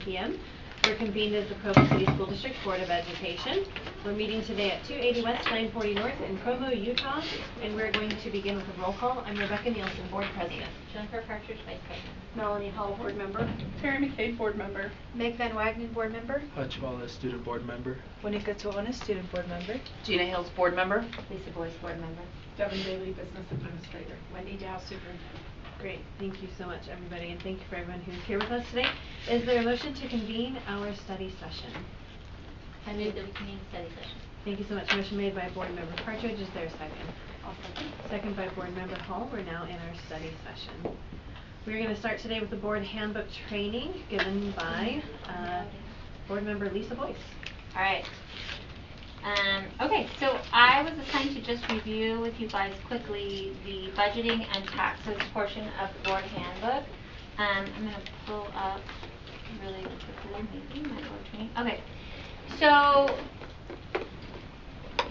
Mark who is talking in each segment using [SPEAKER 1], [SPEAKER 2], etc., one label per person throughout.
[SPEAKER 1] p.m. We're convened as the Provo City School District Board of Education. We're meeting today at 280 West, 940 North in Provo, Utah, and we're going to begin with a roll call. I'm Rebecca Nielsen, Board President.
[SPEAKER 2] Jennifer Partridge, Vice President.
[SPEAKER 3] Melanie Hall, Board Member.
[SPEAKER 4] Terry McCabe, Board Member.
[SPEAKER 3] Meg Van Wagenen, Board Member.
[SPEAKER 5] Hutch Wallace, Student Board Member.
[SPEAKER 6] Monica Tuones, Student Board Member.
[SPEAKER 4] Gina Hills, Board Member.
[SPEAKER 2] Lisa Boyce, Board Member.
[SPEAKER 4] Devin Bailey, Business Administrator.
[SPEAKER 3] Wendy Dow, Superintendent.
[SPEAKER 1] Great. Thank you so much, everybody, and thank you for everyone who's here with us today. Is there a motion to convene our study session?
[SPEAKER 2] I move that we convene the study session.
[SPEAKER 1] Thank you so much. Motion made by Board Member Partridge. Is there a second?
[SPEAKER 2] I'll second.
[SPEAKER 1] Second by Board Member Hall. We're now in our study session. We're going to start today with the Board Handbook training given by Board Member Lisa Boyce.
[SPEAKER 2] All right. Okay, so I was assigned to just review with you guys quickly the budgeting and taxes portion of the Board Handbook. I'm going to pull up really quickly maybe my board training. Okay, so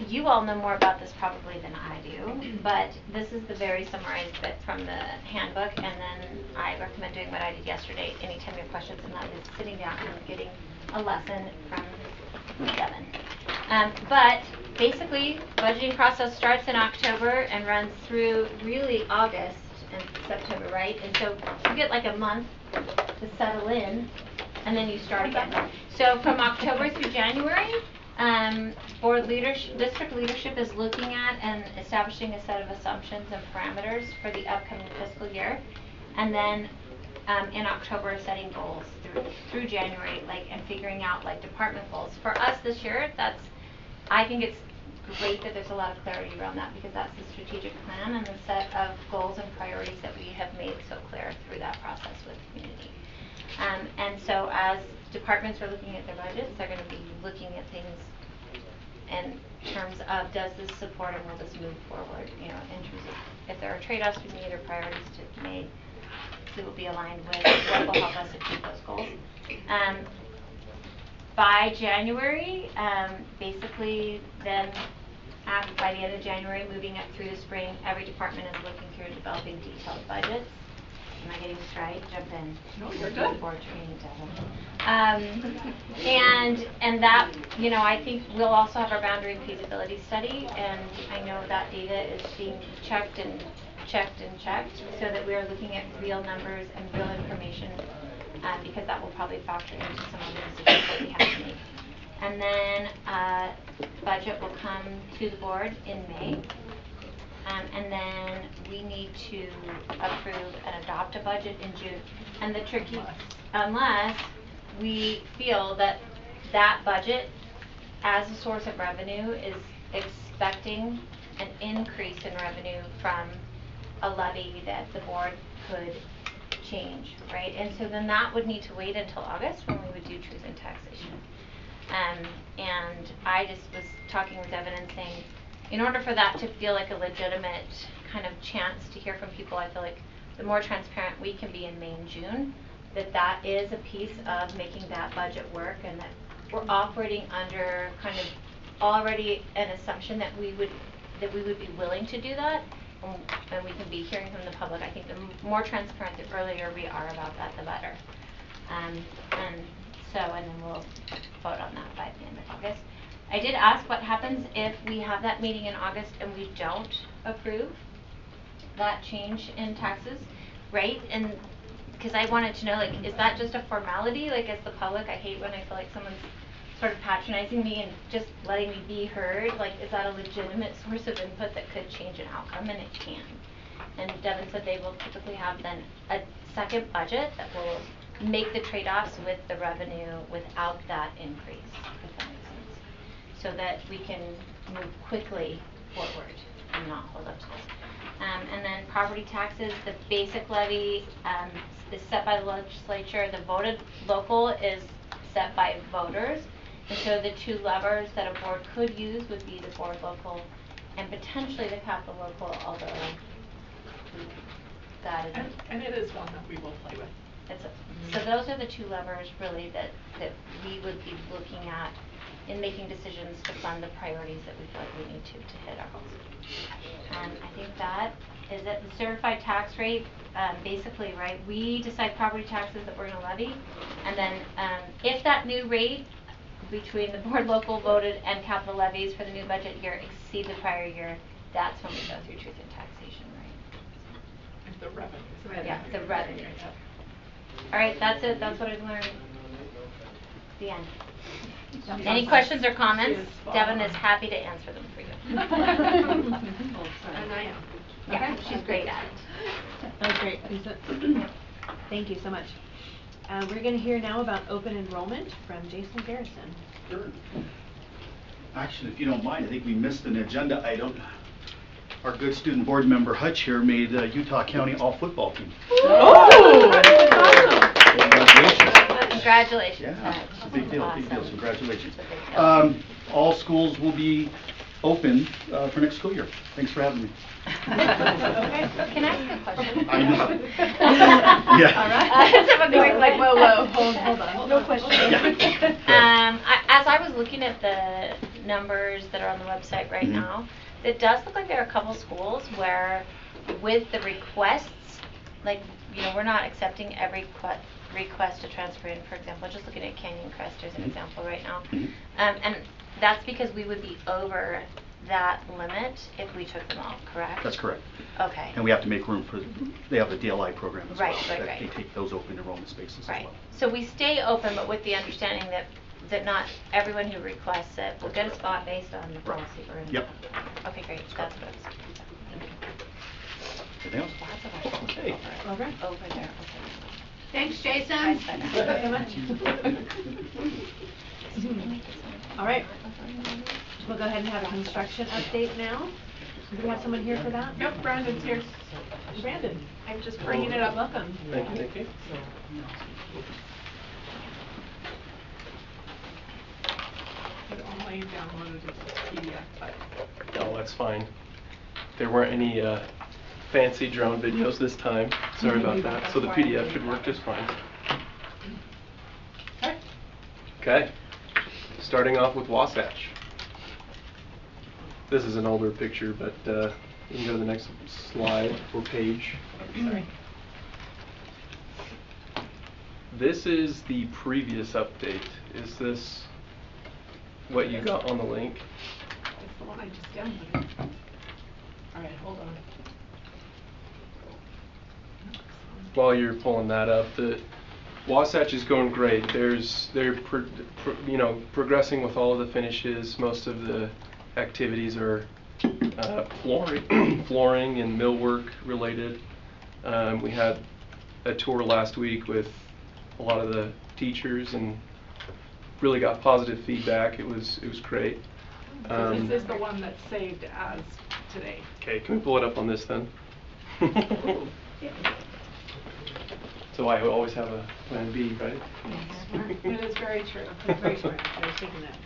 [SPEAKER 2] you all know more about this probably than I do, but this is the very summarized bit from the handbook, and then I recommend doing what I did yesterday anytime you have questions, and that is sitting down and getting a lesson from Devin. But basically, budgeting process starts in October and runs through really August and September, right? And so you get like a month to settle in, and then you start again. So from October through January, district leadership is looking at and establishing a set of assumptions and parameters for the upcoming fiscal year, and then in October setting goals through January, and figuring out department goals. For us this year, I think it's great that there's a lot of clarity around that, because that's the strategic plan and the set of goals and priorities that we have made so clear through that process with the community. And so as departments are looking at their budgets, they're going to be looking at things in terms of, does this support and will this move forward, in terms of if there are trade-offs to be made or priorities to be made, that will be aligned with what will help us achieve those goals. By January, basically then by the end of January, moving up through the spring, every department is looking through developing detailed budgets. Am I getting this right? Jump in.
[SPEAKER 4] No, you're good.
[SPEAKER 2] Board training, Devin. And that, I think we'll also have our boundary and feasibility study, and I know that data is being checked and checked so that we are looking at real numbers and real information, because that will probably factor into some of the decisions that we have to make. And then budget will come to the board in May. And then we need to approve and adopt a budget in June. And the tricky, unless we feel that that budget as a source of revenue is expecting an increase in revenue from a levy that the board could change, right? And so then that would need to wait until August when we would do truth in taxation. And I just was talking with Devin and saying, in order for that to feel like a legitimate kind of chance to hear from people, I feel like the more transparent we can be in May and June, that is a piece of making that budget work, and that we're operating under kind of already an assumption that we would be willing to do that, and we can be hearing from the public. I think the more transparent, the earlier we are about that, the better. And then we'll vote on that by the end of August. I did ask what happens if we have that meeting in August and we don't approve that change in taxes, right? And because I wanted to know, is that just a formality? As the public, I hate when I feel like someone's sort of patronizing me and just letting me be heard. Is that a legitimate source of input that could change an outcome? And it can. And Devin said they will typically have then a second budget that will make the trade-offs with the revenue without that increase, if that makes sense, so that we can move quickly forward and not hold up to this. And then property taxes, the basic levy is set by the legislature. The voted local is set by voters. And so the two levers that a board could use would be the board local and potentially the capital local, although that is...
[SPEAKER 4] And it is one that we will play with.
[SPEAKER 2] So those are the two levers really that we would be looking at in making decisions to fund the priorities that we feel like we need to hit our goals. And I think that is it. The certified tax rate, basically, right, we decide property taxes that we're going to levy, and then if that new rate between the board local voted and capital levies for the new budget year exceed the prior year, that's when we go through truth in taxation, right?
[SPEAKER 4] The revenue.
[SPEAKER 2] Yeah, the revenue. All right, that's it. That's what I've learned. The end. Any questions or comments? Devin is happy to answer them for you.
[SPEAKER 3] And I am.
[SPEAKER 2] Yeah, she's great at it.
[SPEAKER 1] That was great, Lisa. Thank you so much. We're going to hear now about open enrollment from Jason Garrison.
[SPEAKER 7] Sure. Actually, if you don't mind, I think we missed an agenda item. Our good student board member Hutch here made Utah County all-football team.
[SPEAKER 2] Congratulations.
[SPEAKER 7] Yeah, it's a big deal, big deal.
[SPEAKER 2] Awesome.
[SPEAKER 7] Congratulations.
[SPEAKER 2] It's a big deal.
[SPEAKER 7] All schools will be open for next school year. Thanks for having me.
[SPEAKER 1] Okay.
[SPEAKER 2] Can I ask a question?
[SPEAKER 7] I know. Yeah.
[SPEAKER 1] All right.
[SPEAKER 2] Someone
[SPEAKER 3] Like, whoa, hold on.
[SPEAKER 1] No question.
[SPEAKER 2] As I was looking at the numbers that are on the website right
[SPEAKER 7] Mhm.
[SPEAKER 2] now, it does look like there are a couple schools where with the requests, like, you know, we're not accepting every request to transfer in, for example, just looking at Canyon Crest as an
[SPEAKER 7] Mhm.
[SPEAKER 2] example right now.
[SPEAKER 7] Mhm.
[SPEAKER 2] And that's because we would be over that limit if we took them all, correct?
[SPEAKER 7] That's correct.
[SPEAKER 2] Okay.
[SPEAKER 7] And we have to make room for, they have a DLI program as well.
[SPEAKER 2] Right, right,
[SPEAKER 7] that
[SPEAKER 2] right.
[SPEAKER 7] They take those open enrollment spaces as
[SPEAKER 2] Right.
[SPEAKER 7] well.
[SPEAKER 2] So we stay open, but with the understanding that not everyone who requests it will get a spot based on the policy we're in.
[SPEAKER 7] Yep.
[SPEAKER 2] Okay, great. That's what I was.
[SPEAKER 7] Anything else?
[SPEAKER 2] Lots of our schools
[SPEAKER 7] Okay.
[SPEAKER 2] are
[SPEAKER 1] Over.
[SPEAKER 2] over there.
[SPEAKER 3] Thanks, Jason.
[SPEAKER 2] Guys,
[SPEAKER 1] Thank you so much. All right. We'll go ahead and have a construction update now. Do we have someone here for that?
[SPEAKER 4] Yep, Brandon's here.
[SPEAKER 1] Brandon.
[SPEAKER 4] I'm just bringing it up.
[SPEAKER 1] Welcome.
[SPEAKER 5] Thank you, thank you.
[SPEAKER 4] It only downloaded as a PDF, but
[SPEAKER 5] No, that's fine. There weren't any fancy drone videos this time. Sorry about that. So the PDF should work just fine.
[SPEAKER 4] okay.
[SPEAKER 5] Okay. Starting off with Wasatch. This is an older picture, but you can go to the next slide or page.
[SPEAKER 4] Sorry.
[SPEAKER 5] This is the previous update. Is this what you got on the link?
[SPEAKER 4] It's the one I just downloaded. All right, hold on.
[SPEAKER 5] While you're pulling that up, the Wasatch is going great. They're progressing with all of the finishes. Most of the activities are flooring and millwork related. We had a tour last week with a lot of the teachers and really got positive feedback. It was great.
[SPEAKER 4] So this is the one that's saved as today.
[SPEAKER 5] Okay, can we pull it up on this then? So I always have a plan B, right?
[SPEAKER 4] It is very true.
[SPEAKER 1] That's very smart. I was thinking that.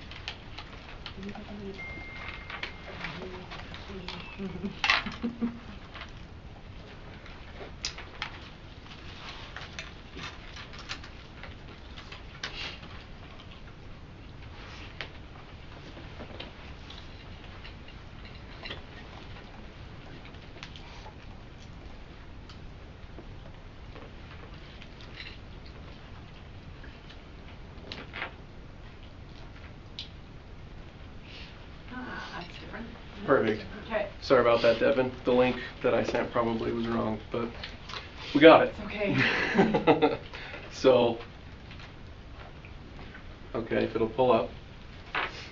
[SPEAKER 4] That's different.
[SPEAKER 5] Perfect.
[SPEAKER 4] Okay.
[SPEAKER 5] Sorry about that, Devin. The link that I sent probably was wrong, but we got it.
[SPEAKER 4] It's okay.
[SPEAKER 5] So, okay, if it'll pull up.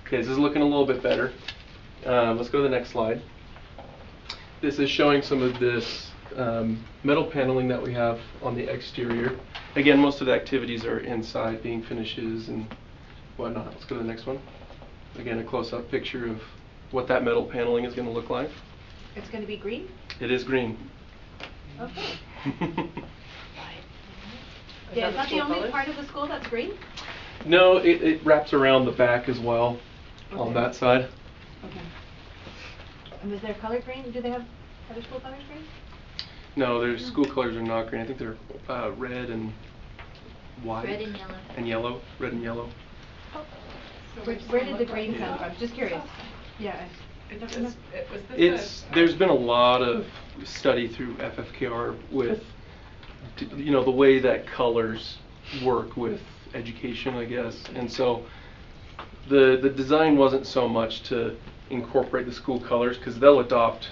[SPEAKER 5] Okay, this is looking a little bit better. Let's go to the next slide. This is showing some of this metal paneling that we have on the exterior. Again, most of the activities are inside, being finishes and whatnot. Let's go to the next one. Again, a close-up picture of what that metal paneling is going to look like.
[SPEAKER 1] It's going to be green?
[SPEAKER 5] It is green.
[SPEAKER 1] Okay. Yeah, is that the only part of the school that's green?
[SPEAKER 5] No, it wraps around the back as well on
[SPEAKER 1] Okay.
[SPEAKER 5] that side.
[SPEAKER 1] Okay. And is there color green? Do they have other school colors green?
[SPEAKER 5] No, their school colors are not green. I think they're red and white.
[SPEAKER 2] Red and yellow.
[SPEAKER 5] And yellow. Red and yellow.
[SPEAKER 1] Where did the green come from? Just curious. Yeah.
[SPEAKER 5] There's been a lot of study through FFKR with, you know, the way that colors work with education, I guess. And so the design wasn't so much to incorporate the school colors, because they'll adopt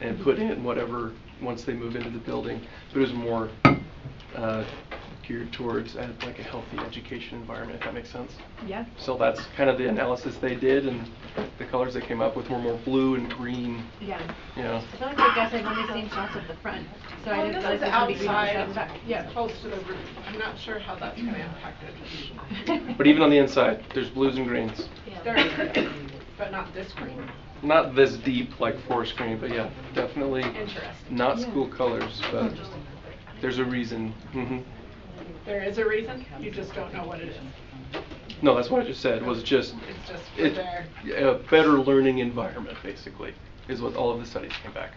[SPEAKER 5] and put in whatever once they move into the building. But it was more geared towards like a healthy education environment, if that makes sense.
[SPEAKER 1] Yeah.
[SPEAKER 5] So that's kind of the analysis they did, and the colors they came up with were more blue and green.
[SPEAKER 1] Yeah.
[SPEAKER 5] You know.
[SPEAKER 1] I feel like you guys have only seen shots of the front, so I didn't realize
[SPEAKER 4] This
[SPEAKER 1] it
[SPEAKER 4] is
[SPEAKER 1] was gonna be green on the
[SPEAKER 4] outside,
[SPEAKER 1] back. Yeah.
[SPEAKER 4] close to the roof. I'm not sure how that's gonna impact education.
[SPEAKER 5] But even on the inside, there's blues and greens.
[SPEAKER 4] There is, but not this green.
[SPEAKER 5] Not this deep like forest green, but yeah, definitely
[SPEAKER 4] Interesting.
[SPEAKER 5] not school colors, but there's a reason.
[SPEAKER 4] There is a reason, you just don't know what it is.
[SPEAKER 5] No, that's what I just said, was just
[SPEAKER 4] It's just for there.
[SPEAKER 5] a better learning environment, basically, is what all of the studies came back.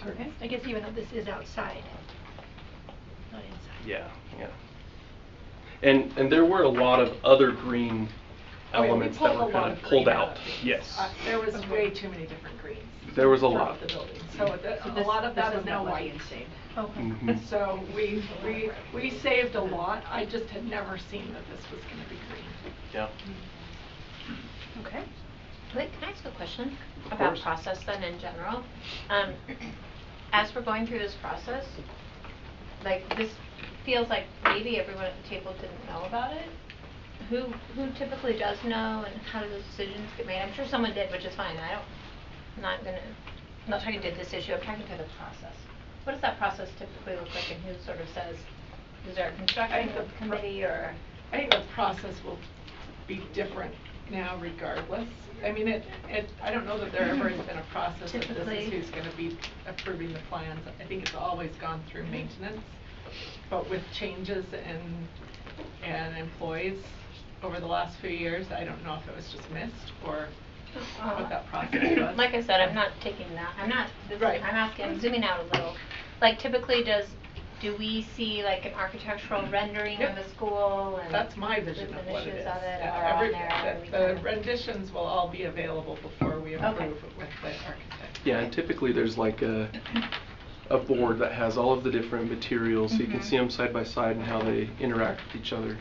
[SPEAKER 1] Okay.
[SPEAKER 3] I guess even though this is outside, not inside.
[SPEAKER 5] Yeah, yeah. And there were a lot of other green
[SPEAKER 4] Oh, yeah, we
[SPEAKER 5] elements that
[SPEAKER 4] pulled
[SPEAKER 5] were
[SPEAKER 4] a lot
[SPEAKER 5] kind
[SPEAKER 4] of
[SPEAKER 5] of pulled
[SPEAKER 4] green
[SPEAKER 5] out.
[SPEAKER 4] of these.
[SPEAKER 5] Yes.
[SPEAKER 4] There was way too many different greens.
[SPEAKER 5] There was a
[SPEAKER 4] throughout
[SPEAKER 5] lot.
[SPEAKER 4] the building. So a
[SPEAKER 1] this-
[SPEAKER 4] lot of
[SPEAKER 1] this
[SPEAKER 4] that
[SPEAKER 1] was
[SPEAKER 4] is now
[SPEAKER 1] not what
[SPEAKER 4] white.
[SPEAKER 1] we saved.
[SPEAKER 3] Okay.
[SPEAKER 5] Mhm.
[SPEAKER 4] So we saved a lot. I just had never seen that this was gonna be green.
[SPEAKER 5] Yeah.
[SPEAKER 1] Okay.
[SPEAKER 2] Wait, can I ask a question
[SPEAKER 5] Of
[SPEAKER 2] about
[SPEAKER 5] course.
[SPEAKER 2] process then in general? As we're going through this process, like this feels like maybe everyone at the table didn't know about it. Who typically does know, and how do those decisions get made? I'm sure someone did, which is fine. I'm not talking to this issue, I'm talking to the process. What does that process typically look like, and who sort of says, is there a construction committee or?
[SPEAKER 4] I think the process will be different now regardless. I mean, I don't know that there ever has been a process of this
[SPEAKER 2] Typically.
[SPEAKER 4] is who's gonna be approving the plans. I think it's always gone through maintenance, but with changes in employees over the last few years, I don't know if it was just missed or what that process was.
[SPEAKER 2] Like I said, I'm not taking that,
[SPEAKER 4] Right.
[SPEAKER 2] I'm asking, I'm zooming out a little. Like typically do we see like an architectural rendering of
[SPEAKER 4] Yep.
[SPEAKER 2] the school and?
[SPEAKER 4] That's my vision
[SPEAKER 2] the
[SPEAKER 4] of what it
[SPEAKER 2] finishes
[SPEAKER 4] is.
[SPEAKER 2] of it
[SPEAKER 4] Yeah,
[SPEAKER 2] are on there and we
[SPEAKER 4] the
[SPEAKER 2] can-
[SPEAKER 4] renditions will all be available before we approve
[SPEAKER 2] Okay.
[SPEAKER 4] with the architect.
[SPEAKER 5] Yeah, and typically there's like a board that has all of the different materials, so you can
[SPEAKER 2] Mhm.
[SPEAKER 5] see them side by side and how they interact with each other.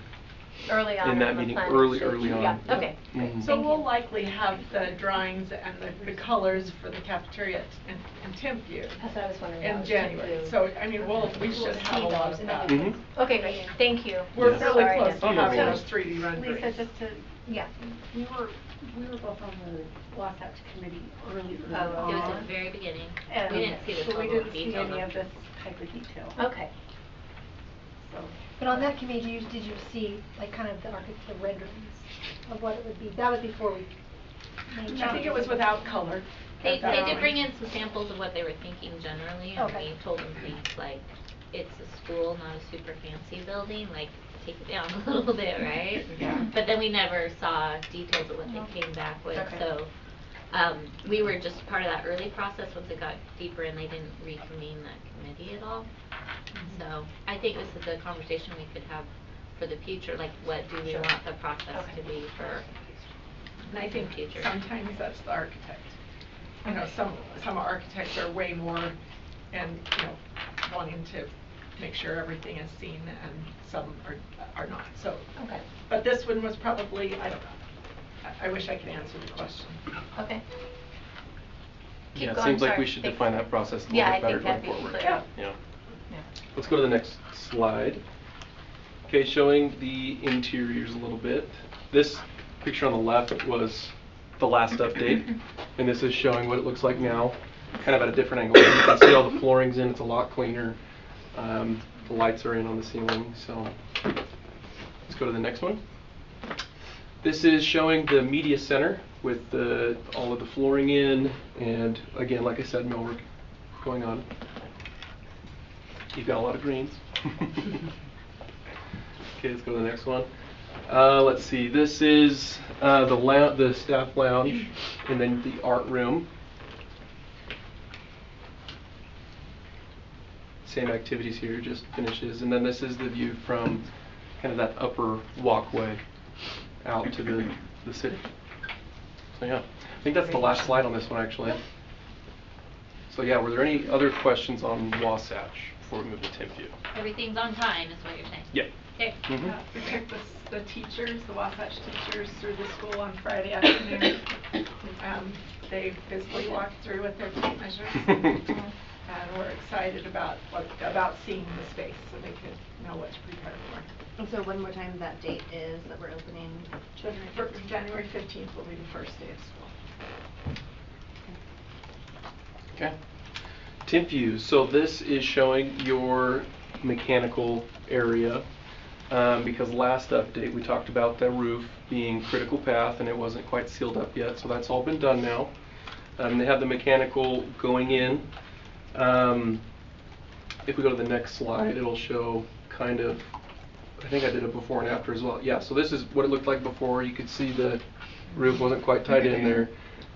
[SPEAKER 2] Early on
[SPEAKER 5] in that
[SPEAKER 2] the
[SPEAKER 5] meeting,
[SPEAKER 2] planning
[SPEAKER 5] early
[SPEAKER 2] stage.
[SPEAKER 5] on.
[SPEAKER 2] Yeah, okay.
[SPEAKER 5] Mhm.
[SPEAKER 4] So we'll likely have the drawings and the colors for the cafeteria in Timpview
[SPEAKER 2] That's what I was wondering.
[SPEAKER 4] in January. So, I mean, we should have a lot of that.
[SPEAKER 5] Mhm.
[SPEAKER 2] Okay, great, thank you.
[SPEAKER 4] We're
[SPEAKER 5] Yeah.
[SPEAKER 4] really
[SPEAKER 2] Sorry
[SPEAKER 4] close
[SPEAKER 2] to-
[SPEAKER 4] to
[SPEAKER 5] Oh, no
[SPEAKER 4] having
[SPEAKER 5] worries.
[SPEAKER 4] those 3D renderings.
[SPEAKER 3] Lisa, just to,
[SPEAKER 2] Yeah.
[SPEAKER 3] we were both on the Wasatch committee early
[SPEAKER 2] Oh,
[SPEAKER 3] on.
[SPEAKER 2] it
[SPEAKER 8] It was at the very beginning.
[SPEAKER 3] And
[SPEAKER 8] We didn't see the
[SPEAKER 3] so we
[SPEAKER 8] level of
[SPEAKER 3] didn't see
[SPEAKER 8] detail.
[SPEAKER 3] any of this type of detail.
[SPEAKER 2] Okay.
[SPEAKER 3] So, but on that committee, did you see like kind of the renderings of what it would be? That was before we made
[SPEAKER 4] I think it was without color.
[SPEAKER 8] They
[SPEAKER 4] That
[SPEAKER 8] did
[SPEAKER 4] drawing.
[SPEAKER 8] bring in some samples of what they were thinking generally, and
[SPEAKER 3] Okay.
[SPEAKER 8] we told them things like, it's a school, not a super fancy building, like, take it down a little bit, right?
[SPEAKER 4] Yeah.
[SPEAKER 8] But then we never saw details of what they came back with,
[SPEAKER 3] Okay.
[SPEAKER 8] so, we were just part of that early process. Once it got deeper in, they didn't reconvene that committee at all. So, I think this is a conversation we could have for the future, like, what do we
[SPEAKER 2] Sure.
[SPEAKER 8] want the process
[SPEAKER 2] Okay.
[SPEAKER 8] to be for
[SPEAKER 4] And I think
[SPEAKER 8] future.
[SPEAKER 4] sometimes that's the architect. You know, some architects are way more and, you know, wanting to make sure everything is seen, and some are not, so.
[SPEAKER 2] Okay.
[SPEAKER 4] But this one was probably, I don't know. I wish I could answer the question.
[SPEAKER 2] Okay. Keep
[SPEAKER 5] Yeah, it
[SPEAKER 2] going,
[SPEAKER 5] seems like we
[SPEAKER 2] sorry.
[SPEAKER 5] should
[SPEAKER 2] Thanks.
[SPEAKER 5] define that process a little
[SPEAKER 2] Yeah,
[SPEAKER 5] bit
[SPEAKER 2] I
[SPEAKER 5] better
[SPEAKER 2] think
[SPEAKER 5] going
[SPEAKER 2] that'd be
[SPEAKER 5] forward.
[SPEAKER 2] clear.
[SPEAKER 5] Yeah.
[SPEAKER 2] Yeah.
[SPEAKER 5] Let's go to the next slide. Okay, showing the interiors a little bit. This picture on the left was the last update, and this is showing what it looks like now, kind of at a different angle. You can see all the flooring's in, it's a lot cleaner. The lights are in on the ceiling, so let's go to the next one. This is showing the media center with all of the flooring in, and again, like I said, millwork going on. You've got a lot of greens. Okay, let's go to the next one. Let's see, this is the staff lounge, and then the art room. Same activities here, just finishes, and then this is the view from kind of that upper walkway out to the the city. So yeah, I think that's the last slide on this one actually. So yeah, were there any other questions on Wasatch before we move to Timpview?
[SPEAKER 8] Everything's on time, is what you're saying?
[SPEAKER 5] Yeah.
[SPEAKER 8] Okay.
[SPEAKER 5] Mhm.
[SPEAKER 4] We took the teachers, the Wasatch teachers through the school on Friday afternoon. They physically walked through with their tape measures. And we're excited about seeing the space so they could know what to prepare for.
[SPEAKER 1] And so one more time, that date is that we're opening
[SPEAKER 4] January 15th will be the first day of school.
[SPEAKER 5] Okay. Timpview. So this is showing your mechanical area. Because last update we talked about the roof being critical path and it wasn't quite sealed up yet, so that's all been done now. They have the mechanical going in. If we go to the next slide, it'll show kind of, I think I did a before and after as well. Yeah, so this is what it looked like before. You could see the roof wasn't quite tied in there.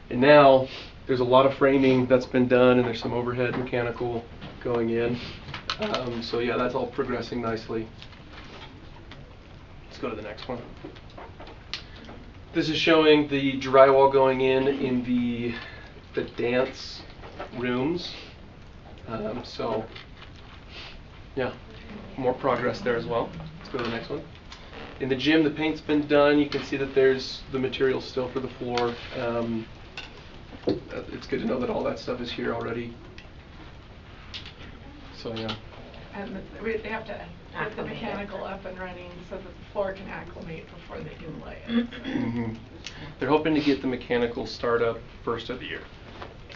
[SPEAKER 5] And now there's a lot of framing that's been done and there's some overhead mechanical going in. So yeah, that's all progressing nicely. Let's go to the next one. This is showing the drywall going in the dance rooms. So yeah, more progress there as well. Let's go to the next one. In the gym, the paint's been done. You can see that there's the material still for the floor. It's good to know that all that stuff is here already. So yeah.
[SPEAKER 4] And they have to get the mechanical up and running so that the floor can acclimate before they can lay it.
[SPEAKER 5] Mm-hmm. They're hoping to get the mechanical start up first of the year.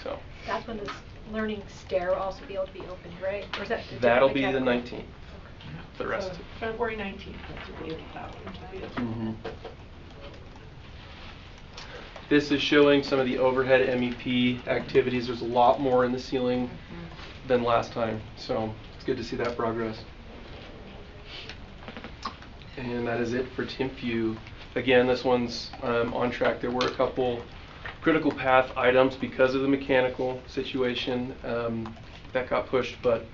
[SPEAKER 5] So
[SPEAKER 3] That's when this learning stair will also be able to be opened, right? Or is that the
[SPEAKER 5] that'll
[SPEAKER 3] different
[SPEAKER 5] be the
[SPEAKER 3] mechanical?
[SPEAKER 5] 19th. The rest.
[SPEAKER 4] So February 19th is the date that will be.
[SPEAKER 5] Mm-hmm. This is showing some of the overhead MEP activities. There's a lot more in the ceiling than last time, so it's good to see that progress. And that is it for Timpview. Again, this one's on track. There were a couple critical path items because of the mechanical situation that got pushed, but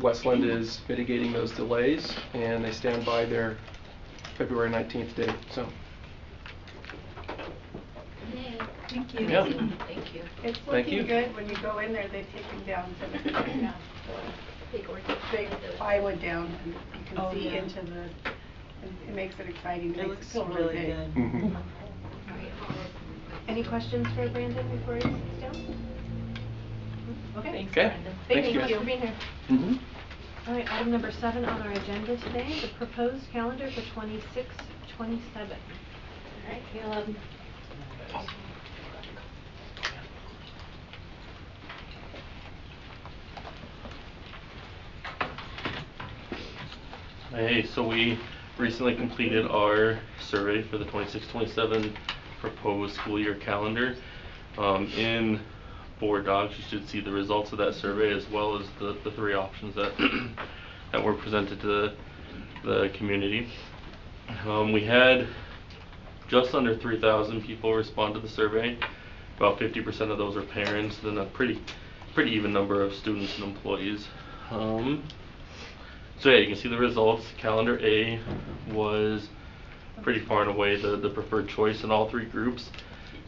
[SPEAKER 5] Westland is mitigating those delays and they stand by their February 19th date. So.
[SPEAKER 8] Yay.
[SPEAKER 6] Thank you.
[SPEAKER 5] Yeah.
[SPEAKER 8] Thank you.
[SPEAKER 9] It's
[SPEAKER 5] Thank you.
[SPEAKER 9] looking good. When you go in there, they've taken down some of the
[SPEAKER 8] Big order.
[SPEAKER 9] big plywood down, and you can
[SPEAKER 6] Oh,
[SPEAKER 9] see
[SPEAKER 6] yeah.
[SPEAKER 9] into the, it makes it exciting.
[SPEAKER 6] It
[SPEAKER 9] makes
[SPEAKER 6] looks
[SPEAKER 9] feel
[SPEAKER 6] really
[SPEAKER 9] big.
[SPEAKER 6] good.
[SPEAKER 5] Mm-hmm.
[SPEAKER 1] Any questions for Brandon before he sits down? Okay.
[SPEAKER 4] Thanks,
[SPEAKER 5] Okay.
[SPEAKER 4] Brandon.
[SPEAKER 1] Thank you so
[SPEAKER 5] guys.
[SPEAKER 1] much for being here.
[SPEAKER 5] Mm-hmm.
[SPEAKER 1] All right, item number 7 on our agenda today, the proposed calendar for 26-27. All right, Caleb.
[SPEAKER 10] Hey, so we recently completed our survey for the 26-27 proposed school year calendar. In board docs, you should see the results of that survey as well as the 3 options that that were presented to the community. We had just under 3,000 people respond to the survey. About 50% of those are parents, then a pretty even number of students and employees. So yeah, you can see the results. Calendar A was pretty far and away the preferred choice in all 3 groups,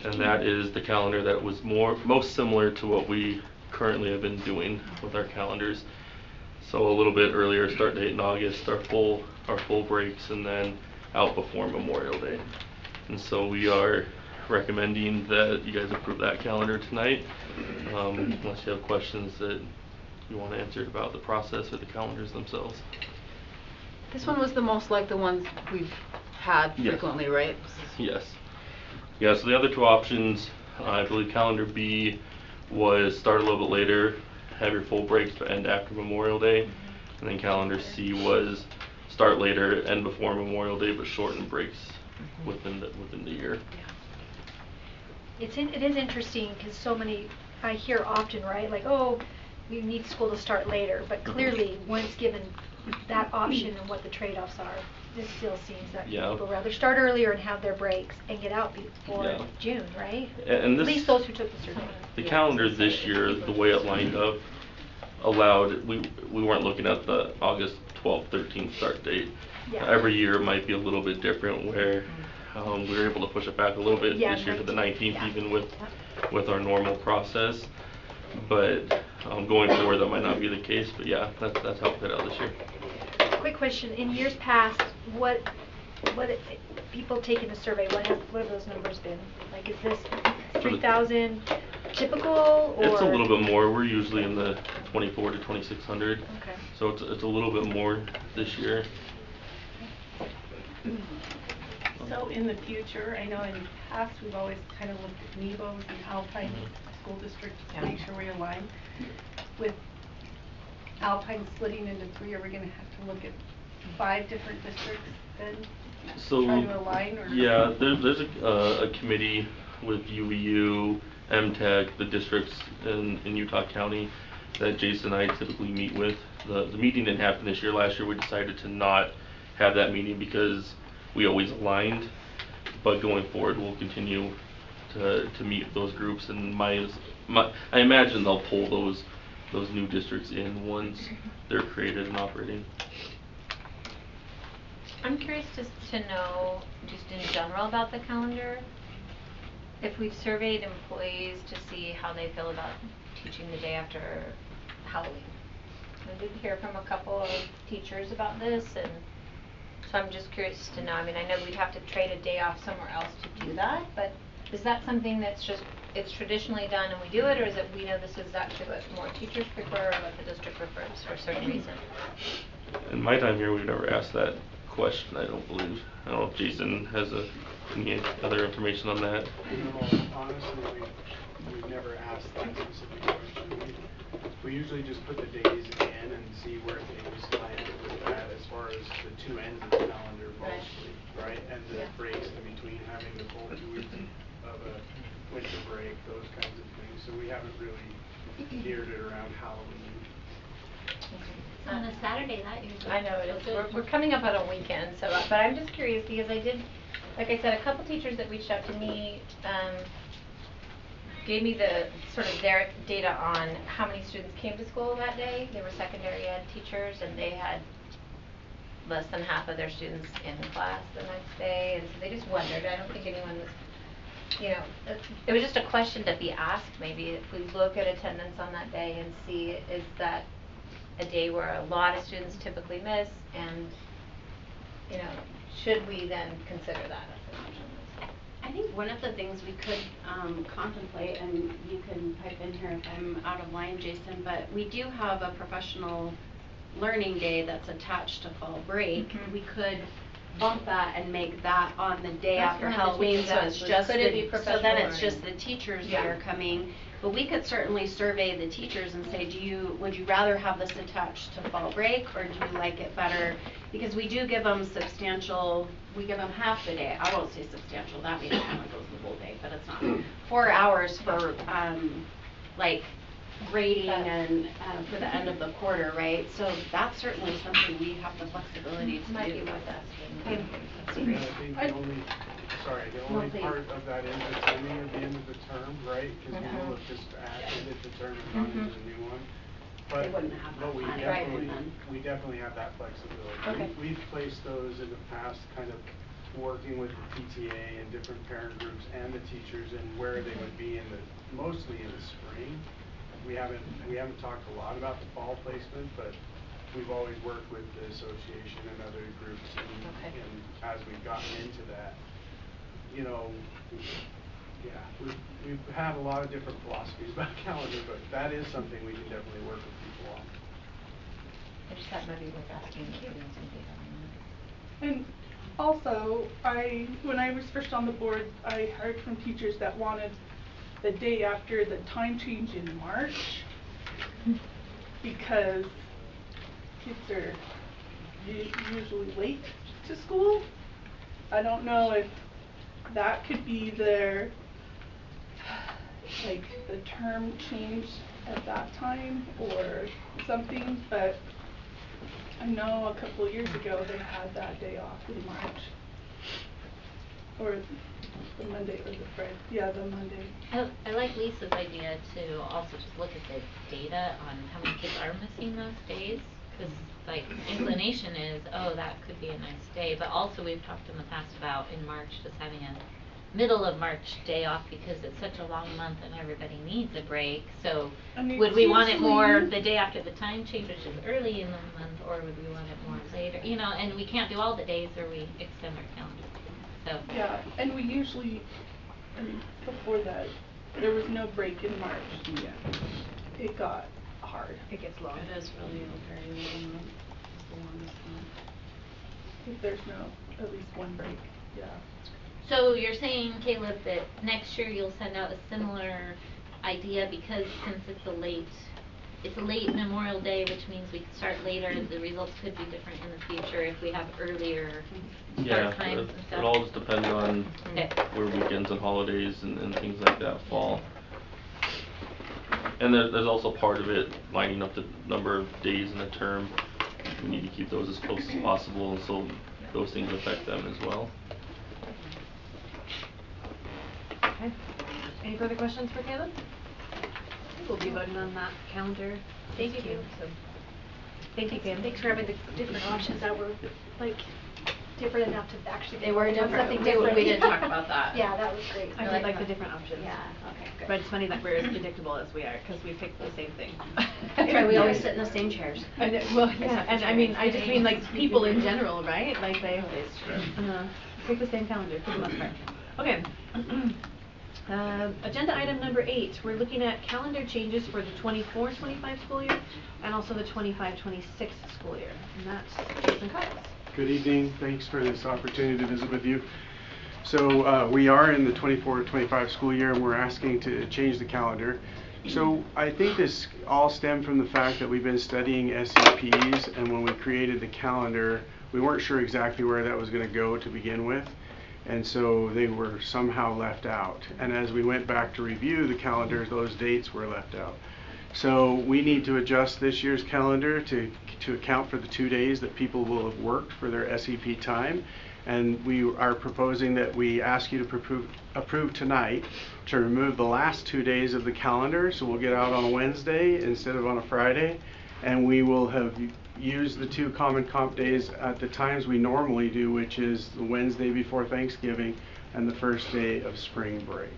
[SPEAKER 10] and that is the calendar that was most similar to what we currently have been doing with our calendars. So a little bit earlier start date in August, our full breaks, and then out before Memorial Day. And so we are recommending that you guys approve that calendar tonight, unless you have questions that you want answered about the process or the calendars themselves.
[SPEAKER 6] This one was the most like the ones we've had
[SPEAKER 10] Yes.
[SPEAKER 6] frequently, right?
[SPEAKER 10] Yes. Yeah, so the other 2 options, I believe calendar B was start a little bit later, have your full breaks but end after Memorial Day, and then calendar C was start later, end before Memorial Day, but shorten breaks within the year.
[SPEAKER 3] It is interesting because so many, I hear often, right, like, oh, we need school to start later, but clearly once given that option and what the trade-offs are, this still seems that
[SPEAKER 10] Yeah.
[SPEAKER 3] people rather start earlier and have their breaks and get out before
[SPEAKER 10] Yeah.
[SPEAKER 3] June, right?
[SPEAKER 10] And
[SPEAKER 3] At
[SPEAKER 10] this,
[SPEAKER 3] least those who took the survey.
[SPEAKER 10] the calendar this year, the way it lined up, allowed, we weren't looking at the August 12th, 13th start date.
[SPEAKER 3] Yeah.
[SPEAKER 10] Every year it might be a little bit different where We were able to push it back a little bit
[SPEAKER 3] Yeah,
[SPEAKER 10] this year to the
[SPEAKER 3] 19th,
[SPEAKER 10] 19th,
[SPEAKER 3] yeah.
[SPEAKER 10] even with our normal process. But going forward, that might not be the case. But yeah, that's helped it out this year.
[SPEAKER 3] Quick question, in years past, what people taking the survey, what have those numbers been? Like, is this 3,000 typical, or?
[SPEAKER 10] It's a little bit more. We're usually in the 2,400 to 2,600.
[SPEAKER 3] Okay.
[SPEAKER 10] So it's a little bit more this year.
[SPEAKER 9] So in the future, I know in the past, we've always kind of looked at NEBOs and Alpine school districts to make sure we align. With Alpine splitting into 3, are we gonna have to look at 5 different districts then?
[SPEAKER 10] So
[SPEAKER 9] try to align, or?
[SPEAKER 10] yeah, there's a committee with UVU, MTech, the districts in Utah County that Jason and I typically meet with. The meeting didn't happen this year. Last year we decided to not have that meeting because we always aligned. But going forward, we'll continue to meet with those groups, and I imagine they'll pull those new districts in once they're created and operating.
[SPEAKER 2] I'm curious just to know, just in general, about the calendar. If we've surveyed employees to see how they feel about teaching the day after Halloween. I did hear from a couple of teachers about this, and so I'm just curious to know. I mean, I know we'd have to trade a day off somewhere else to do that, but is that something that's just, it's traditionally done and we do it, or is it we know this is actually what more teachers prefer or what the district prefers for a certain reason?
[SPEAKER 10] In my time here, we've never asked that question, I don't believe. I don't know if Jason has any other information on that.
[SPEAKER 11] No, honestly, we've never asked that specific question. We usually just put the days in and see where things land with that as far as the 2 ends of the calendar mostly, right? And the breaks in between, having the full 2 weeks of a winter break, those kinds of things. So we haven't really geared it around Halloween.
[SPEAKER 8] On a Saturday, that usually.
[SPEAKER 2] I know it is. We're coming up on a weekend, so but I'm just curious because I did, like I said, a couple teachers that reached out to me gave me the sort of their data on how many students came to school that day. They were secondary ed teachers, and they had less than half of their students in class the next day, and so they just wondered. I don't think anyone was, you know, it was just a question to be asked. Maybe if we look at attendance on that day and see, is that a day where a lot of students typically miss, and you know, should we then consider that as an option?
[SPEAKER 12] I think one of the things we could contemplate, and you can pipe in here if I'm out of line, Jason, but we do have a professional learning day that's attached to fall break.
[SPEAKER 2] Mm-hmm.
[SPEAKER 12] We could bump that and make that on the day
[SPEAKER 2] That's
[SPEAKER 12] after
[SPEAKER 2] one of the
[SPEAKER 12] Halloween,
[SPEAKER 2] tweaks
[SPEAKER 12] so
[SPEAKER 2] that
[SPEAKER 12] it's
[SPEAKER 2] was,
[SPEAKER 12] just
[SPEAKER 2] could it be
[SPEAKER 12] so
[SPEAKER 2] professional
[SPEAKER 12] then it's
[SPEAKER 2] learning?
[SPEAKER 12] just the teachers
[SPEAKER 2] Yeah.
[SPEAKER 12] that are coming. But we could certainly survey the teachers and say, would you rather have this attached to fall break, or do you like it better? Because we do give them we give them half the day. I won't say substantial, that means it kind of goes the whole day, but it's not. 4 hours for like grading and for the end of the quarter, right? So that's certainly something we have the flexibility to do.
[SPEAKER 2] Might be worth asking.
[SPEAKER 12] That's great.
[SPEAKER 11] I think the only part of that is the timing at the end of the term, right? Because we will have just ended the term and gone into the new one. But
[SPEAKER 12] They wouldn't have that
[SPEAKER 11] we
[SPEAKER 12] plan
[SPEAKER 11] definitely,
[SPEAKER 12] then.
[SPEAKER 11] we definitely have that flexibility.
[SPEAKER 2] Okay.
[SPEAKER 11] We've placed those in the past, kind of working with the PTA and different parent groups and the teachers, and where they would be mostly in the spring. We haven't talked a lot about the fall placement, but we've always worked with the association and other groups, and as we've gotten into that, you know, yeah, we've had a lot of different philosophies about calendar, but that is something we can definitely work with people on.
[SPEAKER 2] I just thought maybe worth asking if you didn't see data on that.
[SPEAKER 13] And also, when I was first on the board, I heard from teachers that wanted the day after the time change in March, because kids are usually late to school. I don't know if that could be their, like, the term change at that time or something, but I know a couple of years ago they had that day off in March. Or the Monday or the Friday. Yeah, the Monday.
[SPEAKER 8] I like Lisa's idea to also just look at the data on how many kids are missing those days. this, like, inclination is, oh, that could be a nice day, but also we've talked in the past about in March just having a middle of March day off because it's such a long month and everybody needs a break, so
[SPEAKER 13] And
[SPEAKER 8] would
[SPEAKER 13] it's
[SPEAKER 8] we want it more
[SPEAKER 13] usually-
[SPEAKER 8] the day after the time change, which is early in the month, or would we want it more later, you know, and we can't do all the days or we extend our calendar, so.
[SPEAKER 13] Yeah, and we usually, I mean, before that, there was no break in March.
[SPEAKER 3] Yeah.
[SPEAKER 13] It got hard.
[SPEAKER 3] It gets long.
[SPEAKER 12] It is really a very long month. It's the longest month.
[SPEAKER 13] If there's no, at least one break, yeah.
[SPEAKER 8] So you're saying, Caleb, that next year you'll send out a similar idea because since it's a late Memorial Day, which means we could start later, the results could be different in the future if we have earlier
[SPEAKER 10] Yeah,
[SPEAKER 8] start times and stuff?
[SPEAKER 10] it all just depends on
[SPEAKER 8] Okay.
[SPEAKER 10] where weekends and holidays and things like that fall. And there's also part of it lining up the number of days in a term. We need to keep those as close as possible, and so those things affect them as well.
[SPEAKER 1] Okay. Any further questions for Caleb? We'll be voting on that calendar.
[SPEAKER 3] Thank you.
[SPEAKER 1] So, thank you, Caleb.
[SPEAKER 3] Thanks for having the different options that were like different enough to actually.
[SPEAKER 12] They were
[SPEAKER 3] want
[SPEAKER 12] different.
[SPEAKER 3] Something
[SPEAKER 12] We
[SPEAKER 3] different.
[SPEAKER 12] did talk about that.
[SPEAKER 3] Yeah, that was great.
[SPEAKER 1] I did like the different options.
[SPEAKER 12] Yeah, okay, good.
[SPEAKER 1] But it's funny that we're as predictable as we are, because we picked the same thing.
[SPEAKER 12] That's right, we always sit in the same chairs.
[SPEAKER 1] I know, well, yeah, and I mean, I just mean like people in general, right? Like they pick the same calendar for the most part. Okay. Agenda item number 8, we're looking at calendar changes for the 24-25 school year and also the 25-26 school year. And that's Jason Cox.
[SPEAKER 14] Good evening. Thanks for this opportunity to visit with you. So we are in the 24-25 school year and we're asking to change the calendar. So I think this all stemmed from the fact that we've been studying SEPs, and when we created the calendar, we weren't sure exactly where that was going to go to begin with. And so they were somehow left out. And as we went back to review the calendar, those dates were left out. So we need to adjust this year's calendar to account for the 2 days that people will have worked for their SEP time. And we are proposing that we ask you to approve tonight to remove the last 2 days of the calendar. So we'll get out on a Wednesday instead of on a Friday. And we will have used the 2 common comp days at the times we normally do, which is the Wednesday before Thanksgiving and the first day of spring break.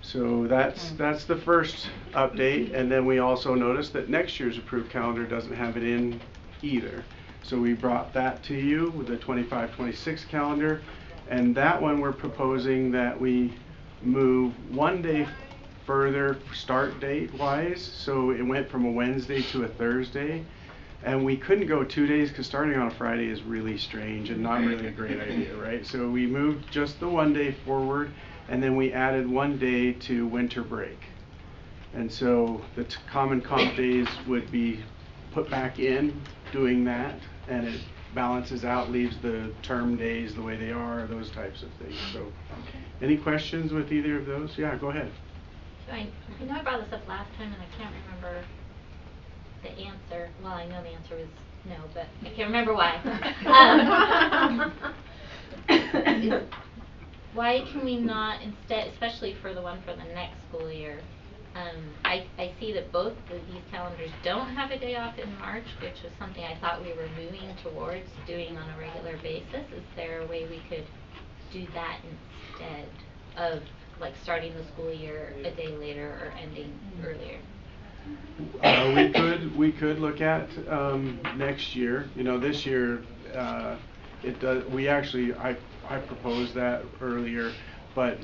[SPEAKER 14] So that's the first update. And then we also noticed that next year's approved calendar doesn't have it in either. So we brought that to you with the 25-26 calendar, and that one we're proposing that we move 1 day further start date wise. So it went from a Wednesday to a Thursday, and we couldn't go 2 days because starting on a Friday is really strange and not really a great idea, right? So we moved just the 1 day forward, and then we added 1 day to winter break. And so the common comp days would be put back in doing that, and it balances out, leaves the term days the way they are, those types of things. So any questions with either of those? Yeah, go ahead.
[SPEAKER 8] So I know I brought this up last time and I can't remember the answer. Well, I know the answer was no, but I can't remember why. Why can we not instead, especially for the one for the next school year, I see that both of these calendars don't have a day off in March, which is something I thought we were moving towards doing on a regular basis. Is there a way we could do that instead of like starting the school year a day later or ending earlier?
[SPEAKER 14] We could look at next year. You know, this year it does. I proposed that earlier, but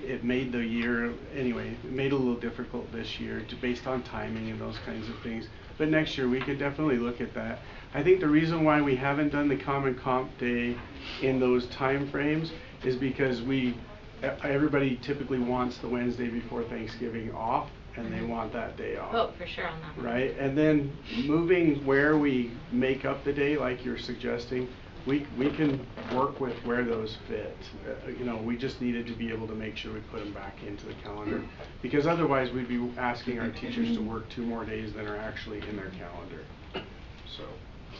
[SPEAKER 14] it made the year anyway. It made it a little difficult this year based on timing and those kinds of things. But next year we could definitely look at that. I think the reason why we haven't done the common comp day in those time frames is because everybody typically wants the Wednesday before Thanksgiving off, and they want that day off.
[SPEAKER 8] Oh, for sure on that one.
[SPEAKER 14] Right, and then moving where we make up the day, like you're suggesting, we can work with where those fit. You know, we just needed to be able to make sure we put them back into the calendar, because otherwise we'd be asking our teachers to work 2 more days than are actually in their calendar. So.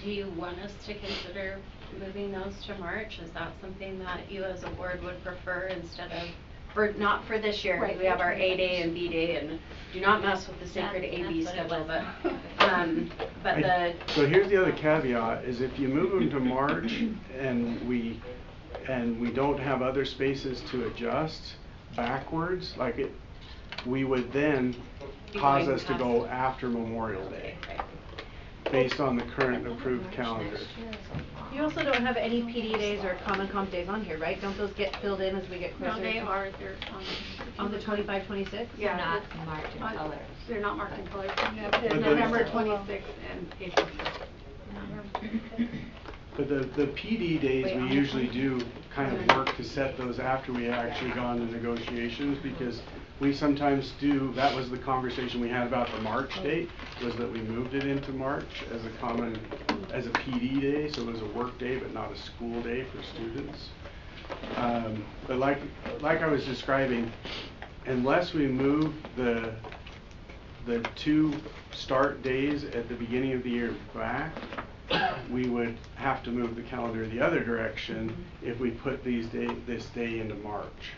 [SPEAKER 12] Do you want us to consider moving those to March? Is that something that you as a board would prefer instead of for, not for this year,
[SPEAKER 3] Right,
[SPEAKER 12] we have our
[SPEAKER 3] for
[SPEAKER 12] A day and B day, and do not mess with the sacred AB
[SPEAKER 8] That's what it
[SPEAKER 12] schedule,
[SPEAKER 8] was.
[SPEAKER 12] but the.
[SPEAKER 14] So here's the other caveat, is if you move them to March and we don't have other spaces to adjust backwards, like it, we would then cause us to go after Memorial Day, based on the current approved calendar.
[SPEAKER 1] You also don't have any PD days or common comp days on here, right? Don't those get filled in as we get closer?
[SPEAKER 3] No, they
[SPEAKER 1] to-
[SPEAKER 3] are, they're
[SPEAKER 1] On the 25, 26?
[SPEAKER 3] Yeah.
[SPEAKER 8] Not marked in
[SPEAKER 3] on-
[SPEAKER 8] color.
[SPEAKER 3] They're not marked in color.
[SPEAKER 14] But
[SPEAKER 3] They're
[SPEAKER 14] the-
[SPEAKER 3] November 26th and April 5th.
[SPEAKER 14] But the PD days, we usually do kind of work to set those after we actually go into negotiations, because we sometimes do, that was the conversation we had about the March date, was that we moved it into March as a common, as a PD day, so it was a work day but not a school day for students. But like I was describing, unless we move the two start days at the beginning of the year back, we would have to move the calendar the other direction if we put this day into March.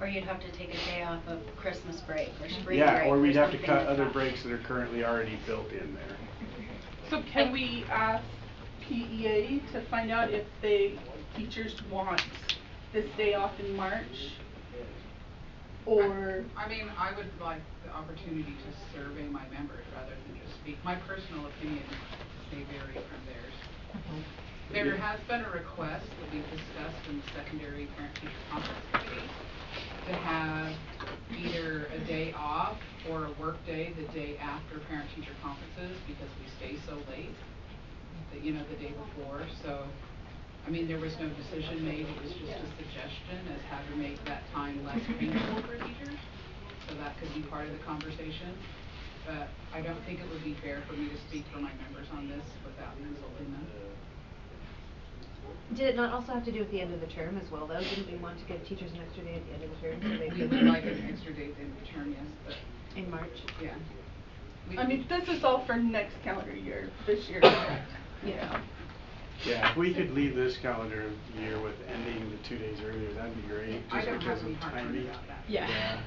[SPEAKER 12] Or you'd have to take a day off of Christmas break or spring break.
[SPEAKER 14] Yeah, or we'd have to
[SPEAKER 12] something
[SPEAKER 14] cut
[SPEAKER 12] like
[SPEAKER 14] other
[SPEAKER 12] that.
[SPEAKER 14] breaks that are currently already built in there.
[SPEAKER 13] So can we ask PEA to find out if teachers want this day off in March? Or?
[SPEAKER 15] I mean, I would like the opportunity to survey my members rather than just speak. My personal opinion may vary from theirs. There has been a request that we've discussed in the secondary parent-teacher conference committee to have either a day off or a work day the day after parent-teacher conferences because we stay so late, the day before. So, I mean, there was no decision made. It was just a suggestion as how to make that time less painful for teachers. So that could be part of the conversation. But I don't think it would be fair for me to speak for my members on this without consulting them.
[SPEAKER 1] Did it not also have to do with the end of the term as well, though? Didn't we want to give teachers an extra day at the end of the term? So they
[SPEAKER 15] We
[SPEAKER 1] could
[SPEAKER 15] would like an extra day at the end of the term, yes, but.
[SPEAKER 1] In March?
[SPEAKER 15] Yeah.
[SPEAKER 13] I mean, this is all for next calendar year, this year, correct? Yeah.
[SPEAKER 14] Yeah, if we could leave this calendar year with ending the 2 days earlier, that'd be great,
[SPEAKER 15] I
[SPEAKER 14] just
[SPEAKER 15] don't
[SPEAKER 14] because
[SPEAKER 15] have any
[SPEAKER 14] of
[SPEAKER 15] heartburn
[SPEAKER 14] timing.
[SPEAKER 15] about that.
[SPEAKER 8] Yeah.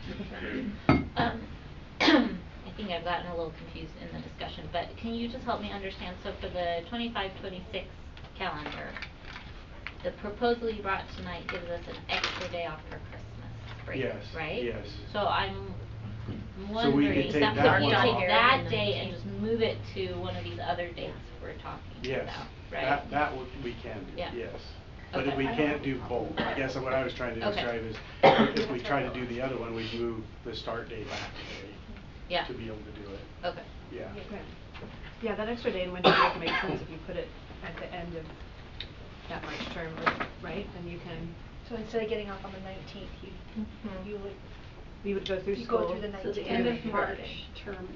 [SPEAKER 8] I think I've gotten a little confused in the discussion, but can you just help me understand, so for the 25-26 calendar, the proposal you brought tonight gives us an extra day off for Christmas break,
[SPEAKER 14] Yes,
[SPEAKER 8] right?
[SPEAKER 14] yes.
[SPEAKER 8] So I'm
[SPEAKER 14] So we could
[SPEAKER 8] wondering,
[SPEAKER 14] take
[SPEAKER 8] that
[SPEAKER 14] that
[SPEAKER 8] we
[SPEAKER 14] one
[SPEAKER 8] take
[SPEAKER 14] off.
[SPEAKER 8] that day and just move it to one of these other dates we're talking
[SPEAKER 14] Yes,
[SPEAKER 8] about, right?
[SPEAKER 14] that we can do,
[SPEAKER 8] Yeah.
[SPEAKER 14] yes. But if
[SPEAKER 8] Okay.
[SPEAKER 14] we can't do both, I guess what I was trying to
[SPEAKER 8] Okay.
[SPEAKER 14] describe is, if we try to do the other one, we'd move the start date back a day.
[SPEAKER 8] Yeah.
[SPEAKER 14] To be able to do it.
[SPEAKER 8] Okay.
[SPEAKER 14] Yeah.
[SPEAKER 1] Okay. Yeah, that extra day in winter break makes sense if you put it at the end of that March term, right? Then you can.
[SPEAKER 3] So instead of getting off on the 19th, you would.
[SPEAKER 1] We would go through
[SPEAKER 3] You
[SPEAKER 1] school.
[SPEAKER 3] go through the 19th.
[SPEAKER 9] So the end of March term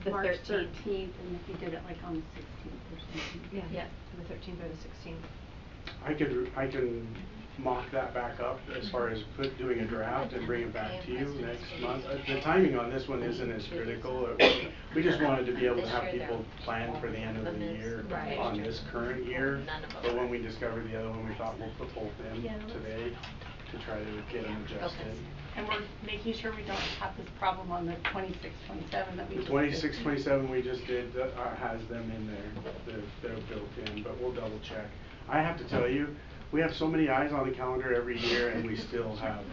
[SPEAKER 1] The
[SPEAKER 9] is March
[SPEAKER 1] 13th.
[SPEAKER 9] 13th, and if you did it like on the 16th or something.
[SPEAKER 1] Yeah, the 13th or the 16th.
[SPEAKER 14] I can mock that back up as far as doing a draft and bring it back to you next month. The timing on this one isn't as critical. We just wanted to be able to have people plan for the end of the year on this current year. But when we discovered the other one, we thought we'll put both in today to try to get them adjusted.
[SPEAKER 9] And we're making sure we don't have this problem on the 26, 27 that we just did.
[SPEAKER 14] 26, 27 we just did, has them in there, they're built in, but we'll double check. I have to tell you, we have so many eyes on the calendar every year and we still have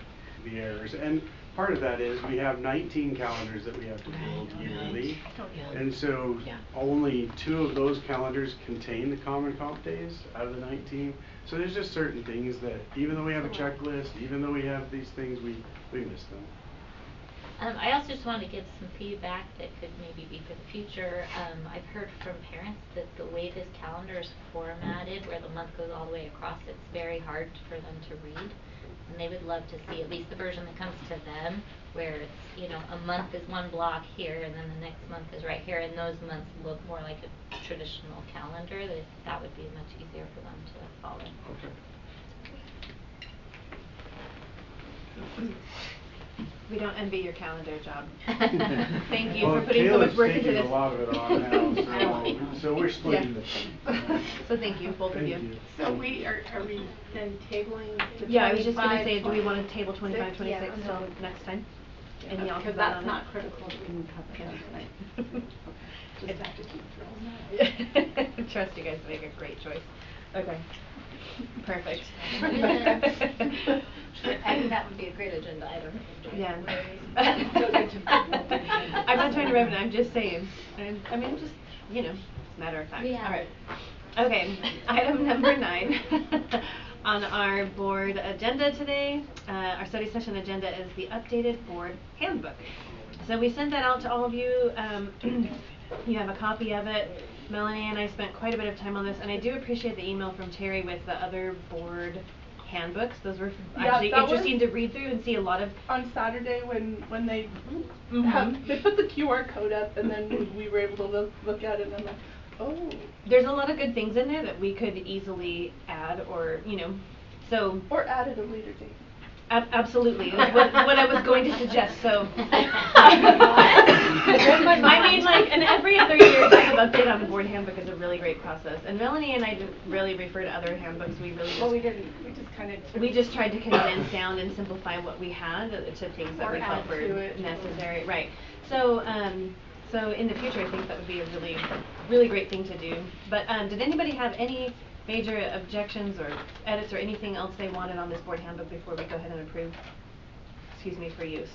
[SPEAKER 14] the errors. And part of that is we have 19 calendars that we have to build yearly. And so only 2 of those calendars contain the common comp days out of the 19. So there's just certain things that even though we have a checklist, even though we have these things, we miss them.
[SPEAKER 8] I also just wanted to give some feedback that could maybe be for the future. I've heard from parents that the way this calendar is formatted, where the month goes all the way across, it's very hard for them to read. And they would love to see at least the version that comes to them, where it's, a month is one block here, and then the next month is right here, and those months look more like a traditional calendar, that would be much easier for them to follow.
[SPEAKER 14] Okay.
[SPEAKER 1] We don't envy your calendar job. Thank you for
[SPEAKER 14] Well,
[SPEAKER 1] putting so much
[SPEAKER 14] Caleb's
[SPEAKER 1] work into
[SPEAKER 14] taking
[SPEAKER 1] this.
[SPEAKER 14] a lot of it on now, so we're splitting the time.
[SPEAKER 1] So thank you, both of
[SPEAKER 14] Thank
[SPEAKER 1] you.
[SPEAKER 14] you.
[SPEAKER 9] So are we then tabling the 25,
[SPEAKER 1] Yeah, I was just gonna say, do we want to table 25,
[SPEAKER 9] 26?
[SPEAKER 1] 26
[SPEAKER 9] Yeah.
[SPEAKER 1] till next time? And y'all can
[SPEAKER 9] Because
[SPEAKER 1] vote
[SPEAKER 9] that's
[SPEAKER 1] on
[SPEAKER 9] not
[SPEAKER 1] it?
[SPEAKER 9] critical, we can cut that down tonight. Just have to keep throwing
[SPEAKER 1] Trust you guys to make a great choice. Okay. Perfect.
[SPEAKER 8] I think that would be a great agenda item.
[SPEAKER 1] Yeah. I'm not trying to rev it, I'm just saying. I mean, just, you know, it's a matter of fact.
[SPEAKER 8] Yeah.
[SPEAKER 1] All right. Okay, item number 9 on our board agenda today, our study session agenda is the updated board handbook. So we sent that out to all of you. You have a copy of it. Melanie and I spent quite a bit of time on this, and I do appreciate the email from Terry with the other board handbooks. Those were actually
[SPEAKER 13] that
[SPEAKER 1] interesting
[SPEAKER 13] was
[SPEAKER 1] to read through and see a lot of.
[SPEAKER 13] On Saturday when they
[SPEAKER 1] Mhm.
[SPEAKER 13] they put the QR code up and then we were able to look at it and I'm like, oh.
[SPEAKER 1] There's a lot of good things in there that we could easily add, or so.
[SPEAKER 13] Or add at a later date.
[SPEAKER 1] Absolutely, is what I was going to suggest. So, I mean, like, and every other year type of update on the board handbook is a really great process. And Melanie and I didn't really refer to other handbooks. We really
[SPEAKER 9] Well, we didn't. We just
[SPEAKER 1] tried to condense down and simplify what we had to things that
[SPEAKER 9] Or
[SPEAKER 1] we felt
[SPEAKER 9] add
[SPEAKER 1] were
[SPEAKER 9] to it.
[SPEAKER 1] necessary. Right. So, so in the future, I think that would be a really, really great thing to do. But did anybody have any major objections or edits or anything else they wanted on this board handbook before we go ahead and approve? Excuse me, for use.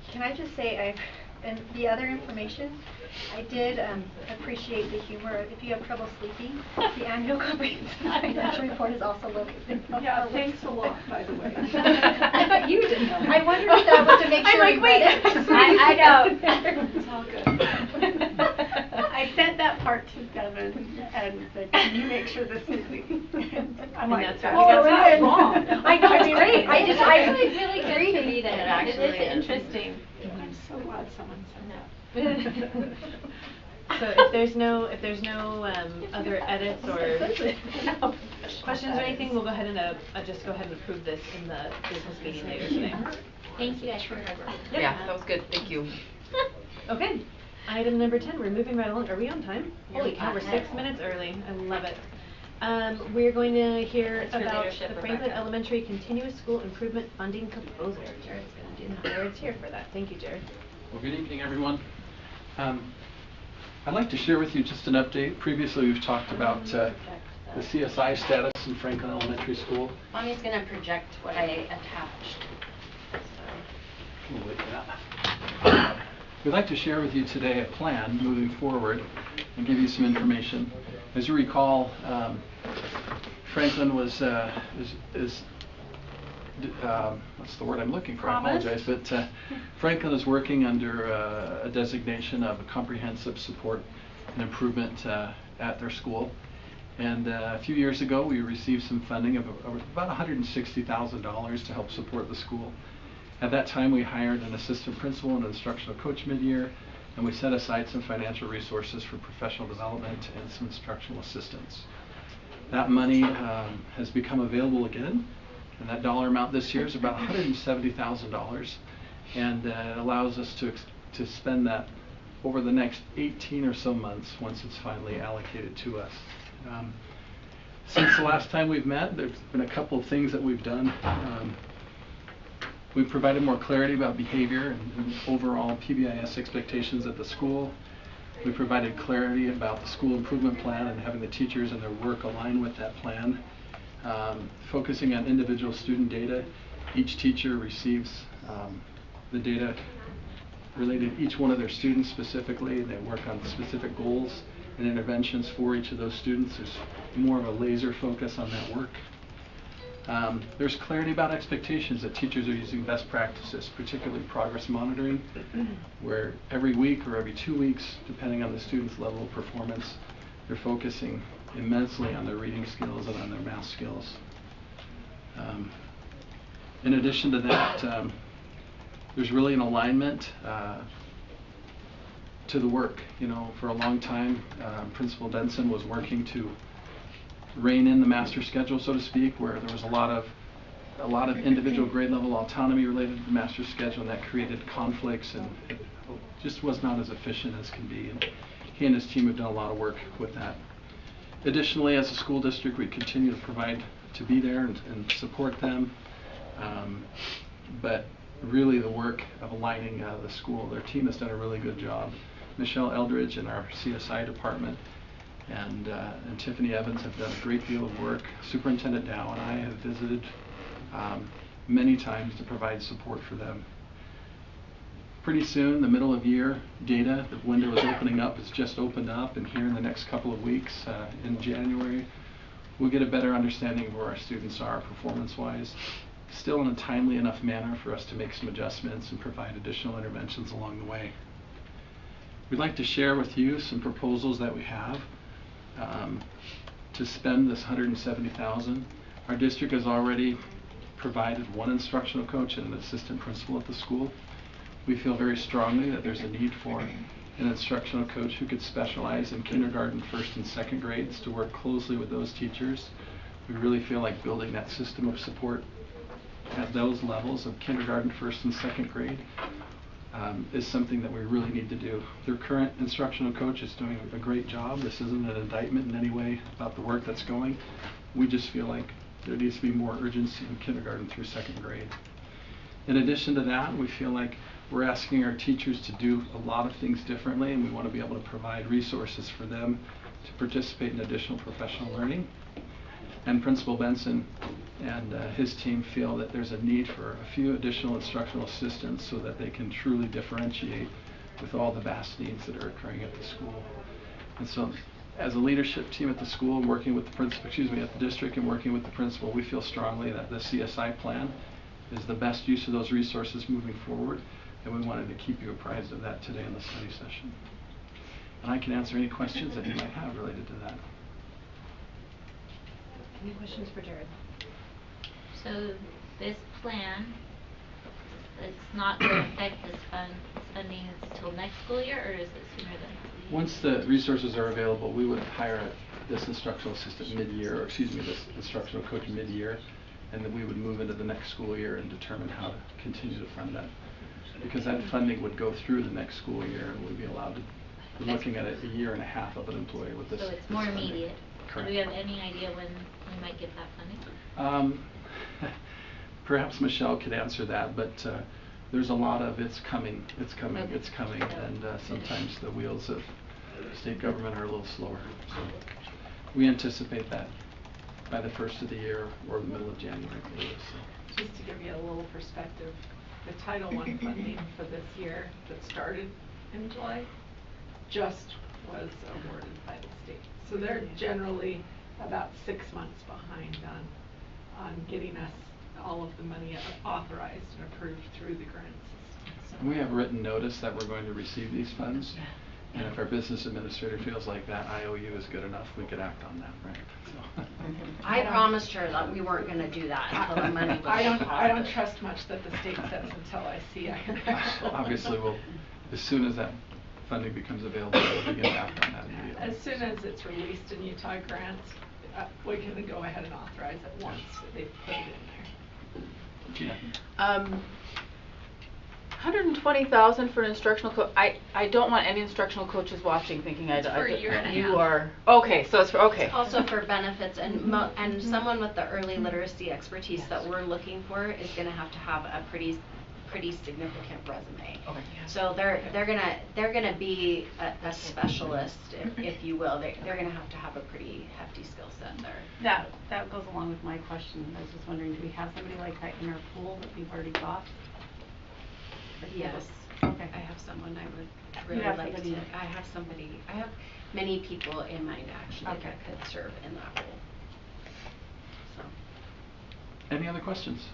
[SPEAKER 3] Can I just say, and the other information, I did appreciate the humor. If you have trouble sleeping, the annual comprehensive financial report is also located.
[SPEAKER 9] Yeah, thanks a lot, by the way.
[SPEAKER 3] I thought you didn't know. I wondered if that was to make sure
[SPEAKER 1] I'm like,
[SPEAKER 3] we read
[SPEAKER 1] wait.
[SPEAKER 3] it.
[SPEAKER 2] I know.
[SPEAKER 9] It's all good. I sent that part to Devin and said, can you make sure this is I'm like,
[SPEAKER 1] that's
[SPEAKER 9] that's
[SPEAKER 1] right.
[SPEAKER 9] not wrong.
[SPEAKER 3] I know, it's great. I
[SPEAKER 2] It's
[SPEAKER 3] just,
[SPEAKER 2] actually really good to read it.
[SPEAKER 8] It actually
[SPEAKER 2] It is
[SPEAKER 8] is.
[SPEAKER 2] interesting.
[SPEAKER 9] I'm so glad someone said that.
[SPEAKER 1] So if there's no other edits or questions or anything, we'll go ahead and just go ahead and approve this in the business meeting later today.
[SPEAKER 8] Thank you guys for your hard work.
[SPEAKER 6] Yeah, that was good, thank you.
[SPEAKER 1] Okay. Item number 10, we're moving right along. Are we on time?
[SPEAKER 8] You're
[SPEAKER 1] Holy cow, we're
[SPEAKER 8] ahead.
[SPEAKER 1] 6 minutes early. I love it. We're going to hear
[SPEAKER 8] Thanks for
[SPEAKER 1] about
[SPEAKER 8] leadership,
[SPEAKER 1] the Franklin
[SPEAKER 8] Rebecca.
[SPEAKER 1] Elementary Continuous School Improvement Funding Proposal. Jared's going to do that. Jared's here for that. Thank you, Jared.
[SPEAKER 16] Well, good evening, everyone. I'd like to share with you just an update. Previously, we've talked about the CSI status in Franklin Elementary School.
[SPEAKER 12] Mommy's going to project what I attached.
[SPEAKER 16] We'll wait for that. We'd like to share with you today a plan moving forward and give you some information. As you recall, Franklin was what's the word I'm looking for?
[SPEAKER 9] Promise?
[SPEAKER 16] I apologize, but Franklin is working under a designation of a comprehensive support and improvement at their school. And a few years ago, we received some funding of about $160,000 to help support the school. At that time, we hired an assistant principal and an instructional coach mid-year, and we set aside some financial resources for professional development and some instructional assistance. That money has become available again, and that dollar amount this year is about $170,000, and it allows us to spend that over the next 18 or so months once it's finally allocated to us. Since the last time we've met, there's been a couple of things that we've done. We've provided more clarity about behavior and overall PBIS expectations at the school. We provided clarity about the school improvement plan and having the teachers and their work align with that plan. Focusing on individual student data, each teacher receives the data related to each one of their students specifically, and they work on specific goals and interventions for each of those students. There's more of a laser focus on that work. There's clarity about expectations that teachers are using best practices, particularly progress monitoring, where every week or every 2 weeks, depending on the student's level of performance, they're focusing immensely on their reading skills and on their math skills. In addition to that, there's really an alignment to the work. You know, for a long time, Principal Denson was working to rein in the master schedule, so to speak, where there was a lot of a lot of individual grade level autonomy related to the master's schedule, and that created conflicts, and it just was not as efficient as can be. And he and his team have done a lot of work with that. Additionally, as a school district, we continue to provide, to be there and support them. But really the work of aligning the school, their team has done a really good job. Michelle Eldridge in our CSI department and Tiffany Evans have done a great deal of work. Superintendent Dow and I have visited many times to provide support for them. Pretty soon, the middle of year data, the window is opening up. It's just opened up, and here in the next couple of weeks, in January, we'll get a better understanding of where our students are performance-wise, still in a timely enough manner for us to make some adjustments and provide additional interventions along the way. We'd like to share with you some proposals that we have to spend this $170,000. Our district has already provided one instructional coach and an assistant principal at the school. We feel very strongly that there's a need for an instructional coach who could specialize in kindergarten, first and second grades to work closely with those teachers. We really feel like building that system of support at those levels of kindergarten, first and second grade is something that we really need to do. Their current instructional coach is doing a great job. This isn't an indictment in any way about the work that's going. We just feel like there needs to be more urgency in kindergarten through second grade. In addition to that, we feel like we're asking our teachers to do a lot of things differently, and we want to be able to provide resources for them to participate in additional professional learning. And Principal Benson and his team feel that there's a need for a few additional instructional assistants so that they can truly differentiate with all the vast needs that are occurring at the school. And so, as a leadership team at the school and working with the principal, at the district and working with the principal, we feel strongly that the CSI plan is the best use of those resources moving forward, and we wanted to keep you apprised of that today in the study session. And I can answer any questions that you might have related to that.
[SPEAKER 1] Any questions for Jared?
[SPEAKER 8] So this plan, it's not going to affect this funding until next school year, or is it sooner than?
[SPEAKER 16] Once the resources are available, we would hire this instructional assistant mid-year, or this instructional coach mid-year, and then we would move into the next school year and determine how to continue to fund that. Because that funding would go through the next school year, and we'd be allowed to, we're looking at a year and a half of an employee with this.
[SPEAKER 8] So it's more
[SPEAKER 16] funding.
[SPEAKER 8] immediate.
[SPEAKER 16] Correct.
[SPEAKER 8] Do we have any idea when we might get that funding?
[SPEAKER 16] Perhaps Michelle could answer that, but there's a lot of it's coming,
[SPEAKER 8] Okay.
[SPEAKER 16] it's coming, and sometimes the wheels of state government are a little slower. So we anticipate that by the first of the year or the middle of January. So.
[SPEAKER 4] Just to give you a little perspective, the Title I funding for this year that started in July just was awarded by the state. So they're generally about 6 months behind on getting us all of the money authorized and approved through the grant system.
[SPEAKER 16] And we have written notice that we're going to receive these funds, and if our business administrator feels like that IOU is good enough, we could act on that, right? So.
[SPEAKER 12] I promised her that we weren't going to do that until the money was
[SPEAKER 4] I don't trust much that the state says until I see I can actually.
[SPEAKER 16] Obviously, we'll, as soon as that funding becomes available, we'll begin to act on that immediately.
[SPEAKER 4] As soon as it's released in Utah grants, we can go ahead and authorize it once they've put it in there.
[SPEAKER 16] Gina.
[SPEAKER 6] 120,000 for an instructional coach. I don't want any instructional coaches watching thinking
[SPEAKER 12] It's for a year and a half.
[SPEAKER 6] You are okay. So it's for okay.
[SPEAKER 12] It's also for benefits, and someone with the early literacy expertise that we're looking for is going to have a pretty significant resume.
[SPEAKER 6] Okay.
[SPEAKER 12] So they're gonna be a specialist, if you will. They're gonna have a pretty hefty skill set there.
[SPEAKER 9] That goes along with my question. I was just wondering, do we have somebody like that in our pool that we've already got?
[SPEAKER 12] Yes.
[SPEAKER 9] Okay.
[SPEAKER 12] I have someone I would
[SPEAKER 9] You
[SPEAKER 12] really
[SPEAKER 9] have
[SPEAKER 12] like to.
[SPEAKER 9] somebody.
[SPEAKER 12] I have many people in mind actually
[SPEAKER 9] Okay.
[SPEAKER 12] that could serve in that role. So.
[SPEAKER 16] Any other questions?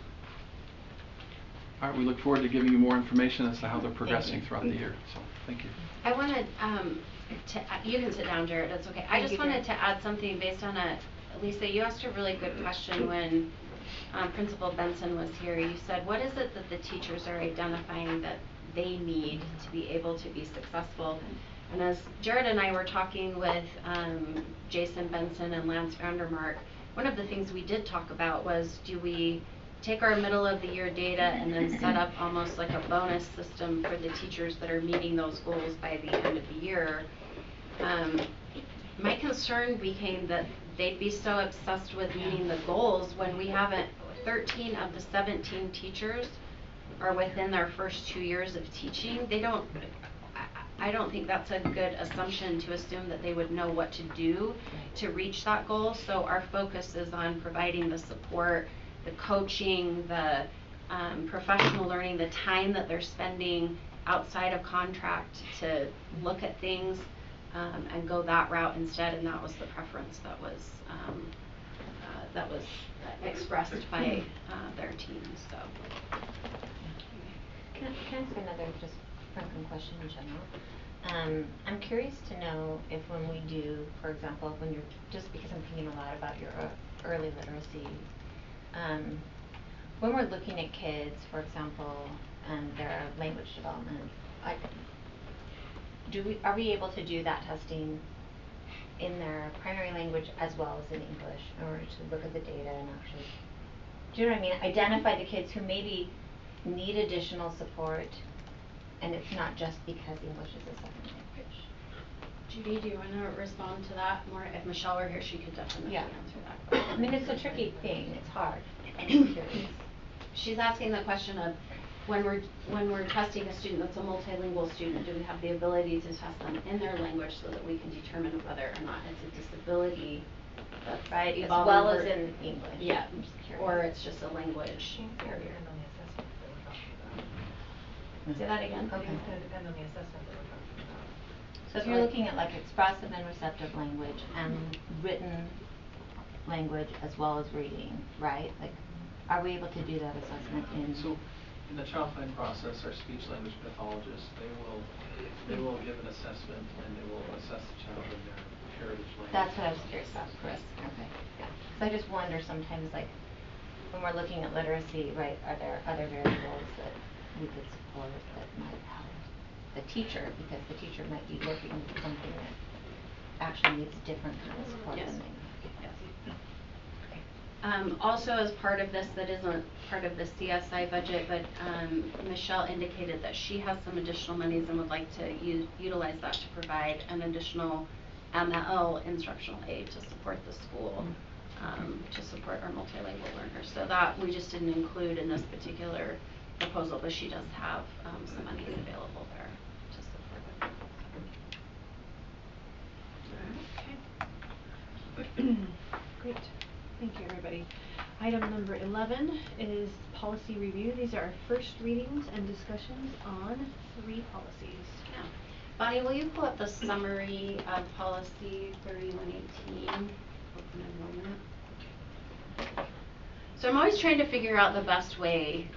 [SPEAKER 16] All right, we look forward to giving you more information as to how they're progressing throughout the year. So, thank you.
[SPEAKER 12] I wanted you can sit down, Jared. It's okay. I just wanted to add something based on Lisa, you asked a really good question when Principal Benson was here. You said, what is it that the teachers are identifying that they need to be able to be successful? And as Jared and I were talking with Jason Benson and Lance Vandermark, one of the things we did talk about was, do we take our middle of the year data and then set up almost like a bonus system for the teachers that are meeting those goals by the end of the year. My concern became that they'd be so obsessed with meeting the goals when we haven't, 13 of the 17 teachers are within their first 2 years of teaching. I don't think that's a good assumption to assume that they would know what to do to reach that goal. So our focus is on providing the support, the coaching, the professional learning, the time that they're spending outside of contract to look at things and go that route instead. And that was the preference that was expressed by their team. So.
[SPEAKER 2] Can I ask another just Franklin question in general? I'm curious to know if when we do, for example, when you're, just because I'm thinking a lot about your early literacy, when we're looking at kids, for example, and their language development, are we able to do that testing in their primary language as well as in English in order to look at the data and actually, do you know what I mean? Identify the kids who maybe need additional support, and it's not just because English is a second language.
[SPEAKER 12] Judy, do you want to respond to that more? If Michelle were here, she could definitely answer that question.
[SPEAKER 2] I mean, it's a tricky thing. It's hard. I'm curious.
[SPEAKER 12] She's asking the question of when we're testing a student that's a multilingual student, do we have the ability to test them in their language so that we can determine whether or not it's a disability that's
[SPEAKER 2] right, as
[SPEAKER 12] evolving
[SPEAKER 2] well as in English.
[SPEAKER 12] Yeah, or it's just a language barrier. Say that again.
[SPEAKER 2] Okay.
[SPEAKER 17] It's going to depend on the assessment that we're talking about.
[SPEAKER 2] So if you're looking at like expressive and receptive language and written language as well as reading, right? Like, are we able to do that assessment in?
[SPEAKER 16] So, in the child find process, our speech language pathologists, they will give an assessment and they will assess the child in their heritage language.
[SPEAKER 2] That's what I was curious about, Chris. Okay. Yeah. Because I just wonder sometimes, like, when we're looking at literacy, right, are there other variables that we could support that might help the teacher, because the teacher might be working with something that actually needs different kind of support than they need.
[SPEAKER 12] Also, as part of this, that isn't part of the CSI budget, but Michelle indicated that she has some additional monies and would like to utilize that to provide an additional ML instructional aid to support the school, to support our multilingual learners. So that we just didn't include in this particular proposal, but she does have some money available there to support it.
[SPEAKER 1] Okay. Great. Thank you, everybody. Item number 11 is policy review. These are our first readings and discussions on 3 policies.
[SPEAKER 12] Yeah. Bonnie, will you pull up the summary of policy 3118, open enrollment? So I'm always trying to figure out the best way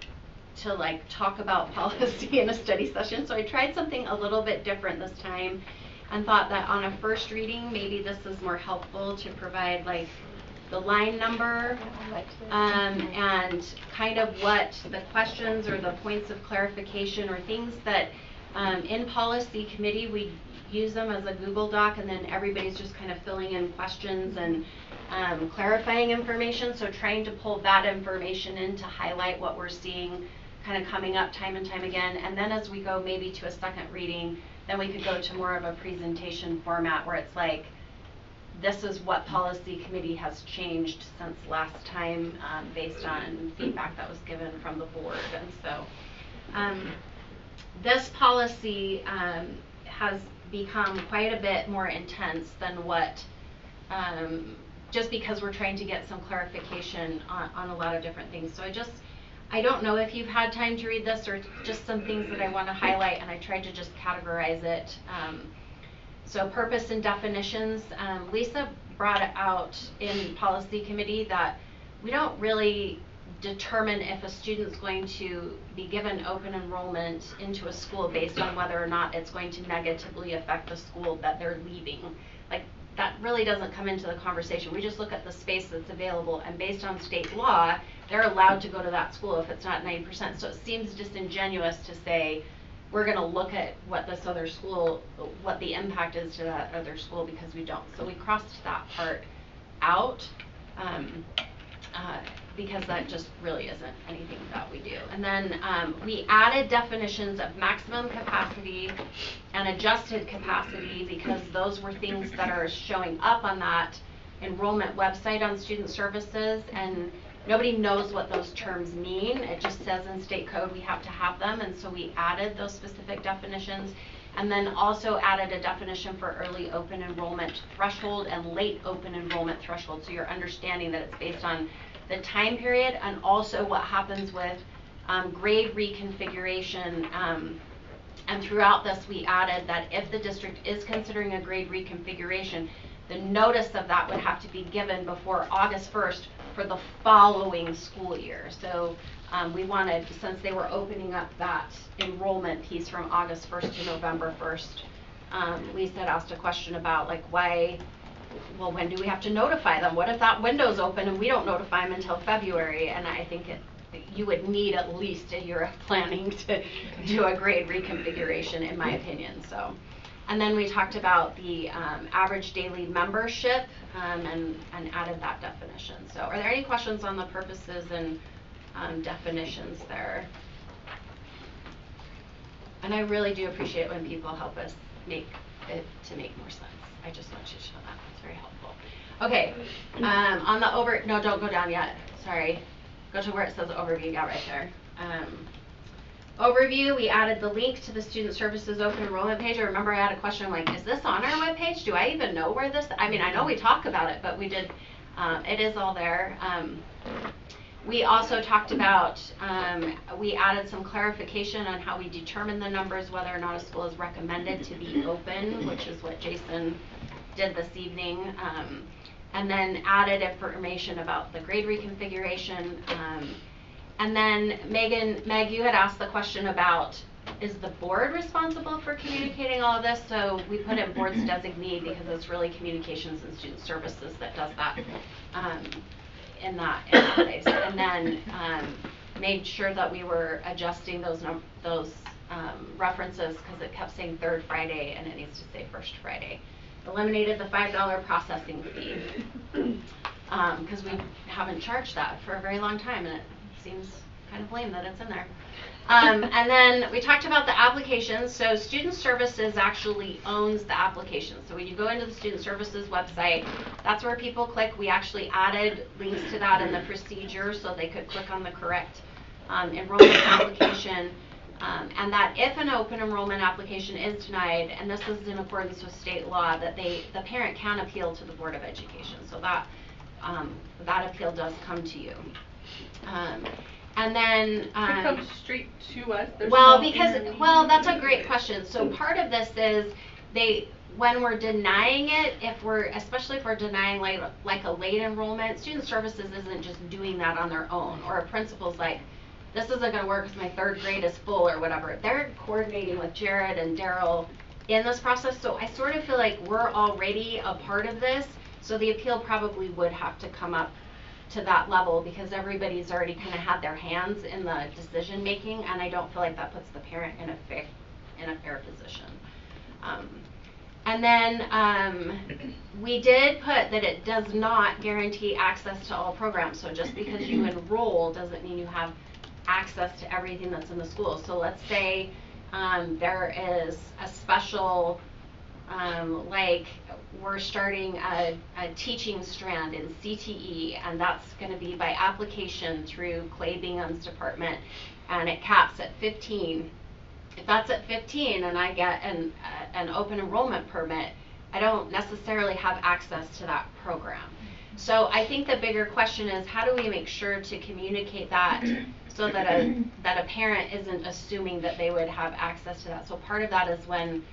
[SPEAKER 12] to like talk about policy in a study session. So I tried something a little bit different this time and thought that on a first reading, maybe this is more helpful to provide like the line number and kind of what the questions or the points of clarification or things that in policy committee we use them as a Google Doc, and then everybody's just kind of filling in questions and clarifying information. So trying to pull that information in to highlight what we're seeing kind of coming up time and time again. And then as we go maybe to a second reading, then we could go to more of a presentation format where it's like, this is what policy committee has changed since last time based on feedback that was given from the board. And so this policy has become quite a bit more intense than what, just because we're trying to get some clarification on a lot of different things. So I don't know if you've had time to read this or just some things that I want to highlight, and I tried to just categorize it. So purpose and definitions, Lisa brought out in policy committee that we don't really determine if a student's going to be given open enrollment into a school based on whether or not it's going to negatively affect the school that they're leaving. Like, that really doesn't come into the conversation. We just look at the space that's available, and based on state law, they're allowed to go to that school if it's not 90%. So it seems disingenuous to say, we're going to look at what this other school, what the impact is to that other school, because we don't. So we crossed that part out. because that just really isn't anything that we do. And then we added definitions of maximum capacity and adjusted capacity because those were things that are showing up on that enrollment website on student services, and nobody knows what those terms mean. It just says in state code we have to have them, and so we added those specific definitions. And then also added a definition for early open enrollment threshold and late open enrollment threshold, so you're understanding that it's based on the time period and also what happens with grade reconfiguration. And throughout this we added that if the district is considering a grade reconfiguration, the notice of that would have to be given before August 1st for the following school year. So we wanted, since they were opening up that enrollment piece from August 1st to November 1st, Lisa had asked a question about like why, well, when do we have to notify them? What if that window's open and we don't notify them until February? And I think you would need at least a year of planning to do a grade reconfiguration, in my opinion. So, and then we talked about the average daily membership and added that definition. So are there any questions on the purposes and definitions there? And I really do appreciate when people help us make it to make more sense. I just want you to know that. It's very helpful. Okay, on the no, don't go down yet. Sorry. Go to where it says overview. Yeah, right there. Overview, we added the link to the Student Services Open Enrollment page. I remember I had a question like, is this on our webpage? Do I even know where this, I mean, I know we talk about it, but we did, it is all there. We also talked about, we added some clarification on how we determine the numbers, whether or not a school is recommended to be open, which is what Jason did this evening. And then added information about the grade reconfiguration. And then Meg, you had asked the question about, is the board responsible for communicating all of this? So we put in board's designee because it's really communications and student services that does that in that place. And then made sure that we were adjusting those references because it kept saying third Friday and it needs to say first Friday. Eliminated the $5 processing fee because we haven't charged that for a very long time, and it seems kind of lame that it's in there. And then we talked about the applications. So Student Services actually owns the application. So when you go into the Student Services website, that's where people click. We actually added links to that in the procedure so they could click on the correct enrollment application. And that if an open enrollment application is denied, and this is in accordance with state law, that the parent can appeal to the Board of Education. So that that appeal does come to you. And then
[SPEAKER 9] it comes straight to us. There's
[SPEAKER 12] well,
[SPEAKER 9] no
[SPEAKER 12] because
[SPEAKER 9] intermediary.
[SPEAKER 12] well, that's a great question. So part of this is when we're denying it, especially if we're denying like a late enrollment, Student Services isn't just doing that on their own, or a principal's like, this isn't going to work because my third grade is full or whatever. They're coordinating with Jared and Daryl in this process. So I sort of feel like we're already a part of this. So the appeal probably would have to come up to that level because everybody's already kind of had their hands in the decision making, and I don't feel like that puts the parent in a fair position. And then we did put that it does not guarantee access to all programs. So just because you enroll doesn't mean you have access to everything that's in the school. So let's say there is a special, like we're starting a teaching strand in CTE, and that's going to be by application through Clay Bingham's department, and it caps at 15. If that's at 15 and I get an open enrollment permit, I don't necessarily have access to that program. So I think the bigger question is, how do we make sure to communicate that so that a parent isn't assuming that they would have access to that? So part of that is when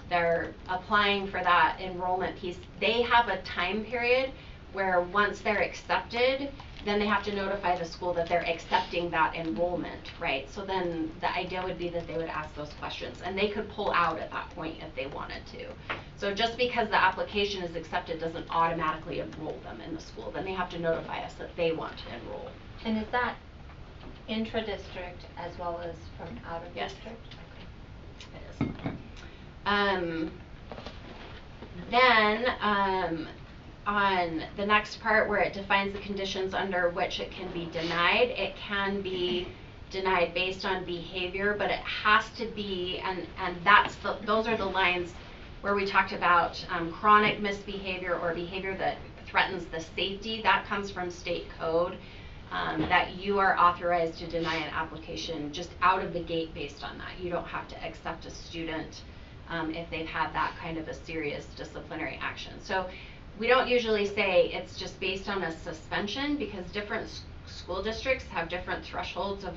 [SPEAKER 12] they're applying for that enrollment piece, they have a time period where once they're accepted, then they have to notify the school that they're accepting that enrollment, right? So then the idea would be that they would ask those questions, and they could pull out at that point if they wanted to. So just because the application is accepted doesn't automatically enroll them in the school. Then they have to notify us that they want to enroll.
[SPEAKER 2] And is that intra-district as well as from out of district?
[SPEAKER 12] Yes. It is. Then on the next part where it defines the conditions under which it can be denied, it can be denied based on behavior, but it has to be, and those are the lines where we talked about chronic misbehavior or behavior that threatens the safety. That comes from state code, that you are authorized to deny an application just out of the gate based on that. You don't have to accept a student if they've had that kind of a serious disciplinary action. So we don't usually say it's just based on a suspension, because different school districts have different thresholds of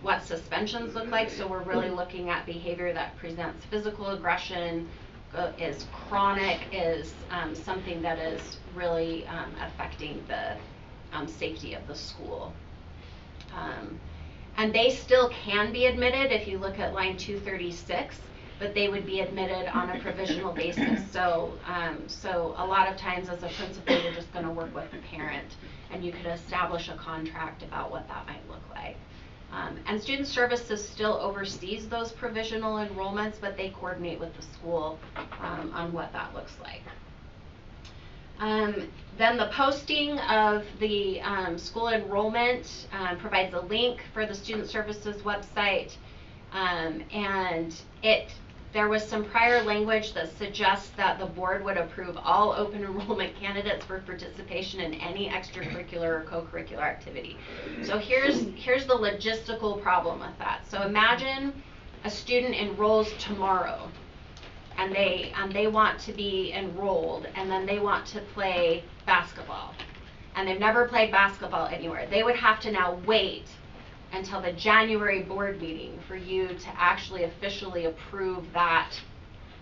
[SPEAKER 12] what suspensions look like. So we're really looking at behavior that presents physical aggression, is chronic, is something that is really affecting the safety of the school. And they still can be admitted if you look at line 236, but they would be admitted on a provisional basis. So a lot of times as a principal, you're just going to work with the parent, and you could establish a contract about what that might look like. And Student Services still oversees those provisional enrollments, but they coordinate with the school on what that looks like. Then the posting of the school enrollment provides a link for the Student Services website, and there was some prior language that suggests that the board would approve all open enrollment candidates for participation in any extracurricular or co-curricular activity. So here's the logistical problem with that. So imagine a student enrolls tomorrow, and they want to be enrolled, and then they want to play basketball, and they've never played basketball anywhere. They would have to now wait until the January board meeting for you to actually officially approve that,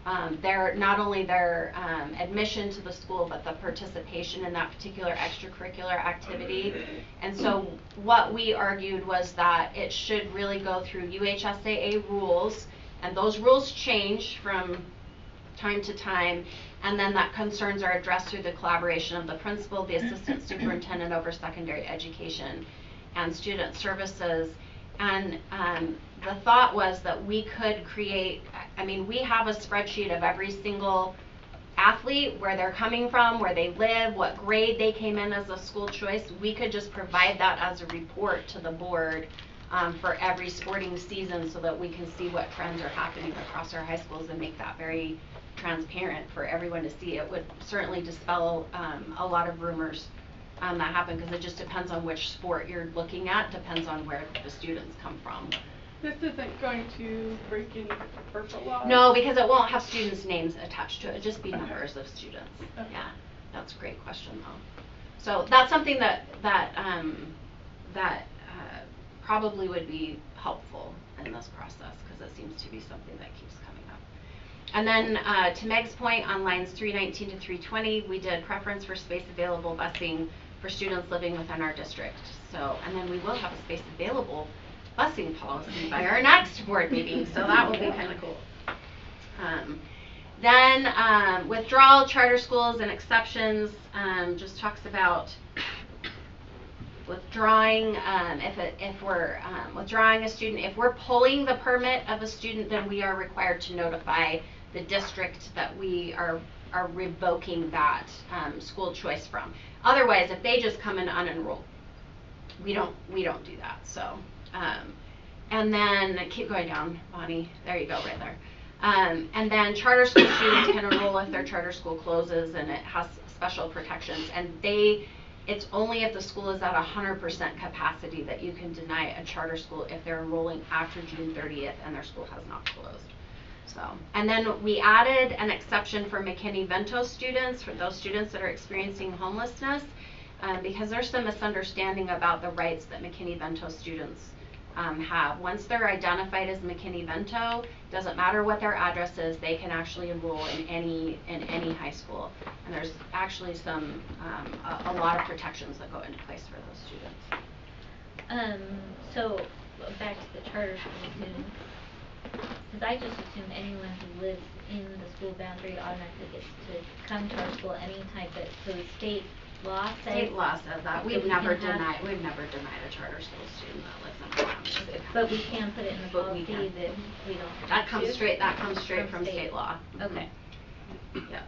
[SPEAKER 12] not only their admission to the school, but the participation in that particular extracurricular activity. And so what we argued was that it should really go through UHSAA rules, and those rules change from time to time, and then that concerns are addressed through the collaboration of the principal, the assistant superintendent over secondary education, and Student Services. And the thought was that we could create, we have a spreadsheet of every single athlete, where they're coming from, where they live, what grade they came in as a school choice. We could just provide that as a report to the board for every sporting season, so that we can see what trends are happening across our high schools and make that very transparent for everyone to see. It would certainly dispel a lot of rumors that happen, because it just depends on which sport you're looking at, depends on where the students come from.
[SPEAKER 13] This isn't going to break any FERPA laws?
[SPEAKER 12] No, because it won't have students' names attached to it. It'll just be numbers of students.
[SPEAKER 13] Okay.
[SPEAKER 12] Yeah, that's a great question though. So that's something that probably would be helpful in this process, because it seems to be something that keeps coming up. And then to Meg's point, on lines 319 to 320, we did preference for space available busing for students living within our district. So, and then we will have a space available busing policy by our next board meeting, so that will be kind of cool. Then withdrawal, charter schools, and exceptions, just talks about withdrawing. If we're withdrawing a student, if we're pulling the permit of a student, then we are required to notify the district that we are revoking that school choice from. Otherwise, if they just come in unenrolled, we don't do that. So, and then keep going down, Bonnie. There you go, right there. And then charter school students can enroll if their charter school closes, and it has special protections. And it's only if the school is at 100% capacity that you can deny a charter school if they're enrolling after June 30th and their school has not closed. So, and then we added an exception for McKinney-Vento students, for those students that are experiencing homelessness, because there's some misunderstanding about the rights that McKinney-Vento students have. Once they're identified as McKinney-Vento, doesn't matter what their address is, they can actually enroll in any high school. And there's actually a lot of protections that go into place for those students.
[SPEAKER 2] So back to the charter school students, because I just assume anyone who lives in the school boundary automatically gets to come to our school anytime, but so the state law says?
[SPEAKER 12] State law says that. We've never denied a charter school student that lives in our boundary.
[SPEAKER 2] But we can put it in the policy that we don't.
[SPEAKER 12] That comes straight from state law.
[SPEAKER 2] Okay.
[SPEAKER 12] Yeah.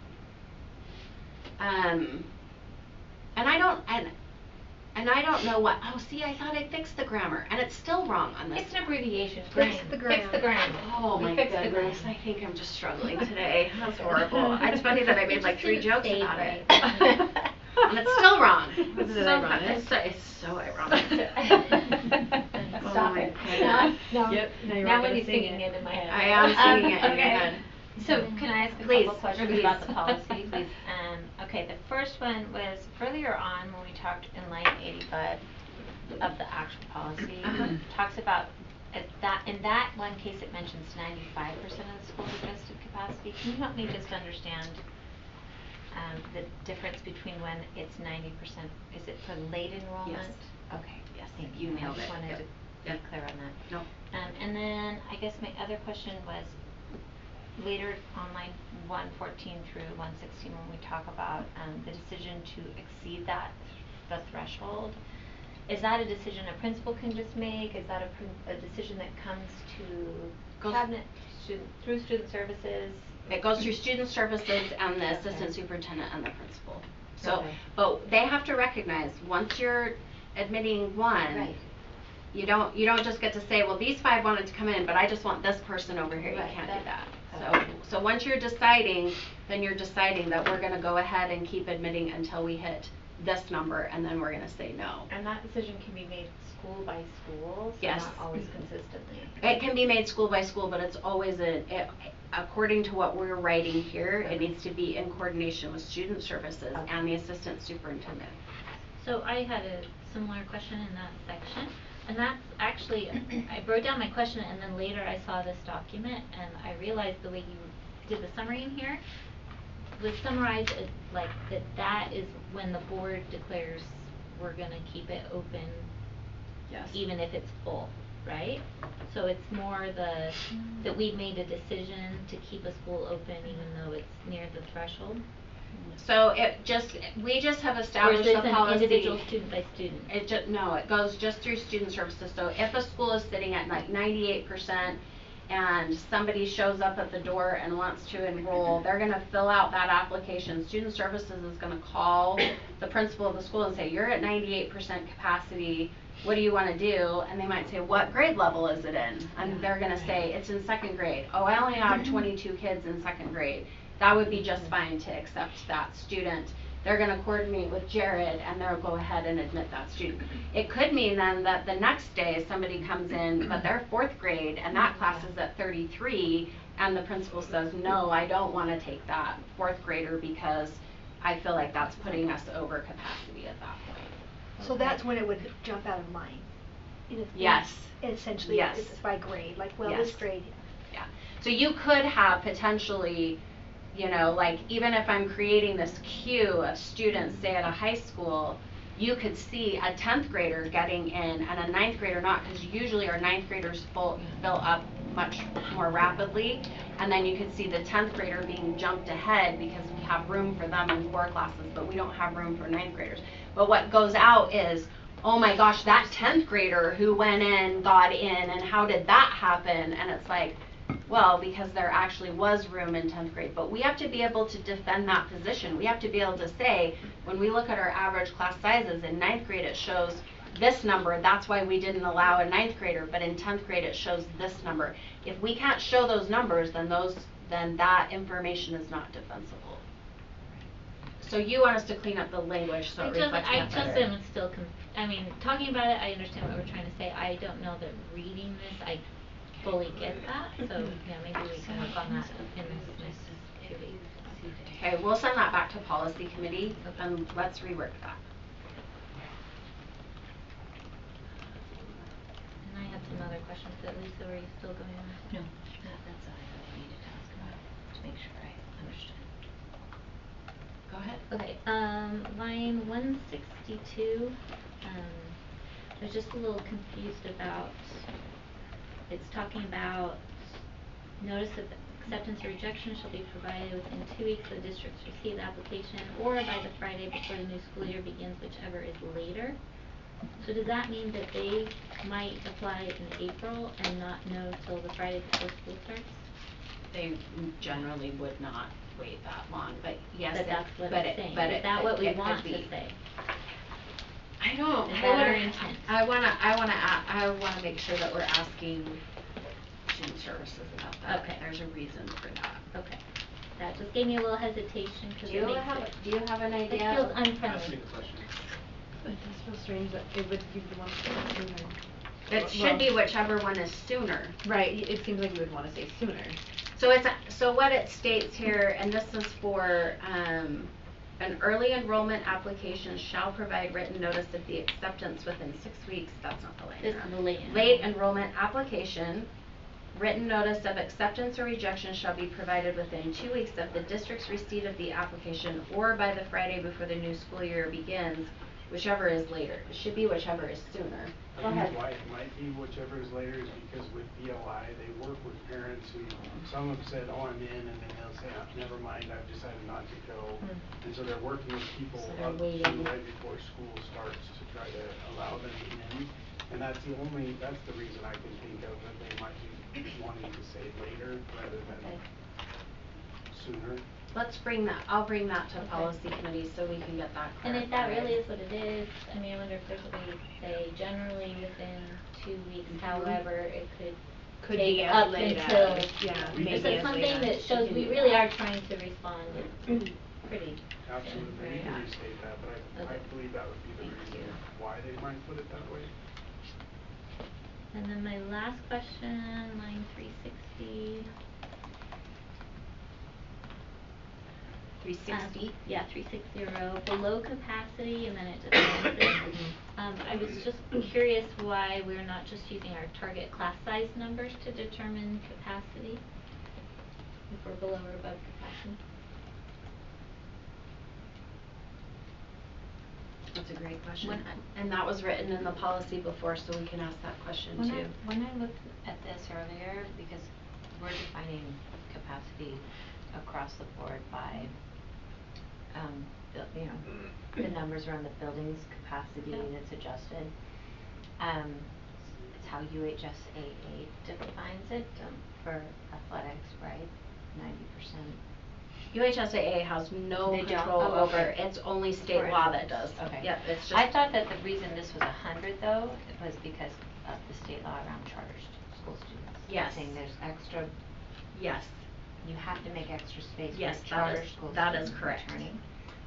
[SPEAKER 12] And I don't know what, oh, see, I thought I fixed the grammar, and it's still wrong on this.
[SPEAKER 2] It's an abbreviation.
[SPEAKER 3] Fix the grammar.
[SPEAKER 2] Fix the grammar.
[SPEAKER 12] Oh
[SPEAKER 2] We
[SPEAKER 12] my
[SPEAKER 2] fixed the
[SPEAKER 12] goodness,
[SPEAKER 2] grammar.
[SPEAKER 12] I think I'm just struggling today. That's horrible. It's funny that I made like 3 jokes
[SPEAKER 2] Say
[SPEAKER 12] about
[SPEAKER 2] right.
[SPEAKER 12] it. And it's still wrong.
[SPEAKER 1] This is
[SPEAKER 12] so
[SPEAKER 1] ironic.
[SPEAKER 12] It's so ironic. Oh
[SPEAKER 2] Stop
[SPEAKER 12] my
[SPEAKER 2] it.
[SPEAKER 12] goodness.
[SPEAKER 2] No.
[SPEAKER 1] Yep, now you're
[SPEAKER 2] Now
[SPEAKER 1] gonna
[SPEAKER 2] when you're
[SPEAKER 1] sing
[SPEAKER 2] singing
[SPEAKER 1] it.
[SPEAKER 2] it in my head.
[SPEAKER 12] I am singing it in your
[SPEAKER 2] Okay.
[SPEAKER 12] head.
[SPEAKER 2] So can I ask a
[SPEAKER 12] Please,
[SPEAKER 2] couple questions
[SPEAKER 12] please.
[SPEAKER 2] about the policy, please? Okay, the first one was earlier on when we talked in line 85 of the actual policy, talks about in that one case it mentions 95% of the school's adjusted capacity. Can you help me just understand the difference between when it's 90%? Is it for late enrollment?
[SPEAKER 12] Yes.
[SPEAKER 2] Okay.
[SPEAKER 12] Yes,
[SPEAKER 2] Thank
[SPEAKER 12] you
[SPEAKER 2] you.
[SPEAKER 12] nailed
[SPEAKER 2] I just
[SPEAKER 12] it.
[SPEAKER 2] wanted
[SPEAKER 12] Yep.
[SPEAKER 2] to
[SPEAKER 12] Yep.
[SPEAKER 2] be clear on that.
[SPEAKER 12] No.
[SPEAKER 2] And then I guess my other question was later on line 114 through 116 when we talk about the decision to exceed the threshold. Is that a decision a principal can just make? Is that a decision that comes to cabinet, through student services?
[SPEAKER 12] It goes through student services and the assistant superintendent and the principal. So,
[SPEAKER 2] Okay.
[SPEAKER 12] but they have to recognize once you're admitting one,
[SPEAKER 2] Right.
[SPEAKER 12] you don't just get to say, well, these 5 wanted to come in, but I just want this person over here.
[SPEAKER 2] Right,
[SPEAKER 12] You can't do that.
[SPEAKER 2] okay.
[SPEAKER 12] So once you're deciding, then you're deciding that we're going to go ahead and keep admitting until we hit this number, and then we're going to say no.
[SPEAKER 2] And that decision can be made school by school, so
[SPEAKER 12] Yes.
[SPEAKER 2] not always consistently.
[SPEAKER 12] It can be made school by school, but it's always according to what we're writing here, it needs to be in coordination with student services and the assistant superintendent.
[SPEAKER 8] So I had a similar question in that section, and that's actually, I wrote down my question and then later I saw this document and I realized the way you did the summary in here was summarized as like that is when the board declares we're gonna keep it open.
[SPEAKER 12] Yes.
[SPEAKER 8] Even if it's full, right? So it's more that we've made a decision to keep a school open even though it's near the threshold?
[SPEAKER 12] So we just have established the policy.
[SPEAKER 8] Or is this an individual student by student?
[SPEAKER 12] No, it goes just through student services. So if a school is sitting at like 98% and somebody shows up at the door and wants to enroll, they're gonna fill out that application. Student services is gonna call the principal of the school and say, you're at 98% capacity, what do you wanna do? And they might say, what grade level is it in? And they're gonna say, it's in 2nd grade. Oh, I only have 22 kids in 2nd grade. That would be just fine to accept that student. They're gonna coordinate with Jared and they'll go ahead and admit that student. It could mean then that the next day somebody comes in, but they're 4th grade and that class is at 33 and the principal says, no, I don't wanna take that 4th grader because I feel like that's putting us over capacity at that point.
[SPEAKER 3] So that's when it would jump out of line.
[SPEAKER 12] Yes.
[SPEAKER 3] Essentially,
[SPEAKER 12] Yes.
[SPEAKER 3] it's by grade, like, well,
[SPEAKER 12] Yes.
[SPEAKER 3] this grade.
[SPEAKER 12] Yeah. So you could have potentially, you know, like even if I'm creating this queue of students, say at a high school, you could see a 10th grader getting in and a 9th grader not, because usually our 9th graders fill up much more rapidly, and then you could see the 10th grader being jumped ahead because we have room for them in 4 classes, but we don't have room for 9th graders. But what goes out is, oh my gosh, that 10th grader who went in got in, and how did that happen? And it's like, well, because there actually was room in 10th grade, but we have to be able to defend that position. We have to be able to say, when we look at our average class sizes, in 9th grade it shows this number, that's why we didn't allow a 9th grader, but in 10th grade it shows this number. If we can't show those numbers, then that information is not defensible. So you want us to clean up the language so it reflects that better.
[SPEAKER 8] I just am still, I mean, talking about it, I understand what we're trying to say. I don't know that reading this, I fully get that, so yeah, maybe we can work on that in this next 2 weeks.
[SPEAKER 12] Okay, we'll send that back to policy committee and let's rework that.
[SPEAKER 8] And I had some other questions, but Lisa, were you still going on?
[SPEAKER 2] No, that's all I need to talk about, to make sure I understood.
[SPEAKER 12] Go ahead.
[SPEAKER 8] Okay, line 162, I was just a little confused about, it's talking about notice of acceptance or rejection shall be provided within 2 weeks of the district's receipt application or by the Friday before the new school year begins, whichever is later. So does that mean that they might apply in April and not know till the Friday before school starts?
[SPEAKER 12] They generally would not. wait that long, but yes,
[SPEAKER 2] But that's what
[SPEAKER 12] but
[SPEAKER 2] it's
[SPEAKER 12] it,
[SPEAKER 2] saying.
[SPEAKER 12] but
[SPEAKER 2] Is
[SPEAKER 12] it,
[SPEAKER 2] that what we
[SPEAKER 12] it could
[SPEAKER 2] want to
[SPEAKER 12] be.
[SPEAKER 2] say?
[SPEAKER 12] I don't.
[SPEAKER 2] Is
[SPEAKER 12] I
[SPEAKER 2] that our
[SPEAKER 12] wanna-
[SPEAKER 2] intent?
[SPEAKER 12] I wanna make sure that we're asking student services about that.
[SPEAKER 2] Okay.
[SPEAKER 12] There's a reason for that.
[SPEAKER 2] Okay. That just gave me a little hesitation because
[SPEAKER 12] Do you have an
[SPEAKER 2] It
[SPEAKER 12] idea?
[SPEAKER 2] feels unfriendly.
[SPEAKER 1] It does feel strange that it would be the one sooner.
[SPEAKER 12] It should be whichever one is sooner.
[SPEAKER 1] Right, it seems like you would wanna say sooner.
[SPEAKER 12] So what it states here, and this is for, an early enrollment application shall provide written notice of the acceptance within 6 weeks, that's not the
[SPEAKER 2] This is the late
[SPEAKER 12] Late enrollment application, written notice of acceptance or rejection shall be provided within 2 weeks of the district's receipt of the application or by the Friday before the new school year begins, whichever is later. It should be whichever is sooner. Go
[SPEAKER 11] I
[SPEAKER 12] ahead.
[SPEAKER 11] think why it might be whichever is later is because with BLI, they work with parents who, some have said, oh, I'm in, and then they'll say, oh, never mind, I've decided not to go. And so they're working with people
[SPEAKER 2] So they're
[SPEAKER 11] up to
[SPEAKER 2] waiting.
[SPEAKER 11] right before school starts to try to allow them in. And that's the reason I can think of that they might be wanting to say later rather than sooner.
[SPEAKER 12] I'll bring that to policy committee so we can get that clarified.
[SPEAKER 2] And if that really is what it is, I mean, I wonder if there's a way to say generally within 2 weeks, however, it could
[SPEAKER 1] be
[SPEAKER 2] take
[SPEAKER 1] as
[SPEAKER 2] up
[SPEAKER 1] late
[SPEAKER 2] until.
[SPEAKER 1] as, yeah,
[SPEAKER 11] We
[SPEAKER 1] maybe
[SPEAKER 2] Is it
[SPEAKER 1] as
[SPEAKER 2] something
[SPEAKER 1] late
[SPEAKER 2] that
[SPEAKER 1] as.
[SPEAKER 2] shows we really are trying to respond pretty.
[SPEAKER 11] Absolutely, we can restate that, but I
[SPEAKER 2] Okay.
[SPEAKER 11] believe that would be the reason why they might put it that way.
[SPEAKER 2] And then my last question, line 360.
[SPEAKER 12] 360?
[SPEAKER 2] Yeah, 360, below capacity, and then it just ends it. I was just curious why we're not just using our target class size numbers to determine capacity, if we're below or above capacity.
[SPEAKER 12] That's a great question. And that was written in the policy before, so we can ask that question too.
[SPEAKER 18] When I looked at this earlier, because we're defining capacity across the board by, the numbers around the building's capacity that's adjusted. It's how UHSAA defines it, for athletics, right? 90%.
[SPEAKER 12] UHSAA has no
[SPEAKER 18] They don't?
[SPEAKER 12] control
[SPEAKER 18] Oh,
[SPEAKER 12] over,
[SPEAKER 18] okay.
[SPEAKER 12] it's only state
[SPEAKER 18] For
[SPEAKER 12] law that
[SPEAKER 18] athletics.
[SPEAKER 12] does.
[SPEAKER 18] Okay.
[SPEAKER 12] Yep, it's just.
[SPEAKER 18] I thought that the reason this was 100 though, was because of the state law around charter school students.
[SPEAKER 12] Yes.
[SPEAKER 18] Saying there's extra.
[SPEAKER 12] Yes.
[SPEAKER 18] You have to make extra space
[SPEAKER 12] Yes,
[SPEAKER 18] for charter school
[SPEAKER 12] that is
[SPEAKER 18] students
[SPEAKER 12] correct.
[SPEAKER 18] returning.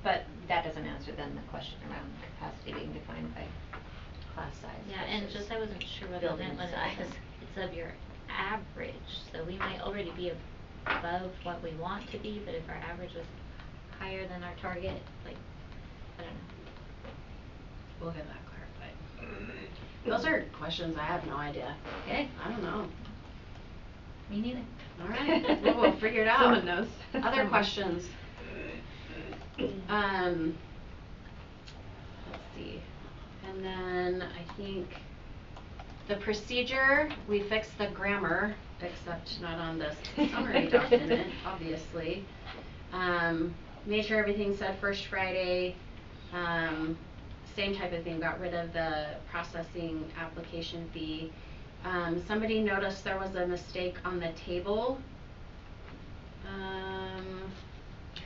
[SPEAKER 18] But that doesn't answer then the question around capacity being defined by class size.
[SPEAKER 2] Yeah, and
[SPEAKER 18] versus
[SPEAKER 2] just I wasn't sure what that
[SPEAKER 18] building
[SPEAKER 2] meant when it
[SPEAKER 18] size.
[SPEAKER 2] says it's of your average, so we might already be above what we want to be, but if our average was higher than our target, like, I don't know.
[SPEAKER 12] We'll get that clarified. Those are questions I have no idea.
[SPEAKER 2] Okay.
[SPEAKER 12] I don't know.
[SPEAKER 2] Me neither.
[SPEAKER 12] All right, well, we'll figure it out.
[SPEAKER 1] Someone knows.
[SPEAKER 12] Other
[SPEAKER 1] Someone.
[SPEAKER 12] questions? Let's see. And then I think the procedure, we fixed the grammar, except not on this summary document, obviously. Made sure everything said first Friday. Same type of thing, got rid of the processing application fee. Somebody noticed there was a mistake on the table. I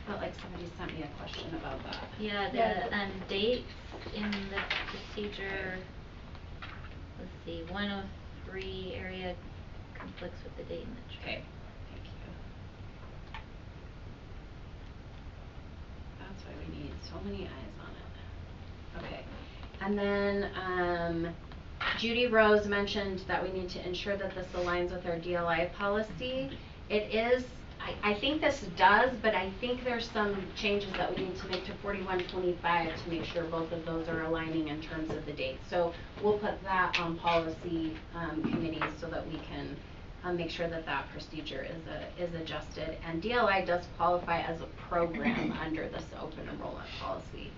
[SPEAKER 12] felt like somebody sent me a question about that.
[SPEAKER 2] Yeah, the dates in the procedure, let's see, 103 area conflicts with the date in the chart.
[SPEAKER 12] Okay, thank you. That's why we need so many eyes on it. Okay, and then Judy Rose mentioned that we need to ensure that this aligns with our DLI policy. It is, I think this does, but I think there's some changes that we need to make to 4125 to make sure both of those are aligning in terms of the dates. So we'll put that on policy committee so that we can make sure that that procedure is adjusted. And DLI does qualify as a program under this open enrollment policy.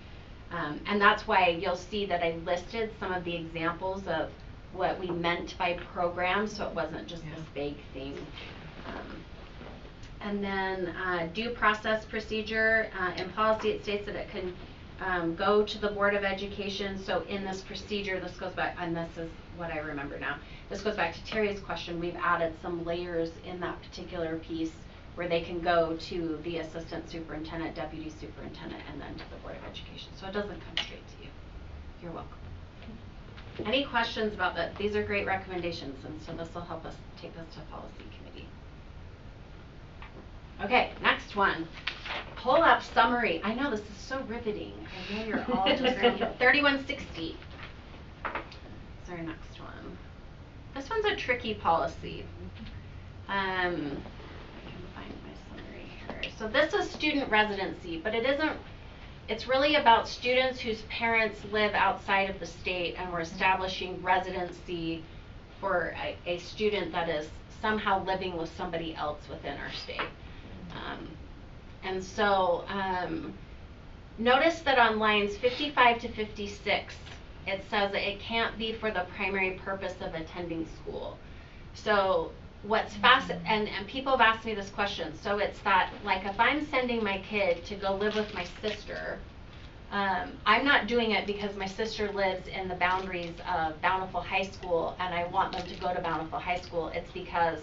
[SPEAKER 12] And that's why you'll see that I listed some of the examples of what we meant by program, so it wasn't just this vague thing. And then due process procedure, in policy it states that it can go to the Board of Education. So in this procedure, this goes back, and this is what I remember now. This goes back to Terry's question. We've added some layers in that particular piece where they can go to the assistant superintendent, deputy superintendent, and then to the Board of Education. So it doesn't come straight to you. You're welcome. Any questions about that? These are great recommendations, and so this will help us take this to policy committee. Okay, next one. Pull up summary. I know this is so riveting. I know you're all just 3160. That's our next one. This one's a tricky policy. I can find my summary here. So this is student residency, but it isn't. It's really about students whose parents live outside of the state, and we're establishing residency for a student that is somehow living with somebody else within our state. And so notice that on lines 55 to 56, it says that it can't be for the primary purpose of attending school. So what's and people have asked me this question. So it's that, like, if I'm sending my kid to go live with my sister, I'm not doing it because my sister lives in the boundaries of Bountiful High School and I want them to go to Bountiful High School. It's because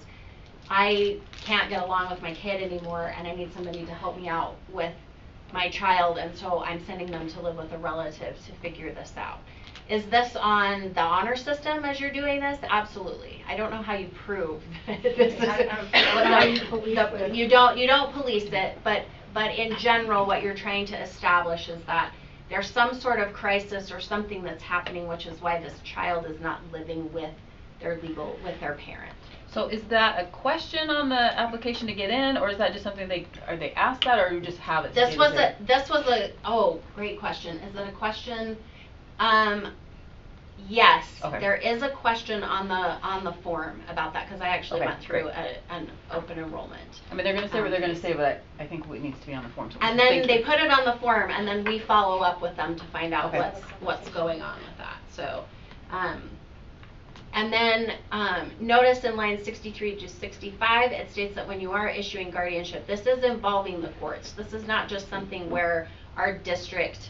[SPEAKER 12] I can't get along with my kid anymore and I need somebody to help me out with my child, and so I'm sending them to live with a relative to figure this out. Is this on the honor system as you're doing this? Absolutely. I don't know how you prove this is you don't police it, but in general what you're trying to establish is that there's some sort of crisis or something that's happening, which is why this child is not living with their parent.
[SPEAKER 6] So is that a question on the application to get in, or is that just something they asked that, or you just have it?
[SPEAKER 12] This was a great question. Is it a question? Yes,
[SPEAKER 6] okay.
[SPEAKER 12] There is a question on the form about that, because I actually went through an open enrollment.
[SPEAKER 6] I mean, they're going to say what they're going to say, but I think it needs to be on the form. So
[SPEAKER 12] and then they put it on the form, and then we follow up with them to find out what's going on with that. So, and then notice in lines 63 to 65, it states that when you are issuing guardianship, this is involving the courts. This is not just something where our district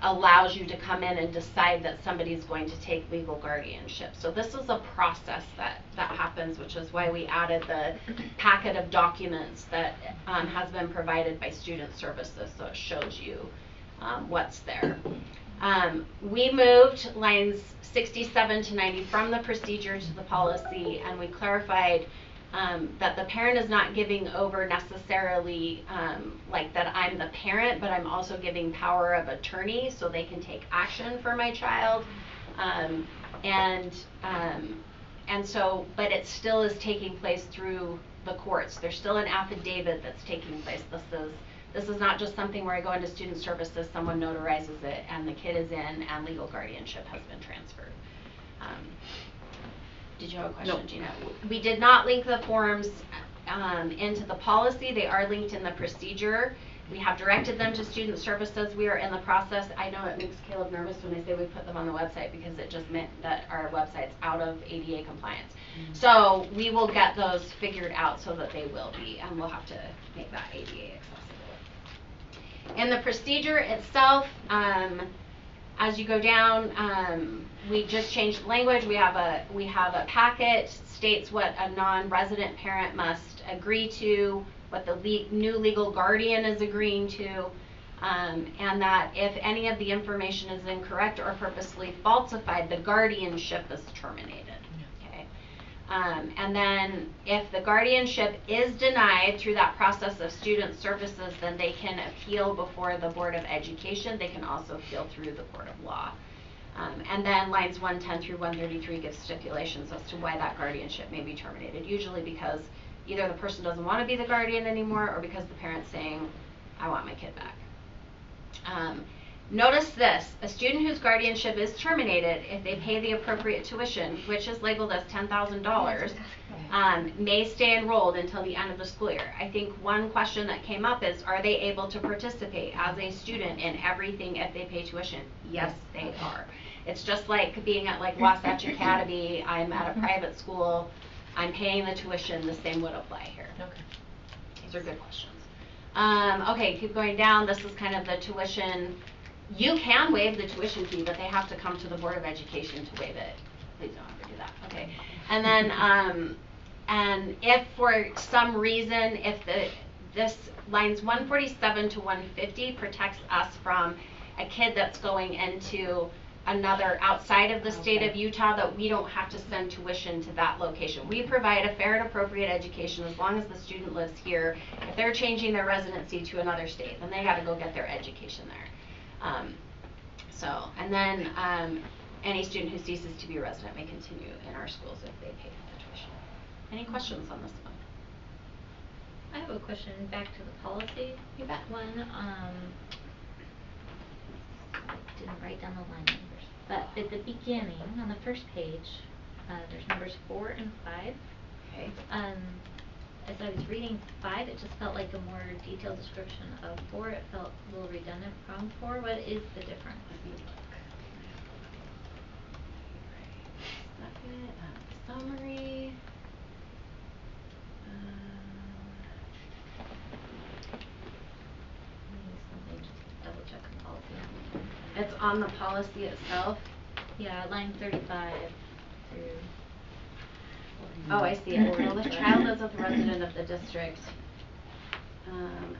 [SPEAKER 12] allows you to come in and decide that somebody's going to take legal guardianship. So this is a process that happens, which is why we added the packet of documents that has been provided by Student Services, so it shows you what's there. We moved lines 67 to 90 from the procedure to the policy, and we clarified that the parent is not giving over necessarily like that I'm the parent, but I'm also giving power of attorney so they can take action for my child. And so, but it still is taking place through the courts. There's still an affidavit that's taking place. This is not just something where I go into Student Services, someone notarizes it, and the kid is in, and legal guardianship has been transferred. Did you have a question,
[SPEAKER 6] No.
[SPEAKER 12] Gina? We did not link the forms into the policy. They are linked in the procedure. We have directed them to Student Services. We are in the process. I know it makes Caleb nervous when I say we put them on the website, because it just meant that our website's out of ADA compliance. Mm-hmm. So we will get those figured out so that they will be, and we'll have to make that ADA accessible. In the procedure itself, as you go down, we just changed the language. We have a packet, states what a non-resident parent must agree to, what the new legal guardian is agreeing to, and that if any of the information is incorrect or purposely falsified, the guardianship is terminated. Okay. And then if the guardianship is denied through that process of Student Services, then they can appeal before the Board of Education. They can also appeal through the Court of Law. And then lines 110 through 133 give stipulations as to why that guardianship may be terminated, usually because either the person doesn't want to be the guardian anymore, or because the parent's saying, I want my kid back. Notice this: a student whose guardianship is terminated, if they pay the appropriate tuition, which is labeled as $10,000, may stay enrolled until the end of the school year. I think one question that came up is, are they able to participate as a student in everything if they pay tuition? Yes, they are. It's just like being at like Wasatch Academy. I'm at a private school. I'm paying the tuition. The same would apply here.
[SPEAKER 6] Okay.
[SPEAKER 12] These are good questions. Okay, keep going down. This is kind of the tuition. You can waive the tuition fee, but they have to come to the Board of Education to waive it. Please don't ever do that. Okay. And then And if for some reason, if this lines 147 to 150 protects us from a kid that's going into another outside of the state of Utah, that we don't have to send tuition to that location. We provide a fair and appropriate education as long as the student lives here. If they're changing their residency to another state, then they got to go get their education there. And then any student who ceases to be a resident may continue in our schools if they pay for the tuition. Any questions on this one?
[SPEAKER 8] I have a question back to the policy.
[SPEAKER 12] You bet.
[SPEAKER 8] One, didn't write down the line numbers, but at the beginning, on the first page, there's numbers 4 and 5.
[SPEAKER 12] Okay.
[SPEAKER 8] As I was reading 5, it just felt like a more detailed description of 4. It felt a little redundant from 4. What is the difference?
[SPEAKER 12] Summary.
[SPEAKER 8] Double check the policy.
[SPEAKER 12] It's on the policy itself.
[SPEAKER 8] Yeah, line 35 through.
[SPEAKER 12] Oh, I see it. Well, the child is a resident of the district,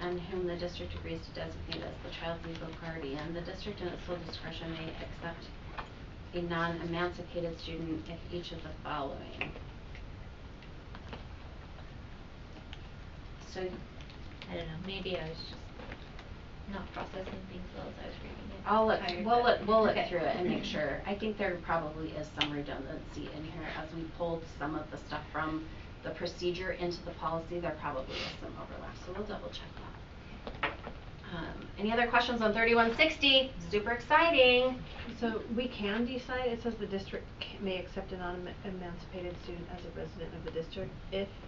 [SPEAKER 12] and whom the district agrees to designate as the child's legal guardian. The district in its sole discretion may accept a non-emancipated student if each of the following.
[SPEAKER 8] So, I don't know, maybe I was just not processing things well as I was reading it.
[SPEAKER 12] We'll look through it and make sure. I think there probably is some redundancy in here as we pulled some of the stuff from the procedure into the policy. There probably is some overlap, so we'll double check that. Any other questions on 3160? Super exciting.
[SPEAKER 1] So we can decide, it says the district may accept a non-emancipated student as a resident of the district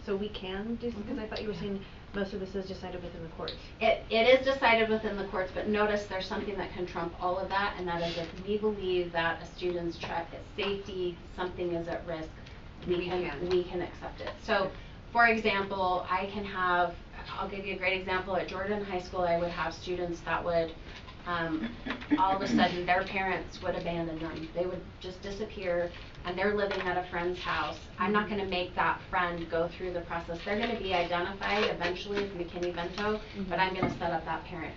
[SPEAKER 1] so we can do, because I thought you were saying most of this is decided within the courts.
[SPEAKER 12] It is decided within the courts, but notice there's something that can trump all of that, and that is if we believe that a student's safety, something is at risk, we can accept it. So, for example, I'll give you a great example. At Jordan High School, I would have students that would, all of a sudden, their parents would abandon them. They would just disappear, and they're living at a friend's house. I'm not going to make that friend go through the process. They're going to be identified eventually as McKinney-Vento, but I'm going to set up that parent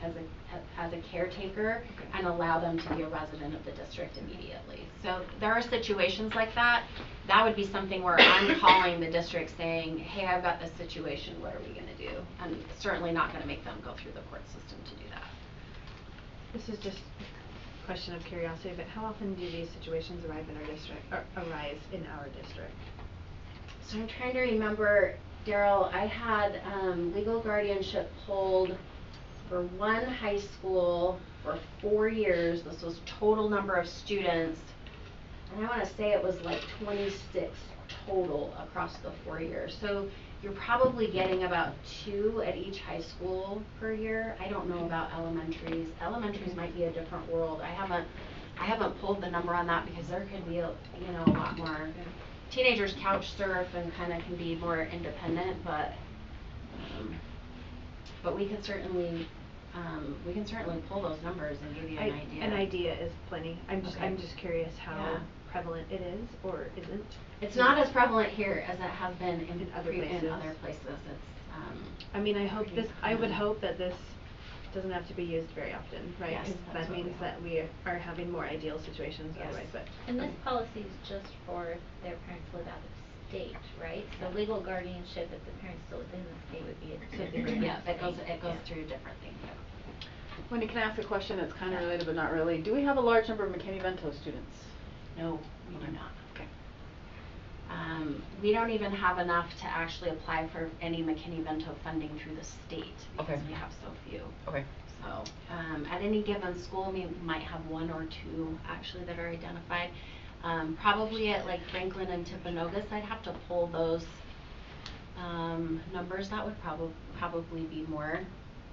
[SPEAKER 12] as a caretaker and allow them to be a resident of the district immediately. So there are situations like that. That would be something where I'm calling the district saying, hey, I've got this situation, what are we going to do? I'm certainly not going to make them go through the court system to do that.
[SPEAKER 1] This is just a question of curiosity, but how often do these situations arise in our district?
[SPEAKER 12] So I'm trying to remember, Daryl, I had legal guardianship pulled for one high school for 4 years. This was total number of students. And I want to say it was like 26 total across the 4 years. So you're probably getting about 2 at each high school per year. I don't know about elementaries. Elementaries might be a different world. I haven't pulled the number on that because there could be a lot more. Teenagers couch surf and kind of can be more independent, but we can certainly pull those numbers and give you an idea.
[SPEAKER 1] An idea is plenty. I'm just curious how prevalent it is or isn't.
[SPEAKER 12] It's not as prevalent here as it has been in other places. It's
[SPEAKER 1] I mean, I would hope that this doesn't have to be used very often, right?
[SPEAKER 12] Yes,
[SPEAKER 1] that means that we are having more ideal situations otherwise. But
[SPEAKER 8] and this policy is just for if their parents live out of state, right? So legal guardianship, if the parents still within the state, would be a different.
[SPEAKER 12] Yeah, it goes through different things.
[SPEAKER 6] Wendy, can I ask a question that's kind of related but not really? Do we have a large number of McKinney-Vento students?
[SPEAKER 12] No, we do not.
[SPEAKER 6] Okay.
[SPEAKER 12] We don't even have enough to actually apply for any McKinney-Vento funding through the state because we have so few.
[SPEAKER 6] Okay.
[SPEAKER 12] So at any given school, we might have 1 or 2 actually that are identified. Probably at like Franklin and Timpanogos, I'd have to pull those numbers. That would probably be more.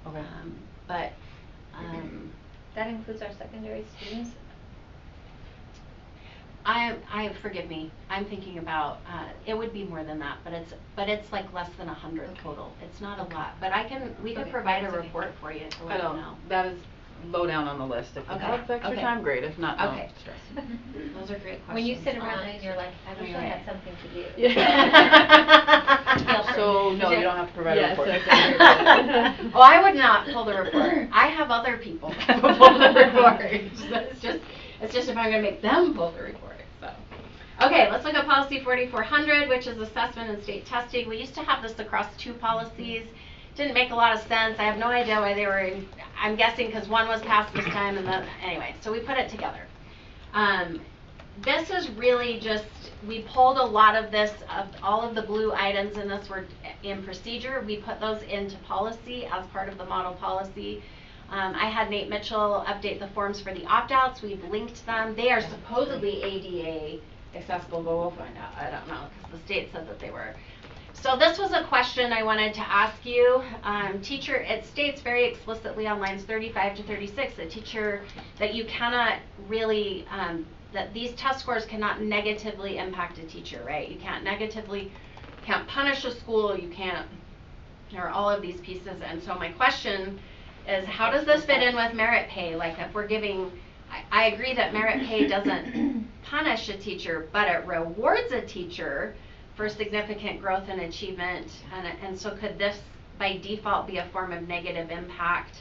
[SPEAKER 6] Okay.
[SPEAKER 12] But
[SPEAKER 8] that includes our secondary students.
[SPEAKER 12] Forgive me. I'm thinking about it would be more than that, but it's like less than 100 total. It's not a lot, but we can provide a report for you to let you know.
[SPEAKER 6] That is low down on the list. If you have extra time, great. If not, no stress.
[SPEAKER 12] Those are great questions.
[SPEAKER 8] When you sit around and you're like, I wish I had something to do.
[SPEAKER 6] Yeah. to provide a
[SPEAKER 1] Yes,
[SPEAKER 6] report.
[SPEAKER 1] okay.
[SPEAKER 12] Oh, I would not pull the report. I have other people who pull the report. It's just if I'm going to make them pull the report. So, okay, let's look at policy 4400, which is assessment and state testing. We used to have this across 2 policies. Didn't make a lot of sense. I have no idea why they were in, I'm guessing because one was passed this time and then, anyway, so we put it together. This is really just, we pulled a lot of this, all of the blue items in this were in procedure. We put those into policy as part of the model policy. I had Nate Mitchell update the forms for the opt-outs. We've linked them. They are supposedly ADA accessible, but we'll find out. I don't know, because the state said that they were. So this was a question I wanted to ask you. Teacher, it states very explicitly on lines 35 to 36 that you cannot really, that these test scores cannot negatively impact a teacher, right? You can't punish a school, you can't, or all of these pieces. And so my question is, how does this fit in with merit pay? Like if we're giving, I agree that merit pay doesn't punish a teacher, but it rewards a teacher for significant growth and achievement, and so could this by default be a form of negative impact?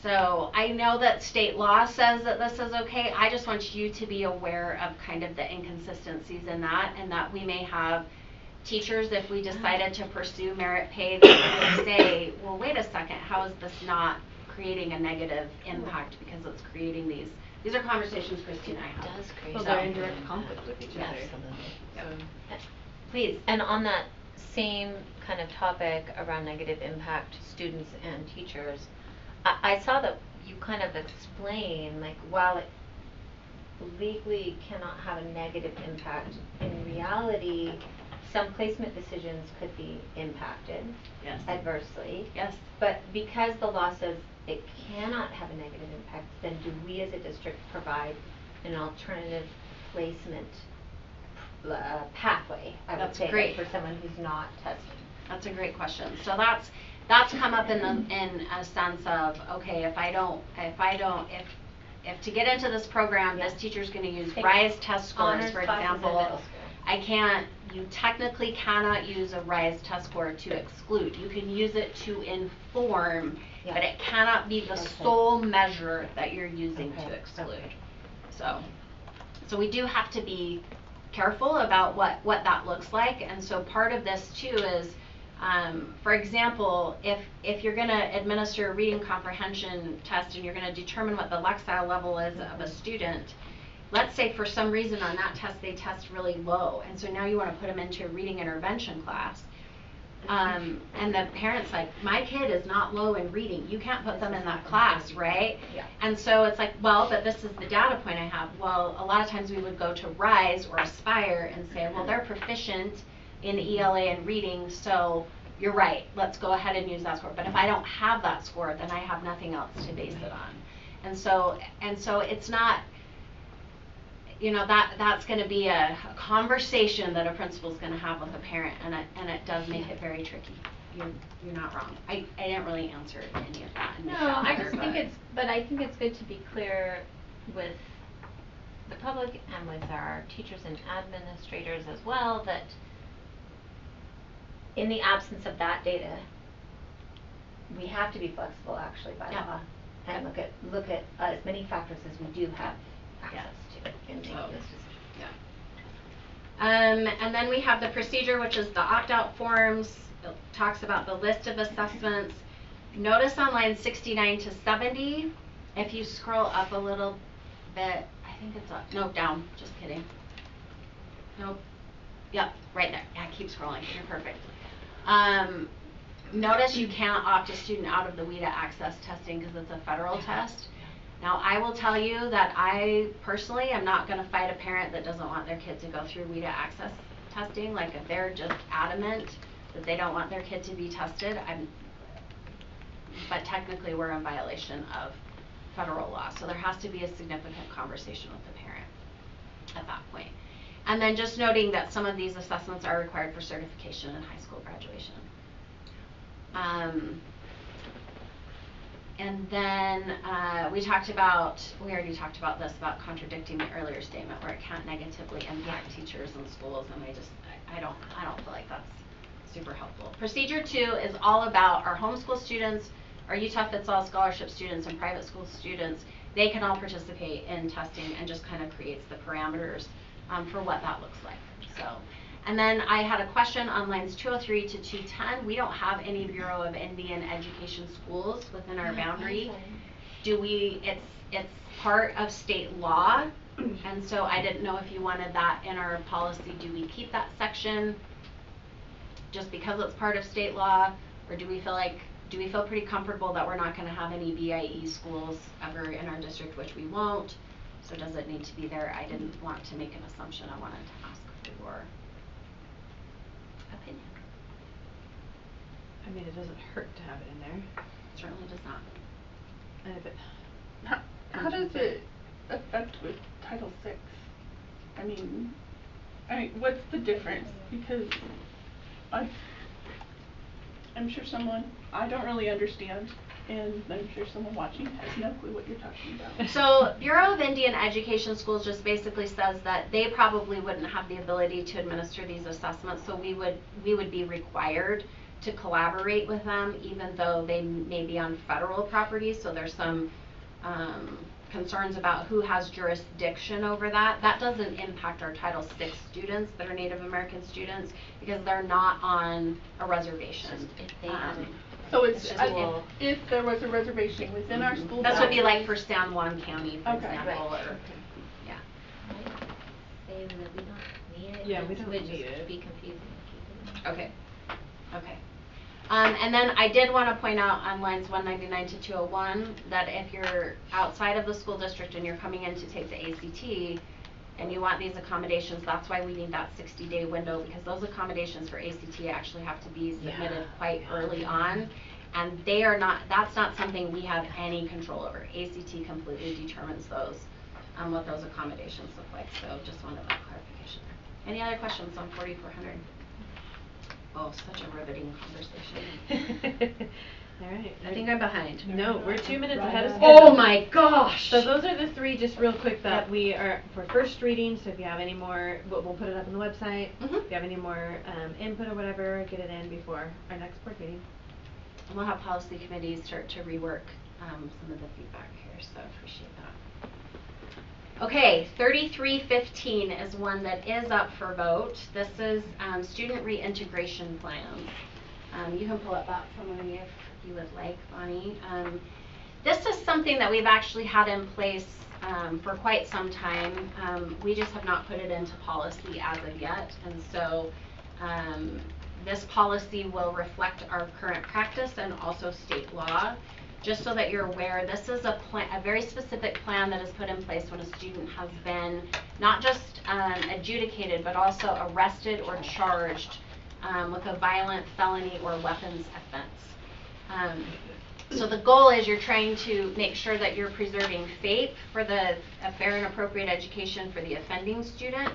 [SPEAKER 12] So I know that state law says that this is okay. I just want you to be aware of kind of the inconsistencies in that, and that we may have teachers, if we decided to pursue merit pay, that would say, well, wait a second, how is this not creating a negative impact because it's creating these are conversations Christy and I have.
[SPEAKER 18] It does create
[SPEAKER 1] Well, they're in direct conflict with each other.
[SPEAKER 18] Absolutely.
[SPEAKER 12] Please.
[SPEAKER 18] And on that same kind of topic around negative impact students and teachers, I saw that you kind of explain, like, while it legally cannot have a negative impact, in reality, some placement decisions could be impacted adversely.
[SPEAKER 12] Yes.
[SPEAKER 18] But because the law says it cannot have a negative impact, then do we as a district provide an alternative placement pathway, I would
[SPEAKER 12] That's
[SPEAKER 18] say,
[SPEAKER 12] great.
[SPEAKER 18] for someone who's not testing?
[SPEAKER 12] That's a great question. So that's come up in a sense of, okay, if to get into this program, this teacher's going to use RISE test scores,
[SPEAKER 18] Honors
[SPEAKER 12] for
[SPEAKER 18] classes in
[SPEAKER 12] example.
[SPEAKER 18] middle school. You technically cannot use a RISE test score to exclude. You can use it to inform, but it cannot be the sole measure that you're using to exclude. So we do have to be careful about what that looks like. And so part of this too is, for example, if you're going to administer a reading comprehension test and you're going to determine what the Lexile level is of a student, let's say for some reason on that test they test really low, and so now you want to put them into a reading intervention class, and the parent's like, my kid is not low in reading, you can't put them in that class, right? Yeah.
[SPEAKER 12] And so it's like, well, but this is the data point I have. Well, a lot of times we would go to RISE or Aspire and say, well, they're proficient in ELA and reading, so you're right, let's go ahead and use that score. But if I don't have that score, then I have nothing else to base it on. And so it's not, that's going to be a conversation that a principal's going to have with a parent, and it does make it very tricky. You're not wrong. I didn't really answer any of that.
[SPEAKER 2] No, I just think it's good to be clear with the public and with our teachers and administrators as well, that in the absence of that data, we have to be flexible actually by law and look at as many factors as we do have access to in making this decision.
[SPEAKER 12] And then we have the procedure, which is the opt-out forms. It talks about the list of assessments. Notice on lines 69 to 70, if you scroll up a little bit, I think it's up. Nope, down. Just kidding. Nope. Yep, right there. Yeah, keep scrolling. You're perfect. Notice you can't opt a student out of the WIDA access testing because it's a federal test. Now, I will tell you that I personally am not going to fight a parent that doesn't want their kid to go through WIDA access testing. Like, if they're just adamant that they don't want their kid to be tested, but technically we're in violation of federal law. So there has to be a significant conversation with the parent at that point. And then just noting that some of these assessments are required for certification and high school graduation. And then we already talked about this, about contradicting the earlier statement where it can't negatively impact teachers and schools, and I don't feel like that's
[SPEAKER 18] super helpful. Procedure 2 is all about our homeschool students, our Utah Fits All scholarship students, and private school students. They can all participate in testing and just kind of creates the parameters for what that looks like. So, and then I had a question on lines 203 to 210. We don't have any Bureau of Indian Education schools within our boundary. Do we, it's part of state law, and so I didn't know if you wanted that in our policy. Do we keep that section just because it's part of state law, or do we feel pretty comfortable that we're not going to have any BIE schools ever in our district, which we won't? So does it need to be there? I didn't want to make an assumption. I wanted to ask for your opinion.
[SPEAKER 1] I mean, it doesn't hurt to have it in there.
[SPEAKER 18] It certainly does not.
[SPEAKER 1] And if it
[SPEAKER 13] How does it affect with Title VI? I mean, what's the difference? Because I'm sure I don't really understand, and I'm sure someone watching has no clue what you're talking about.
[SPEAKER 18] So Bureau of Indian Education Schools just basically says that they probably wouldn't have the ability to administer these assessments, so we would be required to collaborate with them, even though they may be on federal property. So there's some concerns about who has jurisdiction over that. That doesn't impact our Title VI students that are Native American students because they're not on a reservation.
[SPEAKER 13] So it's if there was a reservation within our school.
[SPEAKER 18] This would be like for San Juan County, for example,
[SPEAKER 8] right.
[SPEAKER 18] or yeah.
[SPEAKER 8] Say that we don't need it.
[SPEAKER 1] Yeah, we don't
[SPEAKER 8] would
[SPEAKER 1] need
[SPEAKER 8] just
[SPEAKER 1] it.
[SPEAKER 8] be confusing.
[SPEAKER 18] Okay. Okay. And then I did want to point out on lines 199 to 201 that if you're outside of the school district and you're coming in to take the ACT and you want these accommodations, that's why we need that 60-day window, because those accommodations for ACT actually have to be submitted quite early on, and that's not something we have any control over. ACT completely determines those, what those accommodations look like. So just wanted that clarification there. Any other questions on 4400? Oh, such a riveting conversation.
[SPEAKER 1] All right.
[SPEAKER 18] I think I'm behind.
[SPEAKER 1] No, we're 2 minutes ahead of schedule.
[SPEAKER 18] Oh my gosh!
[SPEAKER 1] So those are the three, just real quick, that we are for first reading. So if you have any more, we'll put it up on the website. If you have any more input or whatever, get it in before our next board meeting.
[SPEAKER 18] And we'll have policy committees start to rework some of the feedback here, so appreciate that. Okay, 3315 is one that is up for vote. This is student reintegration plans. You can pull up that summary if you would like, Bonnie. This is something that we've actually had in place for quite some time. We just have not put it into policy as of yet, and so this policy will reflect our current practice and also state law. Just so that you're aware, this is a very specific plan that is put in place when a student has been not just adjudicated, but also arrested or charged with a violent felony or weapons offense. So the goal is you're trying to make sure that you're preserving FAPE for a fair and appropriate education for the offending student.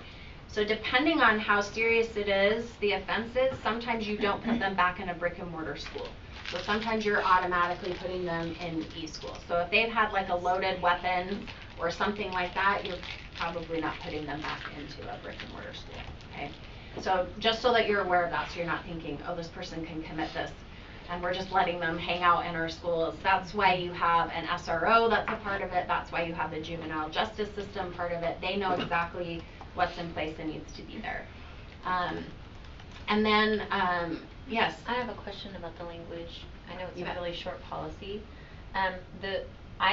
[SPEAKER 18] So depending on how serious it is, the offense is, sometimes you don't put them back in a brick and mortar school. So sometimes you're automatically putting them in e-school. So if they've had like a loaded weapon or something like that, you're probably not putting them back into a brick and mortar school, okay? So just so that you're aware of that, so you're not thinking, oh, this person can commit this, and we're just letting them hang out in our schools. That's why you have an SRO that's a part of it. That's why you have the juvenile justice system part of it. They know exactly what's in place and needs to be there. And then, yes?
[SPEAKER 2] I have a question about the language. I know it's a really short policy. I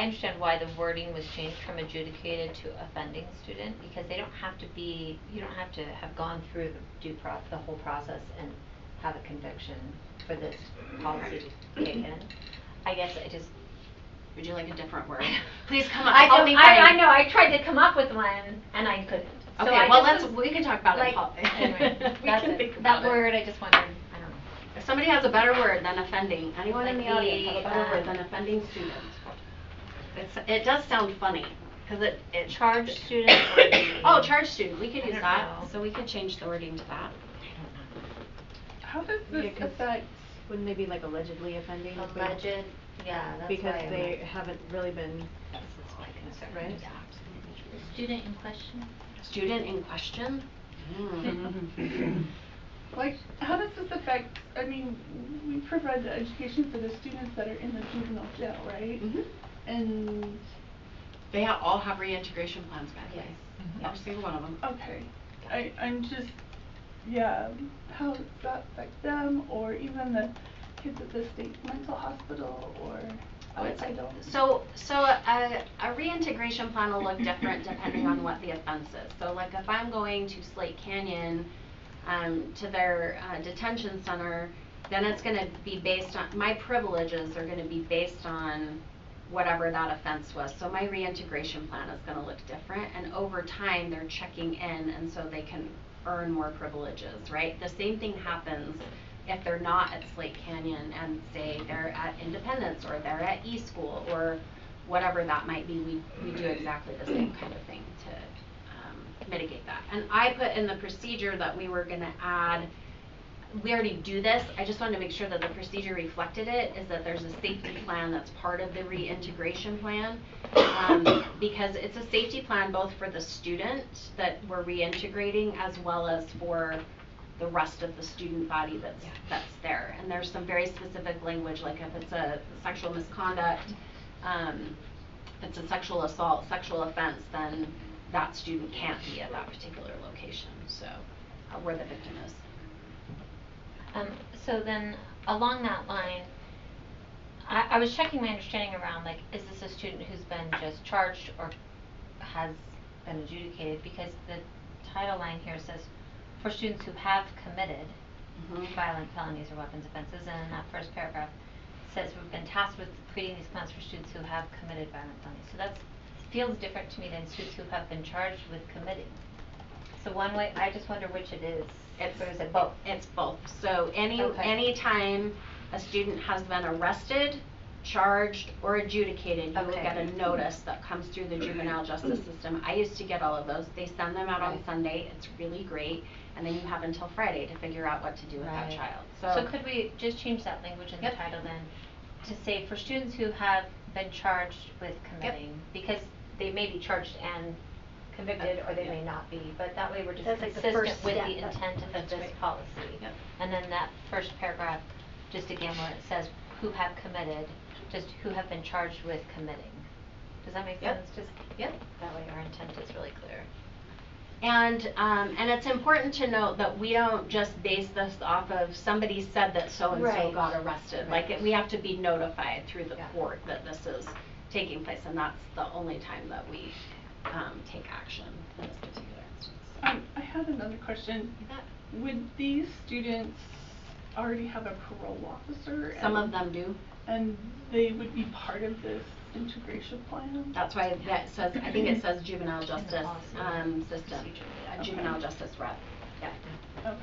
[SPEAKER 2] understand why the wording was changed from adjudicated to offending student, because they don't have to be, you don't have to have gone through the whole process and have a conviction for this policy to kick in. I guess I just...
[SPEAKER 18] Would you like a different word? Please come up.
[SPEAKER 2] I know, I tried to come up with one and I couldn't.
[SPEAKER 18] Okay,
[SPEAKER 2] so
[SPEAKER 18] well we can talk about it.
[SPEAKER 2] Anyway, that's it. That word, I just wondered, I don't know.
[SPEAKER 18] If somebody has a better word than offending, anyone in the audience have a better word than offending student? It does sound funny, because it
[SPEAKER 2] charged student.
[SPEAKER 18] Oh, charged student, we could use that, so we could change the wording to that.
[SPEAKER 13] How does this affect?
[SPEAKER 1] Wouldn't they be like allegedly offending?
[SPEAKER 2] Alleged, yeah, that's
[SPEAKER 1] because
[SPEAKER 2] why
[SPEAKER 1] they haven't really been, right?
[SPEAKER 8] Student in question?
[SPEAKER 18] Student in question?
[SPEAKER 13] Like, how does this affect, I mean, we provide the education for the students that are in the juvenile jail, right?
[SPEAKER 18] Mhm.
[SPEAKER 13] And
[SPEAKER 18] They all have reintegration plans, by the way.
[SPEAKER 13] Mhm.
[SPEAKER 18] Every single one of them.
[SPEAKER 13] okay, I'm just, yeah, how does that affect them, or even the kids at the state mental hospital, or I don't.
[SPEAKER 18] So a reintegration plan will look different depending on what the offense is. So like if I'm going to Slate Canyon, to their detention center, then it's going to be based on, my privileges are going to be based on whatever that offense was. So my reintegration plan is going to look different, and over time they're checking in, and so they can earn more privileges, right? The same thing happens if they're not at Slate Canyon and say they're at Independence or they're at E-School or whatever that might be. We do exactly the same kind of thing to mitigate that. And I put in the procedure that we were going to add, we already do this, I just wanted to make sure that the procedure reflected it, is that there's a safety plan that's part of the reintegration plan, because it's a safety plan both for the student that we're reintegrating as well as for the rest of the student body that's there. And there's some very specific language, like if it's a sexual misconduct, if it's a sexual assault, sexual offense, then that student can't be at that particular location, so where the victim is.
[SPEAKER 2] So then, along that line, I was checking my understanding around, like, is this a student who's been just charged or has been adjudicated? Because the title line here says, for students who have committed violent felonies or weapons offenses, and in that first paragraph says we've been tasked with creating these plans for students who have committed violent felonies. So that feels different to me than students who have been charged with committing. So one way, I just wonder which it is. Or is it both?
[SPEAKER 18] It's both. So any time a student has been arrested, charged, or adjudicated, you will get a notice that comes through the juvenile justice system. I used to get all of those. They send them out on Sunday. It's really great. And then you have until Friday to figure out what to do with that child.
[SPEAKER 2] So could we just change that language in the title then to say for students who have been charged with committing, because they may be charged and convicted or they may not be, but that way we're just consistent with the intent of this policy. And then that first paragraph, just again where it says who have committed, just who have been charged with committing. Does that make sense? Just that way our intent is really clear.
[SPEAKER 18] And it's important to note that we don't just base this off of somebody said that so-and-so got arrested. Like we have to be notified through the court that this is taking place, and that's the only time that we take action in this particular instance.
[SPEAKER 13] I had another question. Would these students already have a parole officer?
[SPEAKER 18] Some of them do.
[SPEAKER 13] And they would be part of this integration plan?
[SPEAKER 18] That's why that says, I think it says juvenile justice system, juvenile justice rep. Yeah.
[SPEAKER 13] Okay.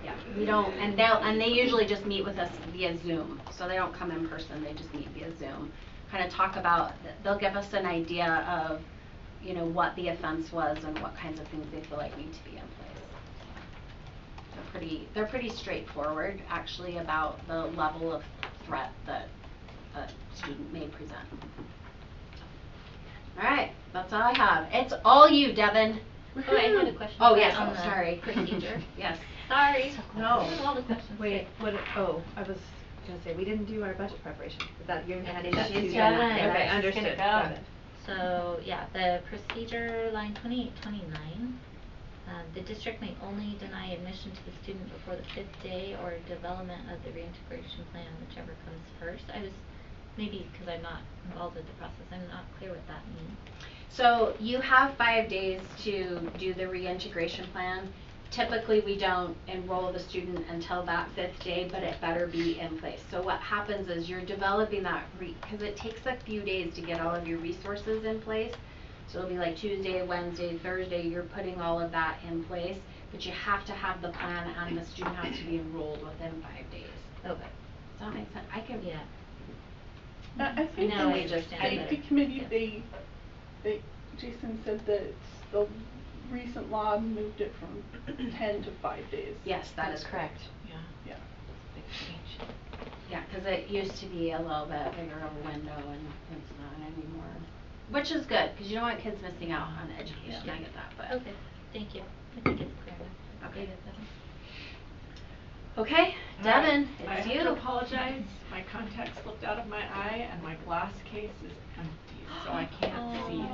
[SPEAKER 18] Yeah, we don't, and they usually just meet with us via Zoom, so they don't come in person, they just meet via Zoom. Kind of talk about, they'll give us an idea of, you know, what the offense was and what kinds of things they feel like need to be in place. They're pretty straightforward, actually, about the level of threat that a student may present. All right, that's all I have. It's all you, Devin.
[SPEAKER 8] Oh, I had a question.
[SPEAKER 18] Oh, yes,
[SPEAKER 8] on the
[SPEAKER 18] sorry.
[SPEAKER 8] procedure.
[SPEAKER 18] Yes.
[SPEAKER 8] Sorry.
[SPEAKER 1] No.
[SPEAKER 8] All the questions.
[SPEAKER 1] Wait, I was gonna say, we didn't do our budget preparation. Is that you're heading to?
[SPEAKER 8] She's
[SPEAKER 1] Okay,
[SPEAKER 8] done.
[SPEAKER 1] understood. Got it.
[SPEAKER 8] So, yeah, the procedure line 2829, the district may only deny admission to the student before the 5th day or development of the reintegration plan, whichever comes first. I was, maybe because I'm not involved with the process, I'm not clear what that means.
[SPEAKER 18] So you have 5 days to do the reintegration plan. Typically, we don't enroll the student until that 5th day, but it better be in place. So what happens is you're developing that, because it takes a few days to get all of your resources in place. So it'll be like Tuesday, Wednesday, Thursday, you're putting all of that in place, but you have to have the plan and the student has to be enrolled within 5 days.
[SPEAKER 8] Okay.
[SPEAKER 18] Does that make sense? I can.
[SPEAKER 8] Yeah.
[SPEAKER 13] I think
[SPEAKER 18] No, we
[SPEAKER 13] the
[SPEAKER 18] just
[SPEAKER 13] safety committee, Jason said that the recent law moved it from 10 to 5 days.
[SPEAKER 18] Yes, that is correct.
[SPEAKER 13] Yeah.
[SPEAKER 18] Big change. Yeah, because it used to be a little bit bigger of a window and it's not anymore. Which is good, because you don't want kids missing out on education. I get that, but.
[SPEAKER 8] Okay, thank you. I think it's clear enough.
[SPEAKER 18] Okay. Okay, Devin,
[SPEAKER 4] I
[SPEAKER 18] it's
[SPEAKER 4] have
[SPEAKER 18] you.
[SPEAKER 4] to apologize. My contacts slipped out of my eye and my glass case is empty, so I can't see.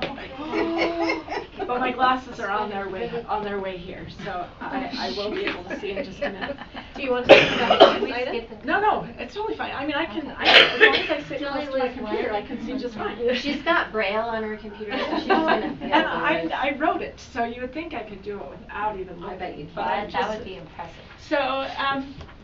[SPEAKER 4] But my glasses are on their way here, so I will be able to see in just a minute.
[SPEAKER 1] Do you want to skip it?
[SPEAKER 4] No, it's totally fine. I mean, as long as I sit close to my computer, I can see just fine.
[SPEAKER 18] She's got Braille on her computer, so she's
[SPEAKER 4] And
[SPEAKER 18] gonna feel the
[SPEAKER 4] I wrote it, so you would think I could do it without even looking.
[SPEAKER 18] I bet you
[SPEAKER 4] but
[SPEAKER 2] That would be impressive.
[SPEAKER 4] So,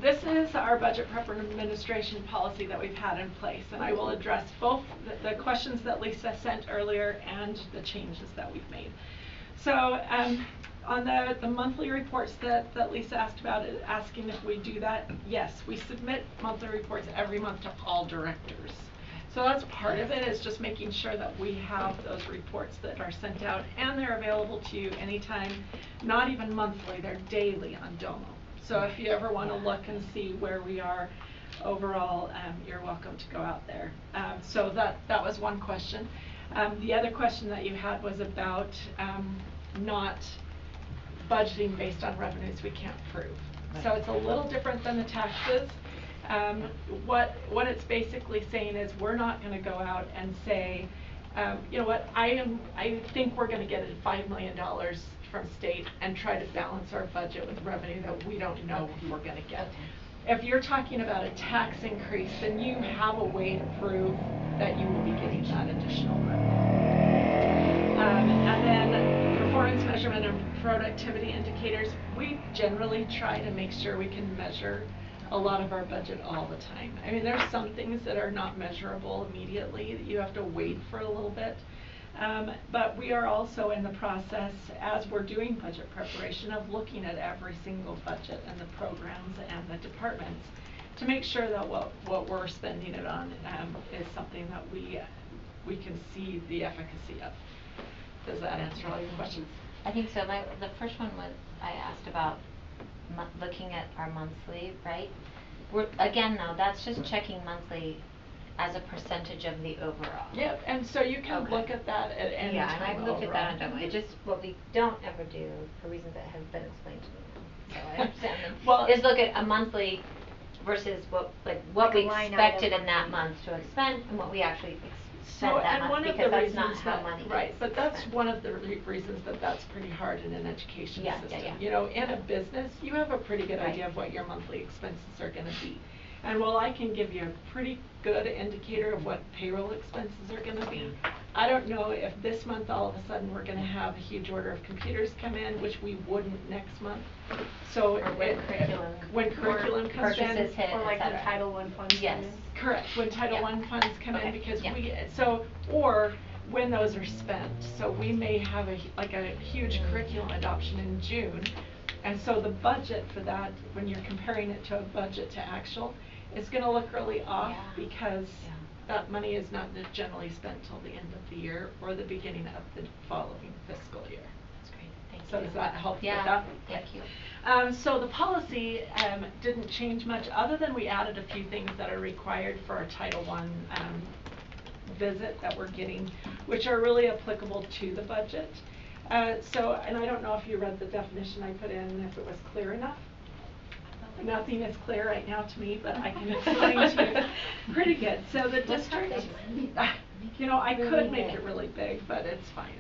[SPEAKER 4] this is our budget prep and administration policy that we've had in place, and I will address both the questions that Lisa sent earlier and the changes that we've made. So, on the monthly reports that Lisa asked about, asking if we do that, yes, we submit monthly reports every month to all directors. So that's part of it, is just making sure that we have those reports that are sent out, and they're available to you anytime, not even monthly, they're daily on Domo. So if you ever want to look and see where we are overall, you're welcome to go out there. So that was one question. The other question that you had was about not budgeting based on revenues we can't prove. So it's a little different than the taxes. What it's basically saying is we're not going to go out and say, you know what, I think we're going to get $5 million from state and try to balance our budget with revenue that we don't know if we're going to get. If you're talking about a tax increase, then you have a way to prove that you will be getting that additional revenue. And then performance measurement and productivity indicators, we generally try to make sure we can measure a lot of our budget all the time. I mean, there's some things that are not measurable immediately, that you have to wait for a little bit. But we are also in the process, as we're doing budget preparation, of looking at every single budget and the programs and the departments to make sure that what we're spending it on is something that we can see the efficacy of. Does that answer all your questions?
[SPEAKER 2] I think so. The first one was, I asked about looking at our monthly, right? Again, though, that's just checking monthly as a percentage of the overall.
[SPEAKER 4] Yeah, and so you can look at that at any time.
[SPEAKER 2] Yeah, and I've looked at that on Domo. It just, what we don't ever do, for reasons that have been explained to me now, so I understand them,
[SPEAKER 4] well,
[SPEAKER 2] is look at a monthly versus what we expected in that month to expend and what we actually spent that month, because that's not how money is
[SPEAKER 4] right, but that's one of the reasons that's pretty hard in an education system. You know, in a business, you have a pretty good idea of what your monthly expenses are going to be. And while I can give you a pretty good indicator of what payroll expenses are going to be, I don't know if this month all of a sudden we're going to have a huge order of computers come in, which we wouldn't next month. So when curriculum comes in,
[SPEAKER 3] or like when Title I funds come in.
[SPEAKER 4] Correct, when Title I funds come in, because or when those are spent. So we may have a huge curriculum adoption in June. And so the budget for that, when you're comparing it to a budget to actual, it's going to look really off because that money is not generally spent till the end of the year or the beginning of the following fiscal year.
[SPEAKER 2] That's great. Thank you.
[SPEAKER 4] So does that help with that?
[SPEAKER 2] Yeah, thank you.
[SPEAKER 4] So the policy didn't change much, other than we added a few things that are required for our Title I visit that we're getting, which are really applicable to the budget. And I don't know if you read the definition I put in, if it was clear enough. Nothing is clear right now to me, but I can explain to you pretty good. So the district, you know, I could make it really big, but it's fine.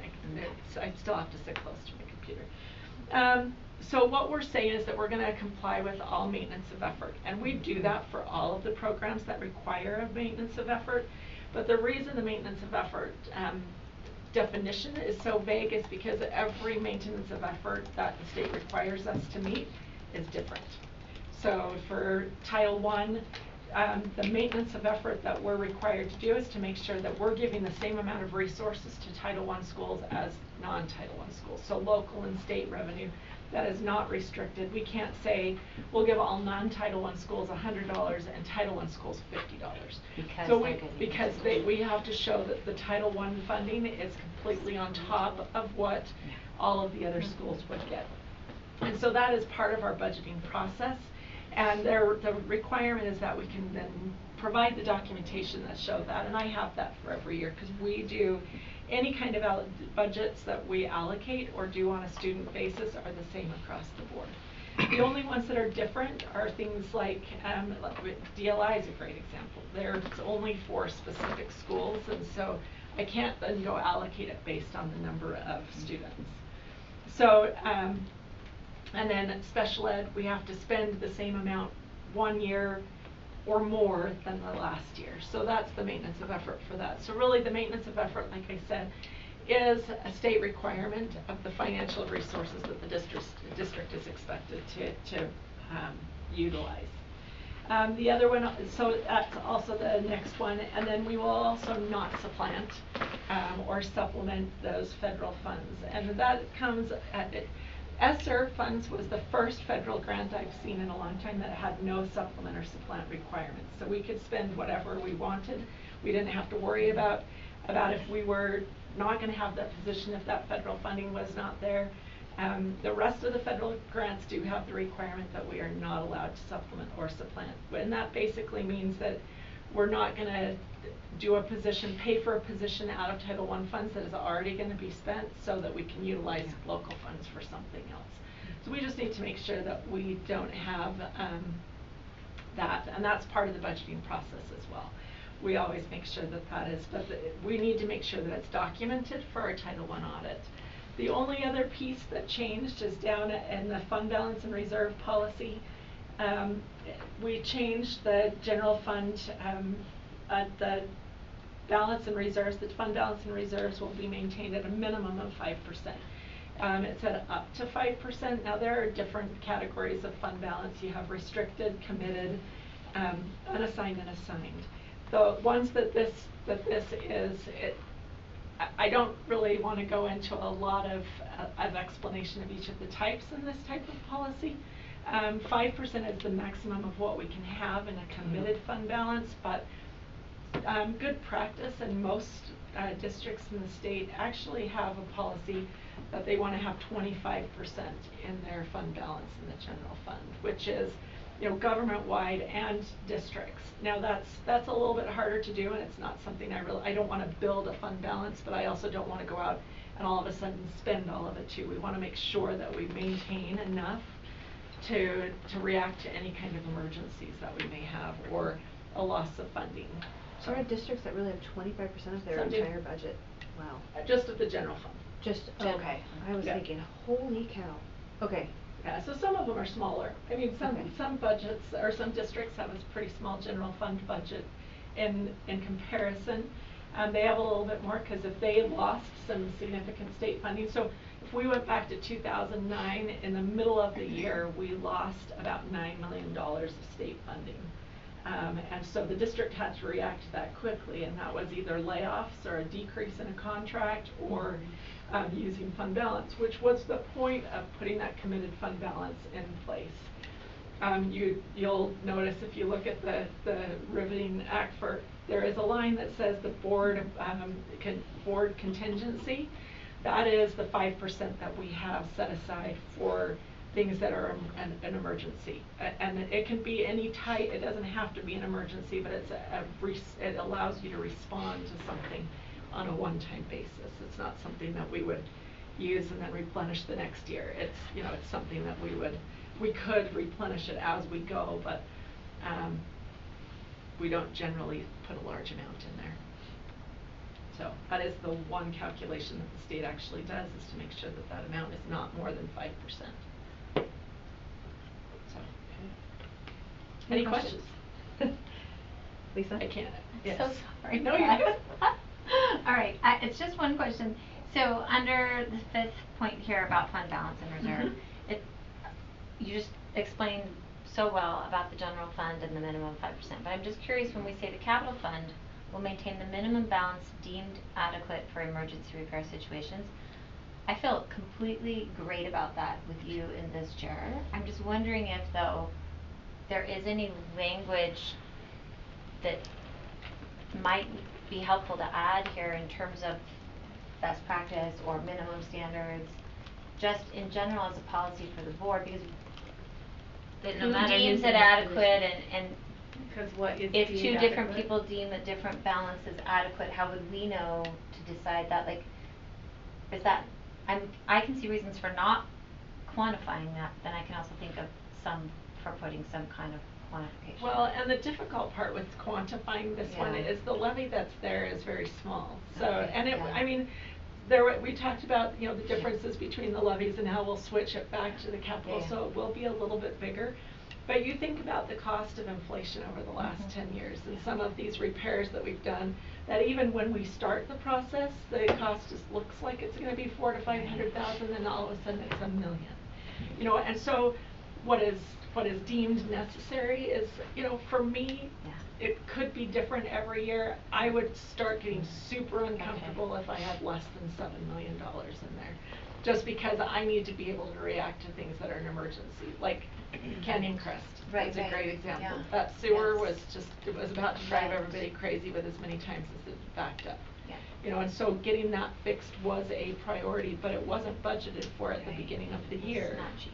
[SPEAKER 4] I still have to sit close to my computer. So what we're saying is that we're going to comply with all maintenance of effort. And we do that for all of the programs that require a maintenance of effort. But the reason the maintenance of effort definition is so vague is because every maintenance of effort that the state requires us to meet is different. So for Title I, the maintenance of effort that we're required to do is to make sure that we're giving the same amount of resources to Title I schools as non-Title I schools. So local and state revenue, that is not restricted. We can't say we'll give all non-Title I schools $100 and Title I schools $50. Because we have to show that the Title I funding is completely on top of what all of the other schools would get. And so that is part of our budgeting process. And the requirement is that we can then provide the documentation that show that, and I have that for every year, because we do any kind of budgets that we allocate or do on a student basis are the same across the board. The only ones that are different are things like DLI is a great example. There's only for specific schools, and so I can't then go allocate it based on the number of students. So, and then special ed, we have to spend the same amount 1 year or more than the last year. So that's the maintenance of effort for that. So really the maintenance of effort, like I said, is a state requirement of the financial resources that the district is expected to utilize. The other one, so that's also the next one, and then we will also not supplant or supplement those federal funds. And that comes at ESSER funds was the first federal grant I've seen in a long time that had no supplement or supplant requirements. So we could spend whatever we wanted. We didn't have to worry about if we were not going to have that position if that federal funding was not there. The rest of the federal grants do have the requirement that we are not allowed to supplement or supplant. And that basically means that we're not going to do a position, pay for a position out of Title I funds that is already going to be spent so that we can utilize local funds for something else. So we just need to make sure that we don't have that, and that's part of the budgeting process as well. We always make sure that that is, but we need to make sure that it's documented for our Title I audit. The only other piece that changed is down in the fund balance and reserve policy. We changed the general fund the balance and reserves. The fund balance and reserves will be maintained at a minimum of 5%. It said up to 5%. Now there are different categories of fund balance. You have restricted, committed, unassigned, and assigned. The ones that this is, I don't really want to go into a lot of explanation of each of the types in this type of policy. 5% is the maximum of what we can have in a committed fund balance, but good practice, and most districts in the state actually have a policy that they want to have 25% in their fund balance in the general fund, which is, you know, government-wide and districts. Now that's a little bit harder to do, and it's not something I don't want to build a fund balance, but I also don't want to go out and all of a sudden spend all of it too. We want to make sure that we maintain enough to react to any kind of emergencies that we may have or a loss of funding.
[SPEAKER 1] So there are districts that really have 25% of their
[SPEAKER 4] Some do.
[SPEAKER 1] entire budget. Wow.
[SPEAKER 4] Just of the general fund.
[SPEAKER 1] Just
[SPEAKER 4] Okay.
[SPEAKER 1] I was thinking, holy cow. Okay.
[SPEAKER 4] Yeah, so some of them are smaller. I mean, some budgets or some districts have a pretty small general fund budget in comparison. They have a little bit more because if they lost some significant state funding. So if we went back to 2009, in the middle of the year, we lost about $9 million of state funding. And so the district had to react to that quickly, and that was either layoffs or a decrease in a contract or using fund balance, which was the point of putting that committed fund balance in place. You'll notice if you look at the riveting act there is a line that says the board contingency. That is the 5% that we have set aside for things that are an emergency, and it can be any type. It doesn't have to be an emergency, but it allows you to respond to something on a one-time basis. It's not something that we would use and then replenish the next year. It's, you know, it's something that we could replenish it as we go, but we don't generally put a large amount in there. So that is the one calculation that the state actually does, is to make sure that that amount is not more than 5%. Any questions?
[SPEAKER 1] Lisa?
[SPEAKER 2] I can't.
[SPEAKER 4] Yes.
[SPEAKER 2] So sorry.
[SPEAKER 4] No, you're good.
[SPEAKER 2] All right, it's just one question. So under the 5th point here about fund balance and reserve, you just explained so well about the general fund and the minimum 5%. But I'm just curious, when we say the capital fund will maintain the minimum balance deemed adequate for emergency repair situations, I feel completely great about that with you in this chair. I'm just wondering if, though, there is any language that might be helpful to add here in terms of best practice or minimum standards, just in general as a policy for the board, because
[SPEAKER 8] no matter
[SPEAKER 2] who deems
[SPEAKER 8] who's
[SPEAKER 2] it
[SPEAKER 8] in
[SPEAKER 2] adequate, and
[SPEAKER 9] because what is
[SPEAKER 2] if
[SPEAKER 9] deemed
[SPEAKER 2] two different
[SPEAKER 9] adequate?
[SPEAKER 2] people deem a different balance is adequate, how would we know to decide that? Like, is that, I can see reasons for not quantifying that, then I can also think of some for putting some kind of quantification.
[SPEAKER 4] Well, and the difficult part with quantifying this one
[SPEAKER 2] Yeah.
[SPEAKER 4] is the levy that's there is very small. So,
[SPEAKER 2] Okay,
[SPEAKER 4] and it,
[SPEAKER 2] yeah.
[SPEAKER 4] I mean, we talked about, you know, the differences between the levies and how we'll switch it back to the capital,
[SPEAKER 2] Yeah.
[SPEAKER 4] so it will be a little bit bigger. But you think about the cost of inflation over the last 10 years and some of these repairs that we've done, that even when we start the process, the cost just looks like it's gonna be 400,000 to 500,000, and all of a sudden it's $1 million. You know, and so what is deemed necessary is, you know, for me, it could be different every year. I would start getting super uncomfortable if I had less than $7 million in there, just because I need to be able to react to things that are an emergency, like Canyon Crest.
[SPEAKER 2] Right,
[SPEAKER 4] That's a great example.
[SPEAKER 2] yeah.
[SPEAKER 4] That sewer
[SPEAKER 2] Yes.
[SPEAKER 4] was just, it was about to drive
[SPEAKER 2] Right.
[SPEAKER 4] everybody crazy with as many times as it backed up.
[SPEAKER 2] Yeah.
[SPEAKER 4] You know, and so getting that fixed was a priority, but it wasn't budgeted for at the beginning of the year.
[SPEAKER 2] It's not cheap.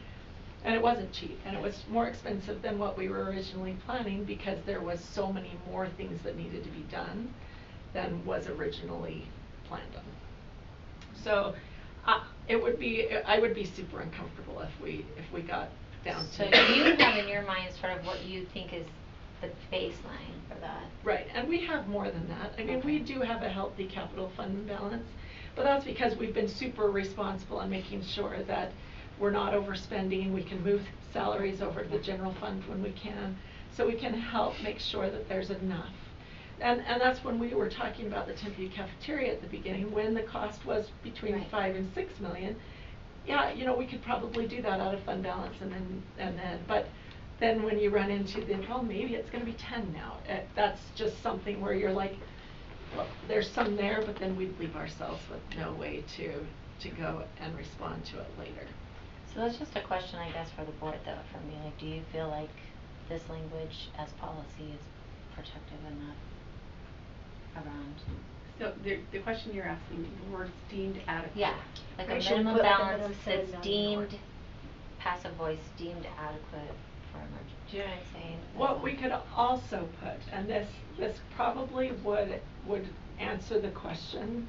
[SPEAKER 4] And it wasn't cheap, and it was more expensive than what we were originally planning because there was so many more things that needed to be done than was originally planned on. So, I would be super uncomfortable if we got down to.
[SPEAKER 2] So you have in your mind sort of what you think is the baseline for that.
[SPEAKER 4] Right, and we have more than that. I mean, we do have a healthy capital fund balance, but that's because we've been super responsible in making sure that we're not overspending. We can move salaries over to the general fund when we can, so we can help make sure that there's enough. And that's when we were talking about the Tempe cafeteria at the beginning, when the cost was between 5 and 6 million. Yeah, you know, we could probably do that out of fund balance but then when you run into well, maybe it's gonna be 10 now. That's just something where you're like, well, there's some there, but then we'd leave ourselves with no way to go and respond to it later.
[SPEAKER 2] So that's just a question, I guess, for the board, though, for me. Like, do you feel like this language as policy is protective enough around?
[SPEAKER 9] So the question you're asking, the word's deemed adequate.
[SPEAKER 2] Yeah, like a
[SPEAKER 3] Right, should we
[SPEAKER 2] minimum
[SPEAKER 3] put like a
[SPEAKER 2] balance
[SPEAKER 3] minimum
[SPEAKER 2] that's
[SPEAKER 3] $7 million
[SPEAKER 2] deemed, passive voice deemed adequate for emergency. Do you know what I'm saying?
[SPEAKER 4] What we could also put, and this probably would answer the question,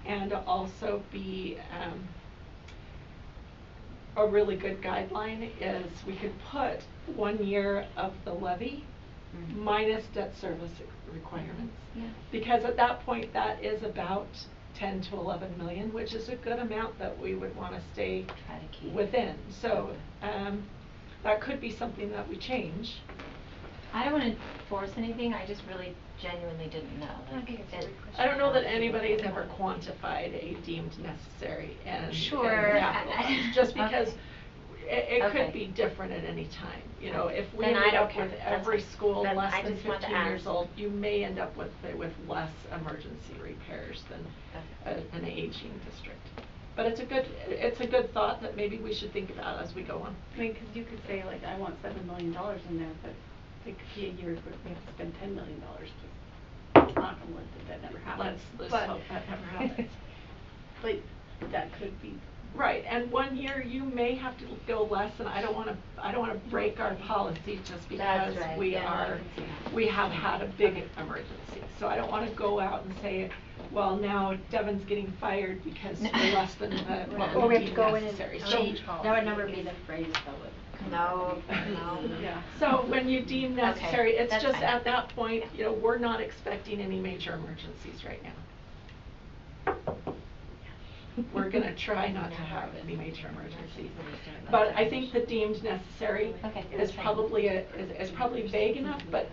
[SPEAKER 4] and also be a really good guideline, is we could put 1 year of the levy minus debt service requirements.
[SPEAKER 2] Yeah.
[SPEAKER 4] Because at that point, that is about 10 to 11 million, which is a good amount that we would want to stay within. So that could be something that we change.
[SPEAKER 2] I don't want to force anything. I just really genuinely didn't know. Like,
[SPEAKER 4] I don't know that anybody's ever quantified a deemed necessary and
[SPEAKER 2] Sure.
[SPEAKER 4] capital funds, just because it
[SPEAKER 2] Okay.
[SPEAKER 4] could be different at any time. You know, if we
[SPEAKER 2] Then I
[SPEAKER 4] ended
[SPEAKER 2] don't
[SPEAKER 4] up
[SPEAKER 2] care.
[SPEAKER 4] with
[SPEAKER 2] That's
[SPEAKER 4] every
[SPEAKER 2] fine.
[SPEAKER 4] school
[SPEAKER 2] Then
[SPEAKER 4] less
[SPEAKER 2] I
[SPEAKER 4] than
[SPEAKER 2] just wanted to
[SPEAKER 4] 15 years
[SPEAKER 2] ask.
[SPEAKER 4] old, you may end up with less emergency repairs than an aging district. But it's a good thought that maybe we should think about as we go on.
[SPEAKER 9] I mean, because you could say like, I want $7 million in there, but it could be a year where we have to spend $10 million. Just knock on wood that never happens.
[SPEAKER 4] Let's
[SPEAKER 9] But-
[SPEAKER 4] hope that never happens.
[SPEAKER 9] But that could be.
[SPEAKER 4] Right, and 1 year you may have to go less, and I don't want to break our policy just because
[SPEAKER 2] right.
[SPEAKER 4] we
[SPEAKER 2] Yeah, no, I
[SPEAKER 4] are,
[SPEAKER 2] can see that.
[SPEAKER 4] we have had a big emergency. So I don't want to go out and say, well, now Devin's getting fired because we're less than what
[SPEAKER 3] Or we
[SPEAKER 4] would
[SPEAKER 3] have
[SPEAKER 4] be
[SPEAKER 3] to go in and
[SPEAKER 4] necessary.
[SPEAKER 3] change policy.
[SPEAKER 12] That would never be the phrase that would.
[SPEAKER 2] No.
[SPEAKER 9] Yeah.
[SPEAKER 4] So when you deem necessary, it's
[SPEAKER 2] that's
[SPEAKER 4] just
[SPEAKER 2] fine.
[SPEAKER 4] at that point, you know, we're not expecting any major emergencies right now. We're gonna try not to have any major emergencies. But I think the deemed necessary is probably is probably vague enough, but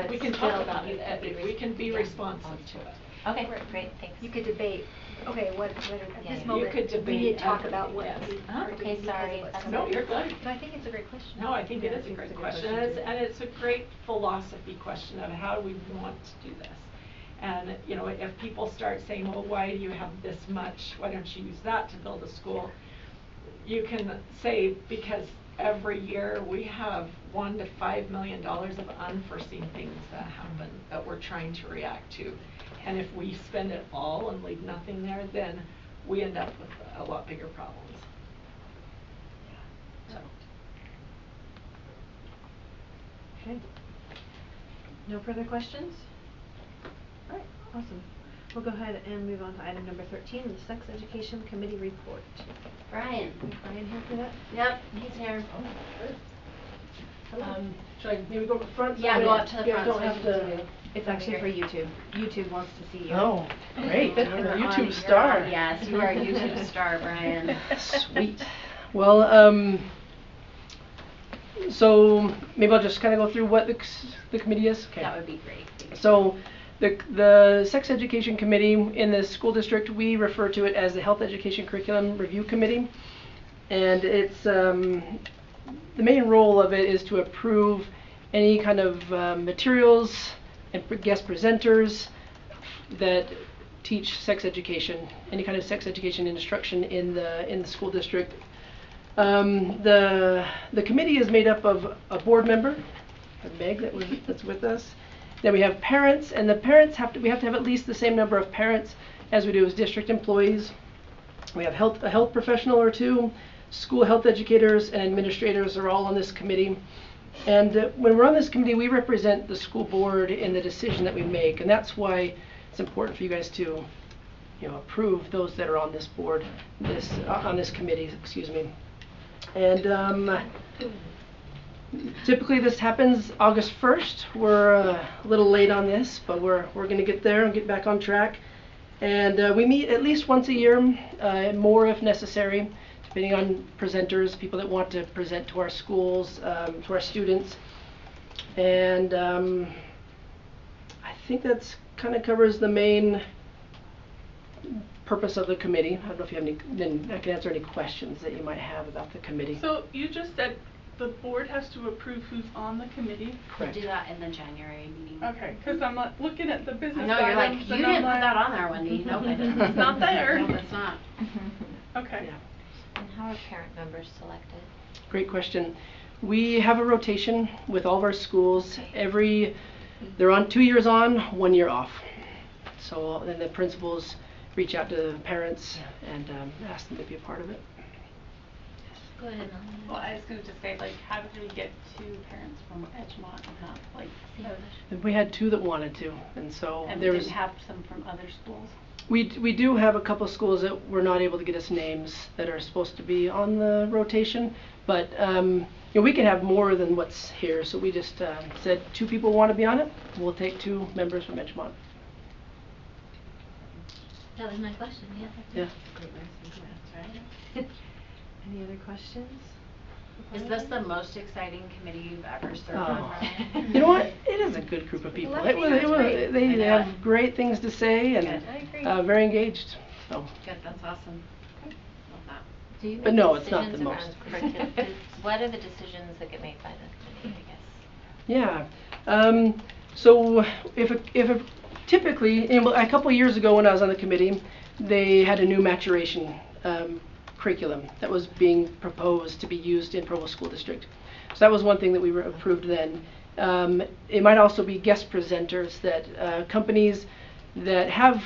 [SPEAKER 4] we can talk about it, we can be responsive to it.
[SPEAKER 2] Okay, great, thanks.
[SPEAKER 3] You could debate, okay, what at
[SPEAKER 2] Yeah,
[SPEAKER 3] this
[SPEAKER 2] you
[SPEAKER 3] moment,
[SPEAKER 4] could
[SPEAKER 3] we
[SPEAKER 4] debate
[SPEAKER 3] need to talk
[SPEAKER 4] at-
[SPEAKER 3] about what
[SPEAKER 4] yes.
[SPEAKER 3] we
[SPEAKER 2] Oh,
[SPEAKER 3] are
[SPEAKER 2] okay,
[SPEAKER 3] doing because
[SPEAKER 2] sorry.
[SPEAKER 3] of what's
[SPEAKER 2] That's
[SPEAKER 3] coming.
[SPEAKER 4] No, you're good.
[SPEAKER 3] No, I think it's a great question.
[SPEAKER 4] No, I think it
[SPEAKER 3] Yeah,
[SPEAKER 4] is a great
[SPEAKER 3] it's
[SPEAKER 4] question, and it's a great philosophy question of how do we want to do this. And, you know, if people start saying, well, why do you have this much, why don't you use that to build a school? You can say, because every year we have $1 to $5 million of unforeseen things that happen that we're trying to react to. And if we spend it all and leave nothing there, then we end up with a lot bigger problems. So.
[SPEAKER 1] Okay. No further questions? All right, awesome. we'll go ahead and move on to item number 13, the Sex Education Committee report.
[SPEAKER 18] Brian.
[SPEAKER 1] Is Brian here for that?
[SPEAKER 18] Yep, he's here.
[SPEAKER 19] Should I maybe go to the front?
[SPEAKER 18] Yeah, go up to the front.
[SPEAKER 19] Don't have to.
[SPEAKER 1] It's actually for YouTube. YouTube wants to see you.
[SPEAKER 19] Oh, great.
[SPEAKER 18] You're
[SPEAKER 19] I'm a
[SPEAKER 18] on-
[SPEAKER 19] YouTube
[SPEAKER 18] you're
[SPEAKER 19] star.
[SPEAKER 18] on- Yes, you are a YouTube star, Brian.
[SPEAKER 19] Sweet. Well, so maybe I'll just kind of go through what the committee is. Okay.
[SPEAKER 18] That would be great.
[SPEAKER 19] So the Sex Education Committee in the school district, we refer to it as the Health Education Curriculum Review Committee. And it's, the main role of it is to approve any kind of materials and guest presenters that teach sex education, any kind of sex education instruction in the school district. The committee is made up of a board member, Meg, that's with us. Then we have parents, and the parents we have to have at least the same number of parents as we do as district employees. We have a health professional or two, school health educators and administrators are all on this committee. And when we're on this committee, we represent the school board in the decision that we make, and that's why it's important for you guys to, approve those that are on this board, on this committee, excuse me. And typically this happens August 1st. We're a little late on this, but we're going to get there and get back on track. And we meet at least once a year, more if necessary, depending on presenters, people that want to present to our schools, to our students. And I think that's kind of covers the main purpose of the committee. I don't know if you have any, then I can answer any questions that you might have about the committee.
[SPEAKER 13] So you just said the board has to approve who's on the committee?
[SPEAKER 18] We'll do that in the January meeting.
[SPEAKER 13] Okay, because I'm looking at the business
[SPEAKER 18] No, you're like,
[SPEAKER 13] items
[SPEAKER 18] you
[SPEAKER 13] and
[SPEAKER 18] didn't
[SPEAKER 13] I'm
[SPEAKER 18] put that on there, Wendy. Nope, I didn't.
[SPEAKER 13] It's not there.
[SPEAKER 18] No, it's not.
[SPEAKER 13] Okay.
[SPEAKER 2] And how are parent members selected?
[SPEAKER 19] Great question. We have a rotation with all of our schools. They're on 2 years on, 1 year off. So then the principals reach out to the parents and ask them to be a part of it.
[SPEAKER 8] Go ahead.
[SPEAKER 9] Well, I was going to just say, like, how did we get two parents from Edgemont and not, like,
[SPEAKER 19] We had two that wanted to, and so
[SPEAKER 9] and
[SPEAKER 19] there
[SPEAKER 9] we
[SPEAKER 19] was.
[SPEAKER 9] didn't have some from other schools?
[SPEAKER 19] We do have a couple of schools that were not able to get us names that are supposed to be on the rotation, but we can have more than what's here. So we just said 2 people want to be on it. We'll take 2 members from Edgemont.
[SPEAKER 8] That was my question, yeah.
[SPEAKER 19] Yeah.
[SPEAKER 1] Any other questions?
[SPEAKER 18] Is this the most exciting committee you've ever served on, Brian?
[SPEAKER 19] You know what? It is a good group of people. They have great things to say and very engaged. So.
[SPEAKER 18] Good, that's awesome. Love that.
[SPEAKER 2] Do you
[SPEAKER 19] But
[SPEAKER 2] make
[SPEAKER 19] no, it's not
[SPEAKER 2] decisions
[SPEAKER 19] the
[SPEAKER 2] around
[SPEAKER 19] most.
[SPEAKER 2] curriculum? What are the decisions that get made by the committee, I guess?
[SPEAKER 19] Yeah. So if typically, a couple of years ago when I was on the committee, they had a new maturation curriculum that was being proposed to be used in Provo School District. So that was one thing that we approved then. It might also be guest presenters that companies that have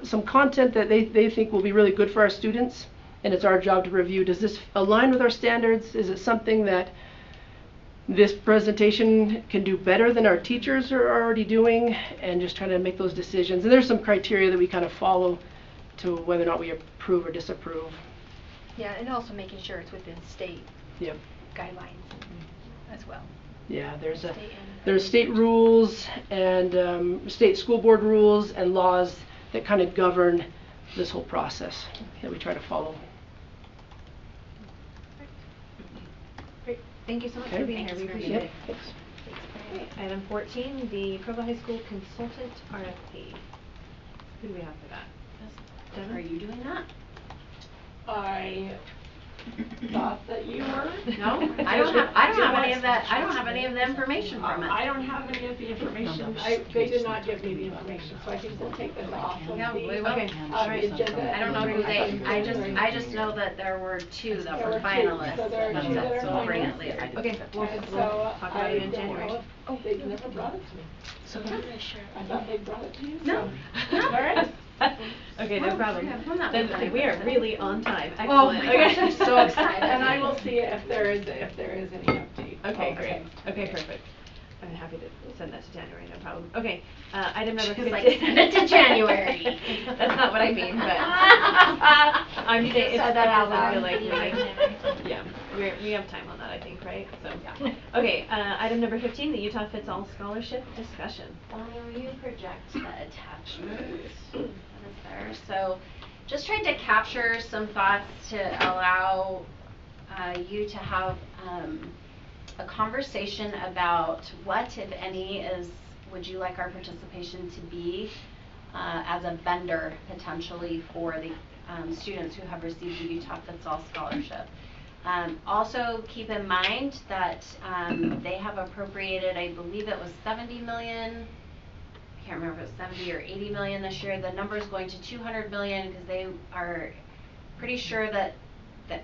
[SPEAKER 19] some content that they think will be really good for our students, and it's our job to review, does this align with our standards? Is it something that this presentation can do better than our teachers are already doing, and just trying to make those decisions. And there's some criteria that we kind of follow to whether or not we approve or disapprove.
[SPEAKER 3] Yeah, and also making sure it's within state guidelines as well.
[SPEAKER 19] Yeah, there's state rules and state school board rules and laws that kind of govern this whole process that we try to follow.
[SPEAKER 1] Great. Thank you so much
[SPEAKER 19] Okay.
[SPEAKER 1] for being here. We appreciate it.
[SPEAKER 19] Thanks.
[SPEAKER 1] Okay, item 14, the Provo High School Consultant RFP. Who do we have for that? Devin?
[SPEAKER 18] Are you doing that?
[SPEAKER 9] I thought that you were.
[SPEAKER 18] No, I don't have any of that. I don't have any of the information from it.
[SPEAKER 9] I don't have any of the information. They did not give me the information, so I think we'll take this off of
[SPEAKER 18] Yeah,
[SPEAKER 9] the,
[SPEAKER 18] we will.
[SPEAKER 9] the agenda.
[SPEAKER 18] I don't know who they. I just know that there were 2 that were finalists.
[SPEAKER 9] So there are 2 that are
[SPEAKER 18] So we'll bring it
[SPEAKER 9] finalists.
[SPEAKER 18] later.
[SPEAKER 1] Okay, we'll
[SPEAKER 9] So
[SPEAKER 1] talk about it in
[SPEAKER 9] I don't
[SPEAKER 1] January.
[SPEAKER 9] know if they never brought it to me.
[SPEAKER 18] So
[SPEAKER 9] I thought they brought it to you.
[SPEAKER 18] No.
[SPEAKER 9] So. All right.
[SPEAKER 1] Okay, no problem.
[SPEAKER 18] I'm not
[SPEAKER 1] Then we are really on time. Excellent.
[SPEAKER 18] Oh my gosh, I'm so excited.
[SPEAKER 9] And I will see if there is any update.
[SPEAKER 1] Okay, great. Okay, perfect. I'm gonna have happy to send that to January, no problem. Okay, item number
[SPEAKER 18] She's
[SPEAKER 1] 15.
[SPEAKER 18] like, send it to January.
[SPEAKER 1] That's not what I mean, but I'm
[SPEAKER 18] You
[SPEAKER 1] saying
[SPEAKER 18] just
[SPEAKER 1] it
[SPEAKER 18] said that out
[SPEAKER 1] doesn't
[SPEAKER 18] loud.
[SPEAKER 1] feel like yeah, we have time on that, I think, right? So, okay, item number 15, the Utah Fits All Scholarship discussion.
[SPEAKER 18] Will you project the attachment that is there? So, just tried to capture some thoughts to allow you to have a conversation about what, if any, would you like our participation to be as a vendor potentially for the students who have received the Utah Fits All Scholarship. Also keep in mind that they have appropriated, I believe it was 70 million, I can't remember if it was 70 or 80 million this year. The number is going to 200 million because they are pretty sure that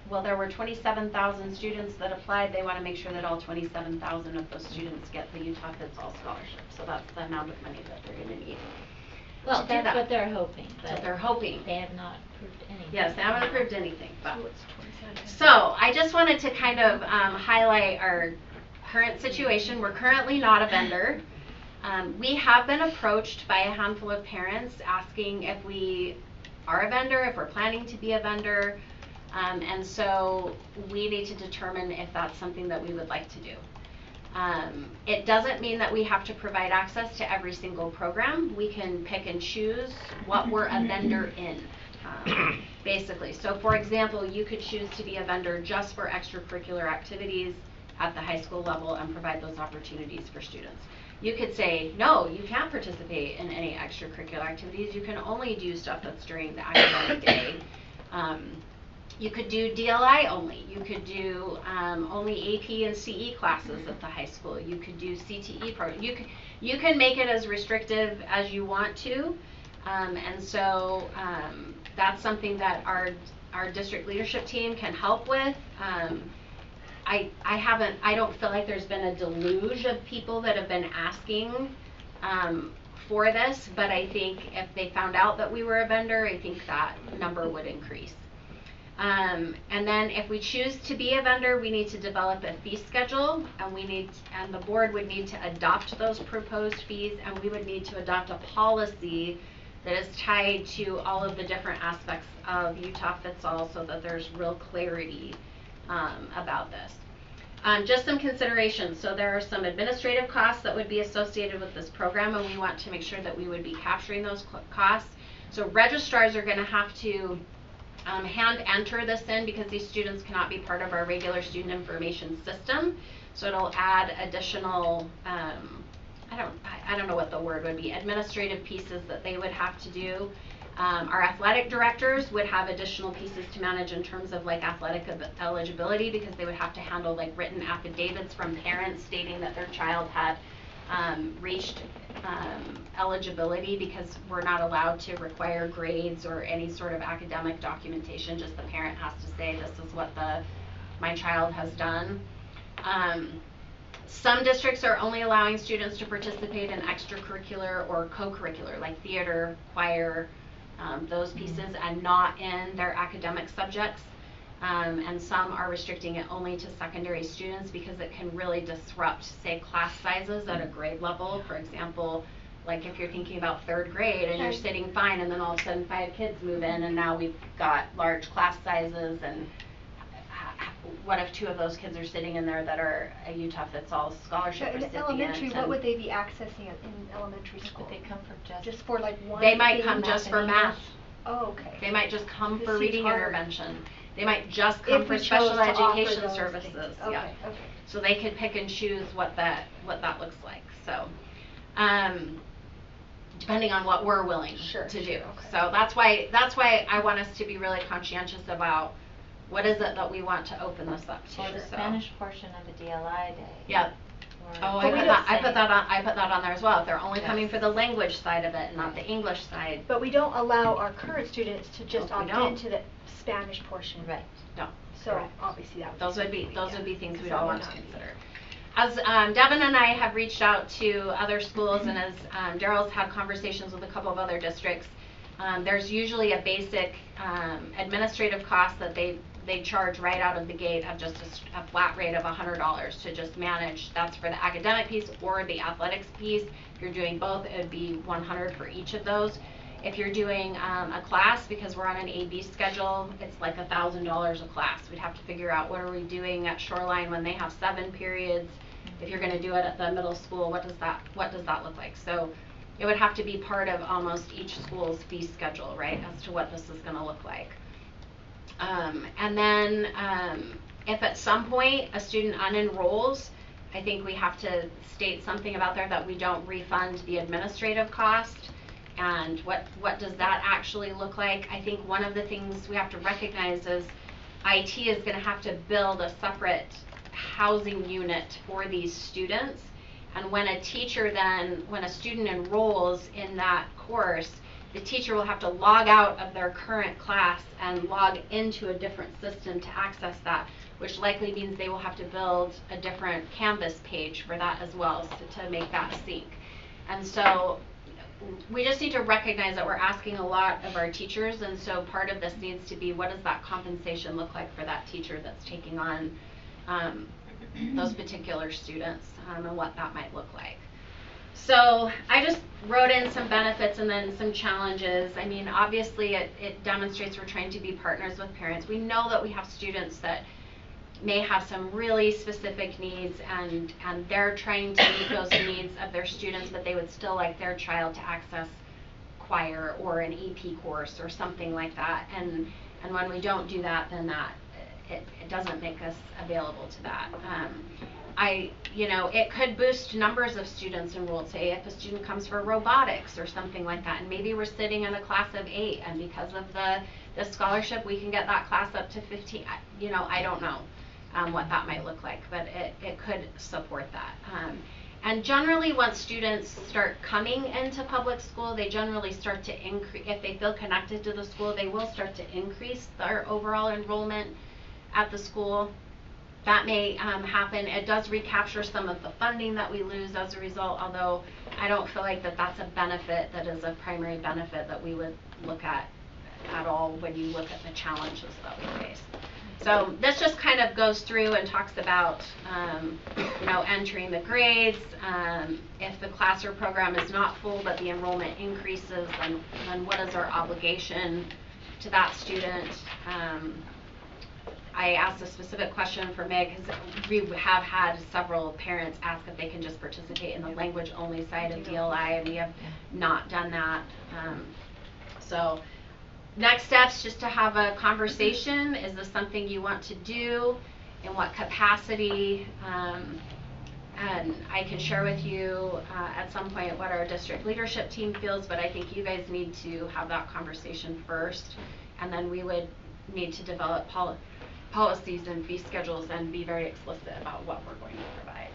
[SPEAKER 18] well, there were 27,000 students that applied. They want to make sure that all 27,000 of those students get the Utah Fits All Scholarship. So that's the amount of money that they're going to need.
[SPEAKER 8] Well, that's what they're hoping.
[SPEAKER 18] That's what they're hoping.
[SPEAKER 8] They have not approved anything.
[SPEAKER 18] Yes, they haven't approved anything. But. So I just wanted to kind of highlight our current situation. We're currently not a vendor. We have been approached by a handful of parents asking if we are a vendor, if we're planning to be a vendor. And so we need to determine if that's something that we would like to do. It doesn't mean that we have to provide access to every single program. We can pick and choose what we're a vendor in, basically. So for example, you could choose to be a vendor just for extracurricular activities at the high school level and provide those opportunities for students. You could say, no, you can't participate in any extracurricular activities. You can only do stuff that's during the academic day. You could do DLI only. You could do only AP and CE classes at the high school. You could do CTE program. You can make it as restrictive as you want to, and so that's something that our district leadership team can help with. I don't feel like there's been a deluge of people that have been asking for this, but I think if they found out that we were a vendor, I think that number would increase. And then if we choose to be a vendor, we need to develop a fee schedule, and the board would need to adopt those proposed fees, and we would need to adopt a policy that is tied to all of the different aspects of Utah Fits All so that there's real clarity about this. Just some considerations. So there are some administrative costs that would be associated with this program, and we want to make sure that we would be capturing those costs. So registrars are going to have to hand enter this in because these students cannot be part of our regular student information system. So it'll add additional, I don't know what the word would be, administrative pieces that they would have to do. Our athletic directors would have additional pieces to manage in terms of like athletic eligibility because they would have to handle like written affidavits from parents stating that their child had reached eligibility, because we're not allowed to require grades or any sort of academic documentation. Just the parent has to say this is what my child has done. Some districts are only allowing students to participate in extracurricular or co-curricular, like theater, choir, those pieces, and not in their academic subjects. And some are restricting it only to secondary students because it can really disrupt, say, class sizes at a grade level. For example, like if you're thinking about third grade and you're sitting fine and then all of a sudden 5 kids move in and now we've got large class sizes, and what if 2 of those kids are sitting in there that are a Utah Fits All scholarship recipient?
[SPEAKER 3] In elementary, what would they be accessing in elementary school?
[SPEAKER 2] Would they come for
[SPEAKER 3] just for like one?
[SPEAKER 18] They might come just for math.
[SPEAKER 3] Oh, okay.
[SPEAKER 18] They might just come for
[SPEAKER 3] seems
[SPEAKER 18] reading
[SPEAKER 3] harder.
[SPEAKER 18] intervention. They might just come for special education services.
[SPEAKER 3] Okay,
[SPEAKER 18] yeah.
[SPEAKER 3] okay.
[SPEAKER 18] So they could pick and choose what that looks like. So, depending on what we're willing to do.
[SPEAKER 3] Okay.
[SPEAKER 18] So that's why I want us to be really conscientious about what is it that we want to open this up to.
[SPEAKER 2] Or the Spanish portion of the DLI day.
[SPEAKER 18] Yep. Oh, I put that on there as well. If they're only coming for the language side of it, not the English side.
[SPEAKER 3] But we don't allow our current students to just opt
[SPEAKER 18] don't.
[SPEAKER 3] into the Spanish portion.
[SPEAKER 2] Right.
[SPEAKER 18] No.
[SPEAKER 3] So
[SPEAKER 18] Correct.
[SPEAKER 3] obviously that
[SPEAKER 18] those would be things we'd
[SPEAKER 3] So
[SPEAKER 18] all
[SPEAKER 3] we're
[SPEAKER 18] want to
[SPEAKER 3] not.
[SPEAKER 18] consider. As Devin and I have reached out to other schools, and as Daryl's had conversations with a couple of other districts, there's usually a basic administrative cost that they they charge right out of the gate of just a flat rate of $100 to just manage. That's for the academic piece or the athletics piece. If you're doing both, it would be $100 for each of those. If you're doing a class, because we're on an AB schedule, it's like $1,000 a class. We'd have to figure out what are we doing at Shoreline when they have 7 periods. If you're going to do it at the middle school, what does that look like? So it would have to be part of almost each school's fee schedule, right, as to what this is going to look like. And then if at some point a student unenrolls, I think we have to state something about there that we don't refund the administrative cost. And what does that actually look like? I think one of the things we have to recognize is IT is going to have to build a separate housing unit for these students. And when a student enrolls in that course, the teacher will have to log out of their current class and log into a different system to access that, which likely means they will have to build a different Canvas page for that as well, so to make that sync. And so we just need to recognize that we're asking a lot of our teachers, and so part of this needs to be, what does that compensation look like for that teacher that's taking on those particular students, and what that might look like. So I just wrote in some benefits and then some challenges. I mean, obviously it demonstrates we're trying to be partners with parents. We know that we have students that may have some really specific needs, and they're trying to meet those needs of their students, but they would still like their child to access choir or an EP course or something like that. And when we don't do that, then it doesn't make us available to that. It could boost numbers of students enrolled. Say if a student comes for robotics or something like that, and maybe we're sitting in a class of 8, and because of the scholarship, we can get that class up to 15. I don't know what that might look like, but it could support that. And generally, once students start coming into public school, they generally start to increase. If they feel connected to the school, they will start to increase their overall enrollment at the school. That may happen. It does recapture some of the funding that we lose as a result, although I don't feel like that's a benefit that is a primary benefit that we would look at all when you look at the challenges that we face. So this just kind of goes through and talks about entering the grades. If the classroom program is not full but the enrollment increases, then what is our obligation to that student? I asked a specific question for Meg because we have had several parents ask if they can just participate in the language only side of DLI, and we have not done that. So next steps, just to have a conversation. Is this something you want to do? In what capacity? And I can share with you at some point what our district leadership team feels, but I think you guys need to have that conversation first, and then we would need to develop policies and fee schedules and be very explicit about what we're going to provide.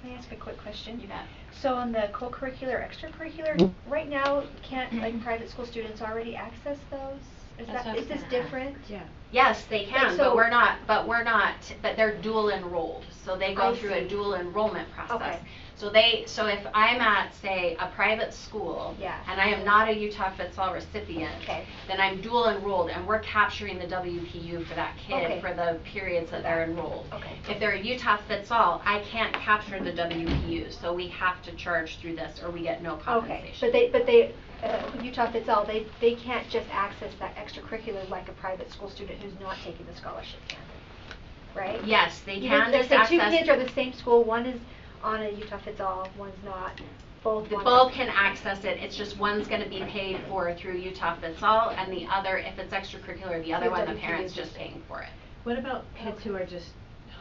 [SPEAKER 3] Can I ask a quick question?
[SPEAKER 18] You bet.
[SPEAKER 3] So on the co-curricular, extracurricular, right now, can't private school students already access those? Is this different?
[SPEAKER 1] Yeah.
[SPEAKER 18] Yes, they can,
[SPEAKER 3] So-
[SPEAKER 18] but they're dual enrolled, so they go
[SPEAKER 3] I
[SPEAKER 18] through a
[SPEAKER 3] see.
[SPEAKER 18] dual enrollment process.
[SPEAKER 3] Okay.
[SPEAKER 18] So if I'm at, say, a private school,
[SPEAKER 3] Yeah.
[SPEAKER 18] and I am not a Utah Fits All recipient,
[SPEAKER 3] Okay.
[SPEAKER 18] then I'm dual enrolled, and we're capturing the WPU for that kid
[SPEAKER 3] Okay.
[SPEAKER 18] for the periods that they're enrolled.
[SPEAKER 3] Okay.
[SPEAKER 18] If they're a Utah Fits All, I can't capture the WPU, so we have to charge through this, or we get no compensation.
[SPEAKER 3] Okay, but they Utah Fits All, they can't just access that extracurricular like a private school student who's not taking the scholarship can, right?
[SPEAKER 18] Yes, they
[SPEAKER 3] Even
[SPEAKER 18] can
[SPEAKER 3] if
[SPEAKER 18] just
[SPEAKER 3] the
[SPEAKER 18] access.
[SPEAKER 3] two kids are the same school, one is on a Utah Fits All, one's not, both want
[SPEAKER 18] Both can access it. It's just one's going to be paid for through Utah Fits All, and the other, if it's extracurricular, the other
[SPEAKER 3] So
[SPEAKER 18] one, the
[SPEAKER 3] WPU
[SPEAKER 18] parent's
[SPEAKER 3] is
[SPEAKER 18] just
[SPEAKER 3] just-
[SPEAKER 18] paying for it.
[SPEAKER 1] What about kids who are just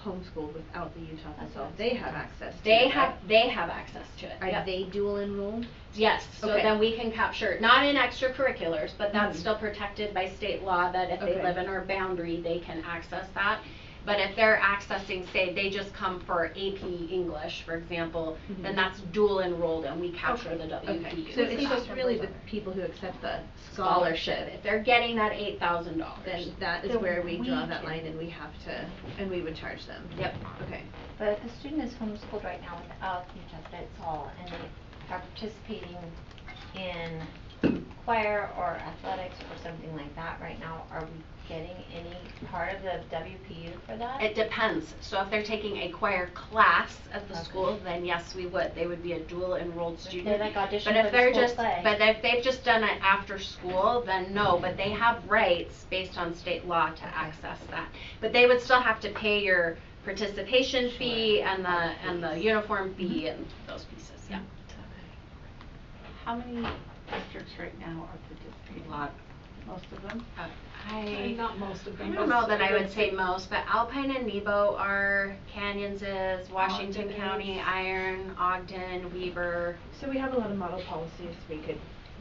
[SPEAKER 1] homeschooled without the Utah Fits All? They have access to
[SPEAKER 18] They
[SPEAKER 1] it,
[SPEAKER 18] have
[SPEAKER 1] right?
[SPEAKER 18] they have access to it.
[SPEAKER 1] Are
[SPEAKER 18] Yep.
[SPEAKER 1] they dual enrolled?
[SPEAKER 18] Yes, so
[SPEAKER 1] Okay.
[SPEAKER 18] then we can capture, not in extracurriculars, but that's still protected by state law that if they
[SPEAKER 1] Okay.
[SPEAKER 18] live in our boundary, they can access that. But if they're accessing, say, they just come for AP English, for example, then that's dual enrolled and we capture the WPU.
[SPEAKER 1] Okay, so it's just really the people who accept the scholarship.
[SPEAKER 18] If they're getting that $8,000.
[SPEAKER 1] Then that is where we draw that line, and we have to, and we would charge them.
[SPEAKER 18] Yep.
[SPEAKER 1] Okay.
[SPEAKER 2] But if a student is homeschooled right now without Utah Fits All and they are participating in choir or athletics or something like that right now, are we getting any part of the WPU for that?
[SPEAKER 18] It depends. So if they're taking a choir class at the
[SPEAKER 2] Okay.
[SPEAKER 18] school, then yes, we would. They would be a dual enrolled student.
[SPEAKER 2] like audition
[SPEAKER 18] But
[SPEAKER 2] for
[SPEAKER 18] if
[SPEAKER 2] the
[SPEAKER 18] they're
[SPEAKER 2] school
[SPEAKER 18] just,
[SPEAKER 2] play.
[SPEAKER 18] but if they've just done it after school, then no. But they have rights based on state law to access that. But they would still have to pay your participation fee and the uniform fee and those pieces. Yeah.
[SPEAKER 9] How many districts right now are participating?
[SPEAKER 18] A lot.
[SPEAKER 9] Most of them?
[SPEAKER 4] Not most of them.
[SPEAKER 18] I don't know that I would say most, but Alpine and Nebo are, Canyons is, Washington
[SPEAKER 9] Ogden
[SPEAKER 18] County,
[SPEAKER 9] is.
[SPEAKER 18] Iron, Ogden, Weaver.
[SPEAKER 1] So we have a lot of model policies we could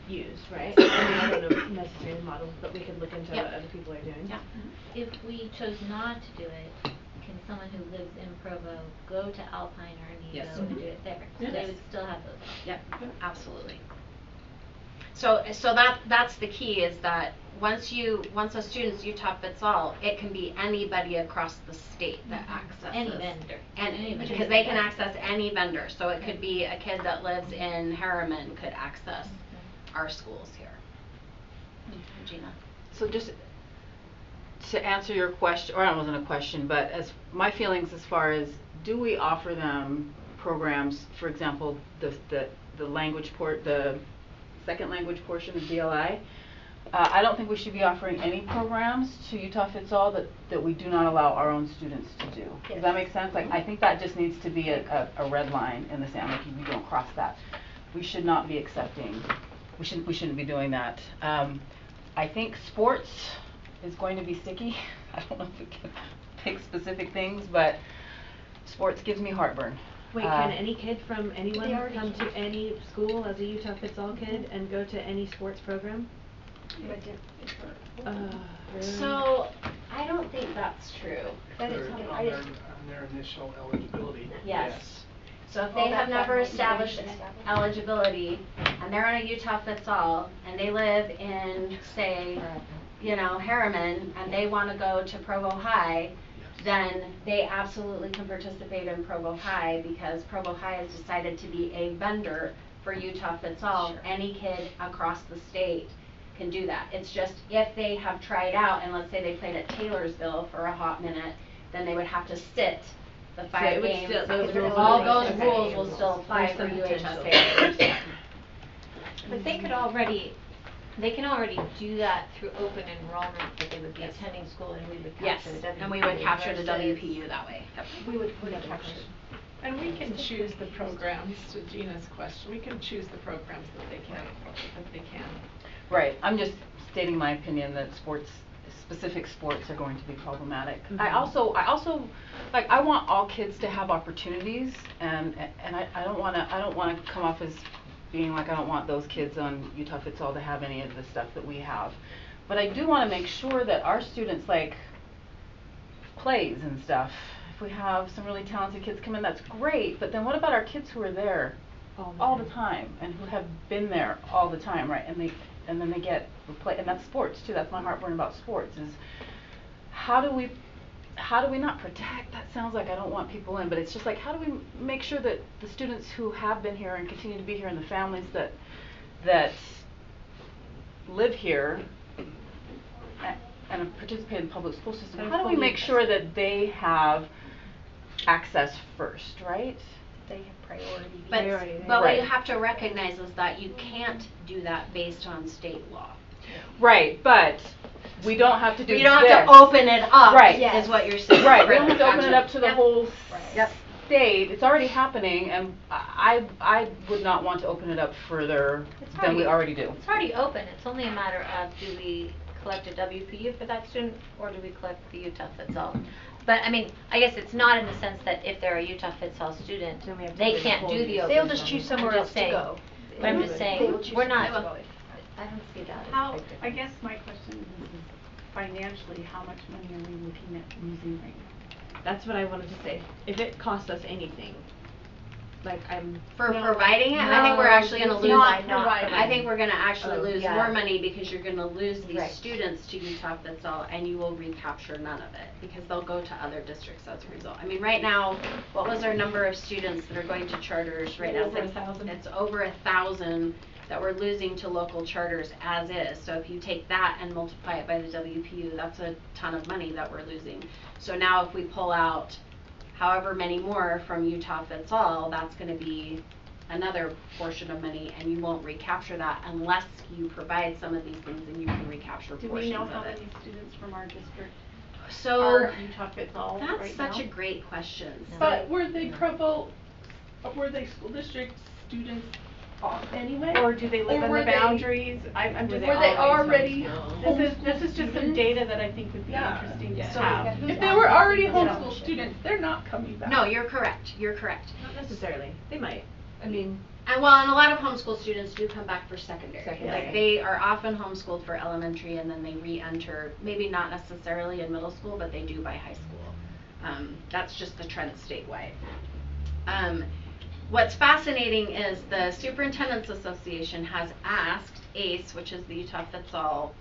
[SPEAKER 1] use, right? I mean, I don't know necessarily models, but we could look into
[SPEAKER 8] Yep.
[SPEAKER 1] what other people are doing.
[SPEAKER 18] Yeah.
[SPEAKER 8] If we chose not to do it, can someone who lives in Provo go to Alpine or Nebo
[SPEAKER 18] Yes.
[SPEAKER 8] and do it there? So
[SPEAKER 18] Yes.
[SPEAKER 8] they would still have those.
[SPEAKER 18] Yep, absolutely. So that's the key is that once a student's Utah fits all, it can be anybody across the state that accesses.
[SPEAKER 8] Any vendor.
[SPEAKER 18] Any,
[SPEAKER 8] Anybody.
[SPEAKER 18] because they can access any vendor. So it could be a kid that lives in Harriman could access our schools here. Regina.
[SPEAKER 6] So just to answer your question, or it wasn't a question, but as my feelings as far as, do we offer them programs, for example, the second language portion of DLI? I don't think we should be offering any programs to Utah Fits All that we do not allow our own students to do. Does that make sense? Like, I think that just needs to be a red line in the sand, like we don't cross that. We should not be accepting, we shouldn't be doing that. I think sports is going to be sticky. I don't know if we can pick specific things, but sports gives me heartburn.
[SPEAKER 1] Wait, can any kid from
[SPEAKER 3] They
[SPEAKER 1] anyone
[SPEAKER 3] already
[SPEAKER 1] come to
[SPEAKER 3] have.
[SPEAKER 1] any school as a Utah Fits All kid and go to any sports program? Really?
[SPEAKER 18] So I don't think that's true.
[SPEAKER 3] That is
[SPEAKER 11] On
[SPEAKER 3] I
[SPEAKER 11] their,
[SPEAKER 3] didn't-
[SPEAKER 11] on their initial eligibility.
[SPEAKER 18] Yes. So if
[SPEAKER 3] Oh,
[SPEAKER 18] they have
[SPEAKER 3] that
[SPEAKER 18] never
[SPEAKER 3] might be
[SPEAKER 18] established
[SPEAKER 3] established.
[SPEAKER 18] eligibility and they're on a Utah Fits All and they live in, say, Harriman and they want to go to Provo High, then they absolutely can participate in Provo High because Provo High has decided to be a vendor for Utah Fits All.
[SPEAKER 8] Sure.
[SPEAKER 18] Any kid across the state can do that. It's just if they have tried out and let's say they played at Taylorsville for a hot minute, then they would have to sit the 5
[SPEAKER 1] it would
[SPEAKER 18] games.
[SPEAKER 1] still- those rules
[SPEAKER 18] All
[SPEAKER 1] would-
[SPEAKER 18] those
[SPEAKER 1] okay.
[SPEAKER 18] rules will still apply
[SPEAKER 1] There's
[SPEAKER 18] for
[SPEAKER 1] some
[SPEAKER 18] UHSA.
[SPEAKER 2] But they can already do that through open enrollment, but they would be attending school and we would
[SPEAKER 18] Yes,
[SPEAKER 2] capture the WPU.
[SPEAKER 18] and we would capture the
[SPEAKER 2] versus-
[SPEAKER 18] WPU that way. Yep.
[SPEAKER 3] We would capture.
[SPEAKER 4] And we can choose the programs, to Gina's question, we can choose the programs that they can.
[SPEAKER 6] Right, I'm just stating my opinion that specific sports are going to be problematic. I also, like, I want all kids to have opportunities, and I don't wanna come off as being like I don't want those kids on Utah Fits All to have any of the stuff that we have. But I do wanna make sure that our students, like, plays and stuff, if we have some really talented kids come in, that's great, but then what about our kids who are there all the time and who have been there all the time, right? And then they get replaced, and that's sports too. That's my heartburn about sports is how do we not protect? That sounds like I don't want people in, but it's just like how do we make sure that the students who have been here and continue to be here and the families that live here and participate in the public school system, how do we make sure that they have access first, right?
[SPEAKER 3] They have priority.
[SPEAKER 18] But what
[SPEAKER 6] Right.
[SPEAKER 18] you have to recognize is that you can't do that based on state law.
[SPEAKER 6] Right, but we don't have to do
[SPEAKER 18] You don't
[SPEAKER 6] this.
[SPEAKER 18] have to open it up,
[SPEAKER 6] Right.
[SPEAKER 18] is what you're saying.
[SPEAKER 6] Right, we don't have to open it up to the
[SPEAKER 18] Yep.
[SPEAKER 6] whole
[SPEAKER 18] Yep.
[SPEAKER 6] state. It's already happening, and I would not want to open it up further than we already do.
[SPEAKER 2] It's already open, it's only a matter of do we collect a WPU for that student or do we collect the Utah Fits All? But I mean, I guess it's not in the sense that if they're a Utah Fits All student,
[SPEAKER 1] Then we have to
[SPEAKER 2] they
[SPEAKER 1] do the
[SPEAKER 2] can't
[SPEAKER 1] whole
[SPEAKER 2] do the
[SPEAKER 1] year.
[SPEAKER 2] open
[SPEAKER 3] They'll just
[SPEAKER 2] enrollment.
[SPEAKER 3] choose somewhere
[SPEAKER 2] I'm
[SPEAKER 3] else
[SPEAKER 2] just
[SPEAKER 3] to
[SPEAKER 2] saying-
[SPEAKER 3] go.
[SPEAKER 2] But I'm just
[SPEAKER 3] They will
[SPEAKER 2] saying,
[SPEAKER 3] choose
[SPEAKER 2] we're
[SPEAKER 3] somewhere
[SPEAKER 2] not,
[SPEAKER 3] else to go.
[SPEAKER 2] I don't see that as
[SPEAKER 9] How,
[SPEAKER 2] a big difference.
[SPEAKER 9] I guess my question is financially, how much money are we looking at losing right now?
[SPEAKER 1] That's what I wanted to say. If it costs us anything, like I'm.
[SPEAKER 18] For
[SPEAKER 9] No.
[SPEAKER 18] providing it, I think we're actually gonna
[SPEAKER 9] it's
[SPEAKER 18] lose.
[SPEAKER 9] not providing.
[SPEAKER 18] I think we're gonna actually
[SPEAKER 1] Oh,
[SPEAKER 18] lose
[SPEAKER 1] yeah.
[SPEAKER 18] more money because you're gonna lose these
[SPEAKER 1] Right.
[SPEAKER 18] students to Utah Fits All, and you will recapture none of it because they'll go to other districts as a result. I mean, right now, what was our number of students that are going to charters right now?
[SPEAKER 9] Over 1,000.
[SPEAKER 18] It's over 1,000 that we're losing to local charters as is. So if you take that and multiply it by the WPU, that's a ton of money that we're losing. So now if we pull out however many more from Utah Fits All, that's going to be another portion of money, and you won't recapture that unless you provide some of these things and you can recapture
[SPEAKER 9] Do we
[SPEAKER 18] portions
[SPEAKER 9] know
[SPEAKER 18] of
[SPEAKER 9] how
[SPEAKER 18] it.
[SPEAKER 9] many students from our district
[SPEAKER 18] So
[SPEAKER 9] are Utah Fits All
[SPEAKER 18] that's
[SPEAKER 9] right
[SPEAKER 18] such
[SPEAKER 9] now?
[SPEAKER 18] a great question.
[SPEAKER 13] But were they were they school district students off anyway?
[SPEAKER 9] Or do they live
[SPEAKER 13] Or
[SPEAKER 9] in
[SPEAKER 13] were
[SPEAKER 9] the
[SPEAKER 13] they-
[SPEAKER 9] boundaries? I'm just.
[SPEAKER 13] Were they already
[SPEAKER 9] This is just some data that I think would be
[SPEAKER 13] Yeah.
[SPEAKER 9] interesting to
[SPEAKER 18] So
[SPEAKER 9] have.
[SPEAKER 13] If they were already homeschool students, they're not coming back.
[SPEAKER 18] No, you're correct. You're correct.
[SPEAKER 1] Not necessarily. They might. I mean.
[SPEAKER 18] And well, and a lot of homeschool students do come back for secondary.
[SPEAKER 1] Secondary.
[SPEAKER 18] Like they are often homeschooled for elementary and then they re-enter, maybe not necessarily in middle school, but they do by high school. That's just the trend statewide. What's fascinating is the Superintendent's Association has asked ACE, which is the Utah Fits All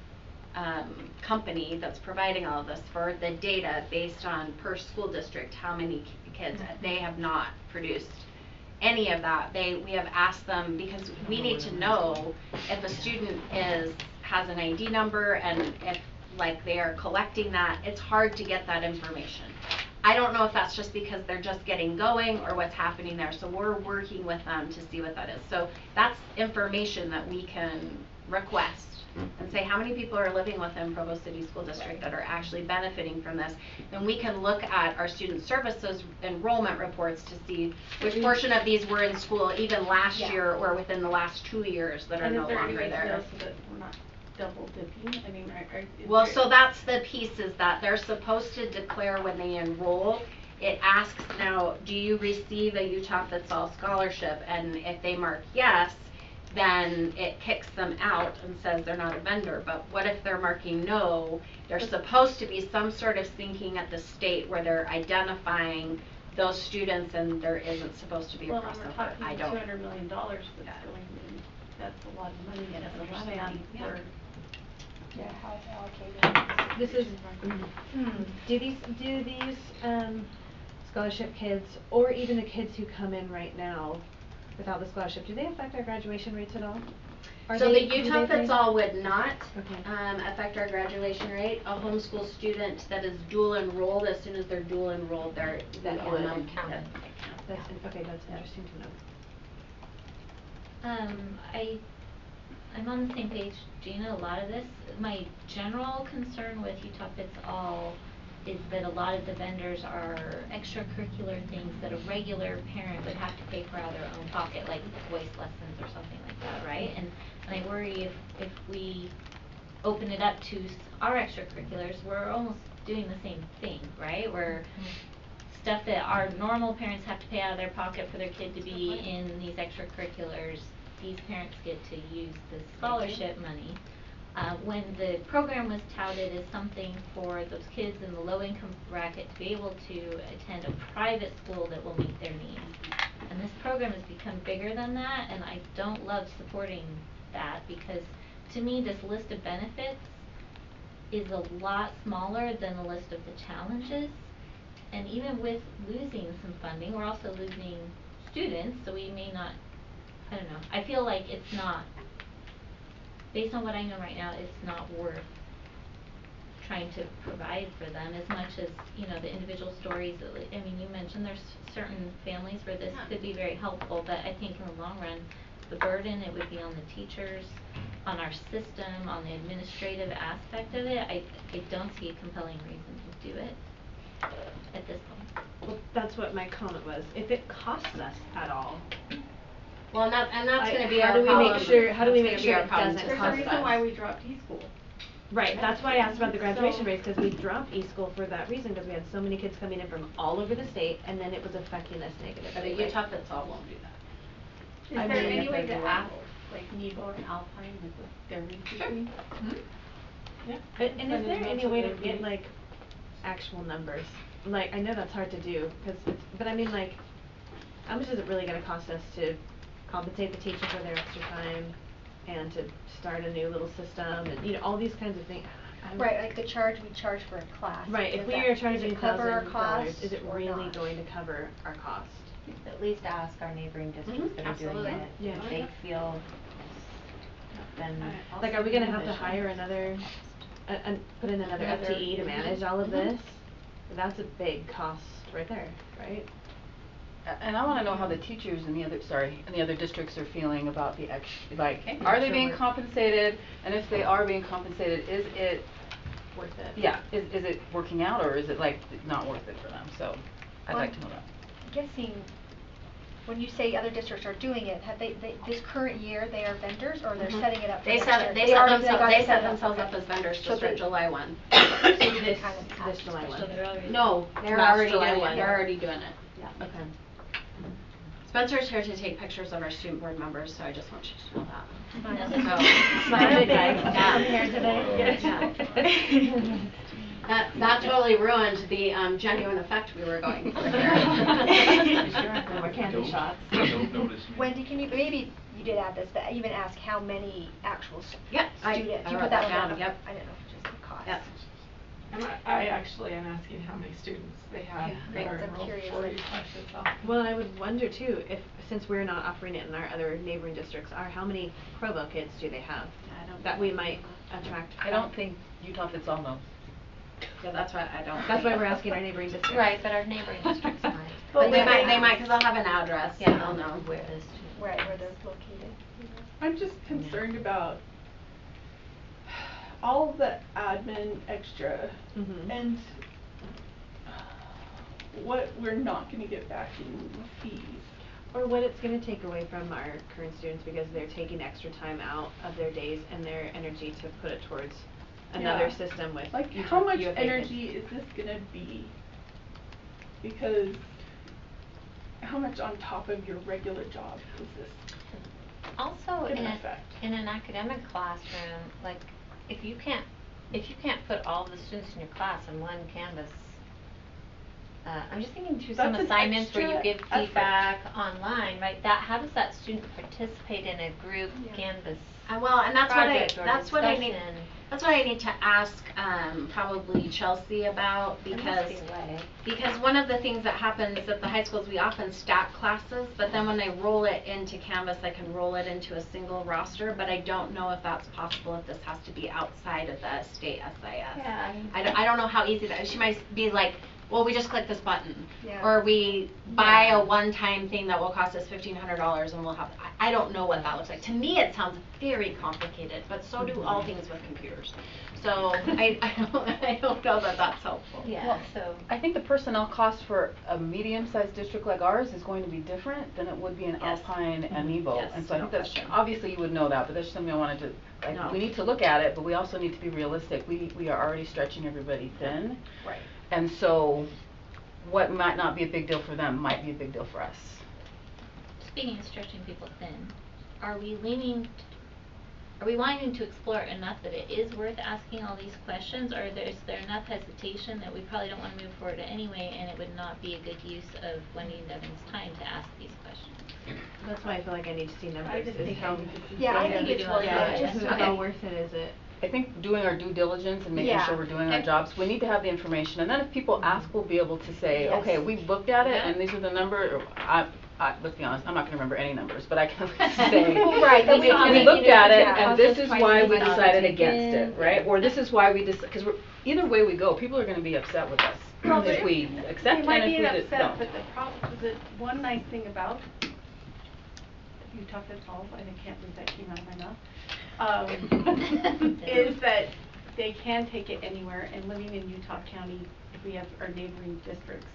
[SPEAKER 18] company that's providing all of this, for the data based on per school district, how many kids. They have not produced any of that. We have asked them because we need to know if a student has an ID number and if like they are collecting that. It's hard to get that information. I don't know if that's just because they're just getting going or what's happening there. So we're working with them to see what that is. So that's information that we can request and say how many people are living within Provo City School District that are actually benefiting from this. Then we can look at our student services enrollment reports to see which portion of these were in school even last year or within the last 2 years that are no longer
[SPEAKER 9] And is there any way to
[SPEAKER 18] there.
[SPEAKER 9] know so that we're not double dipping? I mean, is
[SPEAKER 18] Well,
[SPEAKER 9] there-
[SPEAKER 18] so that's the piece, is that they're supposed to declare when they enroll. It asks now, do you receive a Utah Fits All scholarship? And if they mark yes, then it kicks them out and says they're not a vendor. But what if they're marking no? There's supposed to be some sort of syncing at the state where they're identifying those students and there isn't supposed to be a
[SPEAKER 9] Well,
[SPEAKER 18] crossover.
[SPEAKER 9] and we're talking
[SPEAKER 18] I don't.
[SPEAKER 9] $200 million that's going in. That's a lot of money.
[SPEAKER 18] It is a lot of
[SPEAKER 9] Understand
[SPEAKER 18] money, yeah.
[SPEAKER 9] where-
[SPEAKER 3] Yeah, how it's allocated.
[SPEAKER 1] This is, do these scholarship kids, or even the kids who come in right now without the scholarship, do they affect our graduation rates at all?
[SPEAKER 18] So the Utah Fits All would not
[SPEAKER 1] Okay.
[SPEAKER 18] affect our graduation rate. A homeschool student that is dual enrolled, as soon as they're dual enrolled, that would count.
[SPEAKER 1] That's interesting to know.
[SPEAKER 8] I'm on the same page, Gina, a lot of this. My general concern with Utah Fits All is that a lot of the vendors are extracurricular things that a regular parent would have to pay for out of their own pocket, like voice lessons or something like that, right? And I worry if we open it up to our extracurriculars, we're almost doing the same thing, right? We're stuff that our normal parents have to pay out of their pocket for their kid to be in these extracurriculars. These parents get to use the scholarship money. When the program was touted as something for those kids in the low income bracket to be able to attend a private school that will meet their needs. And this program has become bigger than that, and I don't love supporting that because to me this list of benefits is a lot smaller than the list of the challenges. And even with losing some funding, we're also losing students, so we may not, I don't know. I feel like it's not, based on what I know right now, it's not worth trying to provide for them as much as, the individual stories. I mean, you mentioned there's certain families where this could be very helpful, but I think in the long run, the burden, it would be on the teachers, on our system, on the administrative aspect of it. I don't see a compelling reason to do it at this point.
[SPEAKER 1] Well, that's what my comment was. If it costs us at all.
[SPEAKER 18] Well, and that's going to be
[SPEAKER 1] how
[SPEAKER 18] our
[SPEAKER 1] do we
[SPEAKER 18] problem.
[SPEAKER 1] make sure? How do we make
[SPEAKER 18] That's gonna
[SPEAKER 1] sure
[SPEAKER 18] be
[SPEAKER 1] it
[SPEAKER 18] our problem
[SPEAKER 1] doesn't
[SPEAKER 18] too.
[SPEAKER 1] cost us?
[SPEAKER 9] There's a reason why we dropped e-school.
[SPEAKER 1] Right. That's why I asked about the graduation rates, because we dropped e-school for that reason, because we had so many kids coming in from all over the state, and then it was affecting us negatively.
[SPEAKER 18] But a Utah Fits All won't do that.
[SPEAKER 9] Is
[SPEAKER 1] I
[SPEAKER 9] there
[SPEAKER 1] mean,
[SPEAKER 9] any
[SPEAKER 1] if
[SPEAKER 9] way
[SPEAKER 1] they
[SPEAKER 9] to
[SPEAKER 1] do it.
[SPEAKER 9] ask, like Nebo and Alpine, if they're recruiting? Yeah.
[SPEAKER 1] And is there any way to get like actual numbers? Like, I know that's hard to do, but I mean, like, how much is it really gonna cost us to compensate the teacher for their extra time and to start a new little system and, you know, all these kinds of things.
[SPEAKER 3] Right, like the charge we charge for a class.
[SPEAKER 1] Right, if
[SPEAKER 3] Does
[SPEAKER 1] we
[SPEAKER 3] that-
[SPEAKER 1] are
[SPEAKER 3] does
[SPEAKER 1] charging
[SPEAKER 3] it cover our
[SPEAKER 1] $1,000,
[SPEAKER 3] costs
[SPEAKER 1] is it
[SPEAKER 3] or
[SPEAKER 1] really
[SPEAKER 3] not?
[SPEAKER 1] going to cover our cost?
[SPEAKER 2] At least ask our neighboring districts that are doing
[SPEAKER 1] absolutely.
[SPEAKER 2] it,
[SPEAKER 1] Yeah.
[SPEAKER 2] if they feel, then.
[SPEAKER 1] Like, are we gonna have to hire another, put in another
[SPEAKER 2] Another-
[SPEAKER 1] FTE to manage all of this? That's a big cost right there, right?
[SPEAKER 6] And I wanna know how the teachers in the other districts are feeling about the like,
[SPEAKER 1] Okay.
[SPEAKER 6] are they
[SPEAKER 1] Extra
[SPEAKER 6] being
[SPEAKER 1] work.
[SPEAKER 6] compensated? And if they are being compensated, is it
[SPEAKER 1] Worth it.
[SPEAKER 6] Yeah, is it working out, or is it like not worth it for them? So, I'd like to know that.
[SPEAKER 3] Guessing, when you say other districts are doing it, have they this current year, they are vendors, or they're setting it up for
[SPEAKER 18] They
[SPEAKER 3] next
[SPEAKER 18] set
[SPEAKER 3] year?
[SPEAKER 18] they
[SPEAKER 3] already-
[SPEAKER 18] set
[SPEAKER 3] got it set
[SPEAKER 18] themselves
[SPEAKER 3] okay.
[SPEAKER 18] up as vendors
[SPEAKER 3] So
[SPEAKER 18] to start
[SPEAKER 3] they-
[SPEAKER 18] July 1.
[SPEAKER 1] This July one.
[SPEAKER 18] No, they're
[SPEAKER 1] Last
[SPEAKER 18] already
[SPEAKER 1] July
[SPEAKER 18] doing
[SPEAKER 1] one.
[SPEAKER 18] it. They're already doing it. Yeah.
[SPEAKER 1] Okay.
[SPEAKER 18] Spencer's here to take pictures of our student board members, so I just want you to know that.
[SPEAKER 1] Smile big guy.
[SPEAKER 18] Yeah.
[SPEAKER 1] Here today.
[SPEAKER 18] Yeah. That totally ruined the genuine effect we were going for here.
[SPEAKER 1] No more candy shots.
[SPEAKER 7] Don't notice me.
[SPEAKER 3] Wendy, can you, maybe you did add this, but even ask how many actual
[SPEAKER 18] Yep,
[SPEAKER 3] students,
[SPEAKER 18] I
[SPEAKER 3] you
[SPEAKER 18] wrote
[SPEAKER 3] put that
[SPEAKER 18] that
[SPEAKER 3] one
[SPEAKER 18] down,
[SPEAKER 3] down?
[SPEAKER 18] yep.
[SPEAKER 3] I didn't know if it just the cost.
[SPEAKER 18] Yep.
[SPEAKER 4] I actually am asking how many students they have that are
[SPEAKER 3] I'm
[SPEAKER 4] enrolled
[SPEAKER 3] curious,
[SPEAKER 4] for
[SPEAKER 3] like-
[SPEAKER 4] each myself.
[SPEAKER 1] Well, I would wonder too, if, since we're not offering it in our other neighboring districts, how many Provo kids do they have? That we might attract?
[SPEAKER 6] I don't think Utah fits all those.
[SPEAKER 18] Yeah, that's why I don't.
[SPEAKER 1] That's why we're asking our neighboring districts.
[SPEAKER 2] Right, but our neighboring districts might.
[SPEAKER 18] But they might, cause they'll have an address,
[SPEAKER 2] Yeah,
[SPEAKER 18] and they'll know.
[SPEAKER 2] where it is.
[SPEAKER 3] Right, where they're located.
[SPEAKER 13] I'm just concerned about all of the admin extra
[SPEAKER 1] Mhm.
[SPEAKER 13] and what we're not gonna get back in fees.
[SPEAKER 1] Or what it's gonna take away from our current students because they're taking extra time out of their days and their energy to put it towards another
[SPEAKER 13] Yeah.
[SPEAKER 1] system with
[SPEAKER 13] Like,
[SPEAKER 1] UFA
[SPEAKER 13] how much
[SPEAKER 1] kids.
[SPEAKER 13] energy is this gonna be? Because how much on top of your regular job is this?
[SPEAKER 2] Also,
[SPEAKER 13] Give
[SPEAKER 2] in
[SPEAKER 13] an
[SPEAKER 2] a,
[SPEAKER 13] effect.
[SPEAKER 2] in an academic classroom, like, if you can't put all the students in your class on one Canvas, I'm just thinking through some
[SPEAKER 13] That's an
[SPEAKER 2] assignments where you
[SPEAKER 13] extra
[SPEAKER 2] give
[SPEAKER 13] effort.
[SPEAKER 2] feedback online, right? How does that student participate in a group Canvas
[SPEAKER 18] Well, and that's what
[SPEAKER 2] project or
[SPEAKER 18] that's what I need.
[SPEAKER 2] discussion?
[SPEAKER 18] That's what I need to ask probably Chelsea about
[SPEAKER 2] There
[SPEAKER 18] because
[SPEAKER 2] must be a way.
[SPEAKER 18] because one of the things that happens at the high schools, we often stack classes, but then when they roll it into Canvas, I can roll it into a single roster, but I don't know if that's possible if this has to be outside of the state SIS.
[SPEAKER 2] Yeah,
[SPEAKER 18] I don't know how easy that is. She might be like, well, we just click this button.
[SPEAKER 3] Yeah.
[SPEAKER 18] Or we buy a one-time thing that will cost us $1,500 and we'll have, I don't know what that looks like. To me, it sounds very complicated, but so do all things with computers. So I don't know that that's helpful.
[SPEAKER 2] Yeah, so.
[SPEAKER 6] I think the personnel cost for a medium-sized district like ours is going to be different than it would be in
[SPEAKER 18] Yes.
[SPEAKER 6] Alpine and Nebo.
[SPEAKER 18] Yes,
[SPEAKER 6] And so I
[SPEAKER 18] no
[SPEAKER 6] think that's,
[SPEAKER 18] question.
[SPEAKER 6] obviously you would know that, but that's something I wanted to,
[SPEAKER 18] No.
[SPEAKER 6] like, we need to look at it, but we also need to be realistic. We are already stretching everybody thin.
[SPEAKER 18] Right.
[SPEAKER 6] And so what might not be a big deal for them might be a big deal for us.
[SPEAKER 8] Speaking of stretching people thin, are we wanting to explore it enough that it is worth asking all these questions, or is there enough hesitation that we probably don't want to move forward anyway, and it would not be a good use of Wendy and Devin's time to ask these questions?
[SPEAKER 1] That's why I feel like I need to see numbers.
[SPEAKER 9] just
[SPEAKER 1] is
[SPEAKER 9] think
[SPEAKER 1] how,
[SPEAKER 9] I need to see
[SPEAKER 3] Yeah, I think it's worth it.
[SPEAKER 1] how worth it is it?
[SPEAKER 6] I think doing our due diligence and making
[SPEAKER 3] Yeah.
[SPEAKER 6] sure we're doing our jobs, we need to have the information, and then if people ask, we'll be able to say,
[SPEAKER 3] Yes.
[SPEAKER 6] okay, we've looked at it,
[SPEAKER 8] Yeah.
[SPEAKER 6] and these are the numbers, let's be honest, I'm not gonna remember any numbers, but I can say,
[SPEAKER 3] Right, but
[SPEAKER 6] we
[SPEAKER 3] we
[SPEAKER 6] looked at it,
[SPEAKER 3] yeah.
[SPEAKER 6] and this is why we
[SPEAKER 2] Process
[SPEAKER 6] decided
[SPEAKER 2] prices
[SPEAKER 6] against it,
[SPEAKER 2] taken.
[SPEAKER 6] right? Or this is why we because either way we go, people are gonna be upset with us,
[SPEAKER 9] Well,
[SPEAKER 6] if we accept
[SPEAKER 9] They might
[SPEAKER 6] and
[SPEAKER 9] be
[SPEAKER 6] if we
[SPEAKER 9] upset,
[SPEAKER 6] don't.
[SPEAKER 9] but one nice thing about Utah fits all, and I can't believe that came out of my mouth, is that they can take it anywhere, and living in Utah County, if we have our neighboring districts,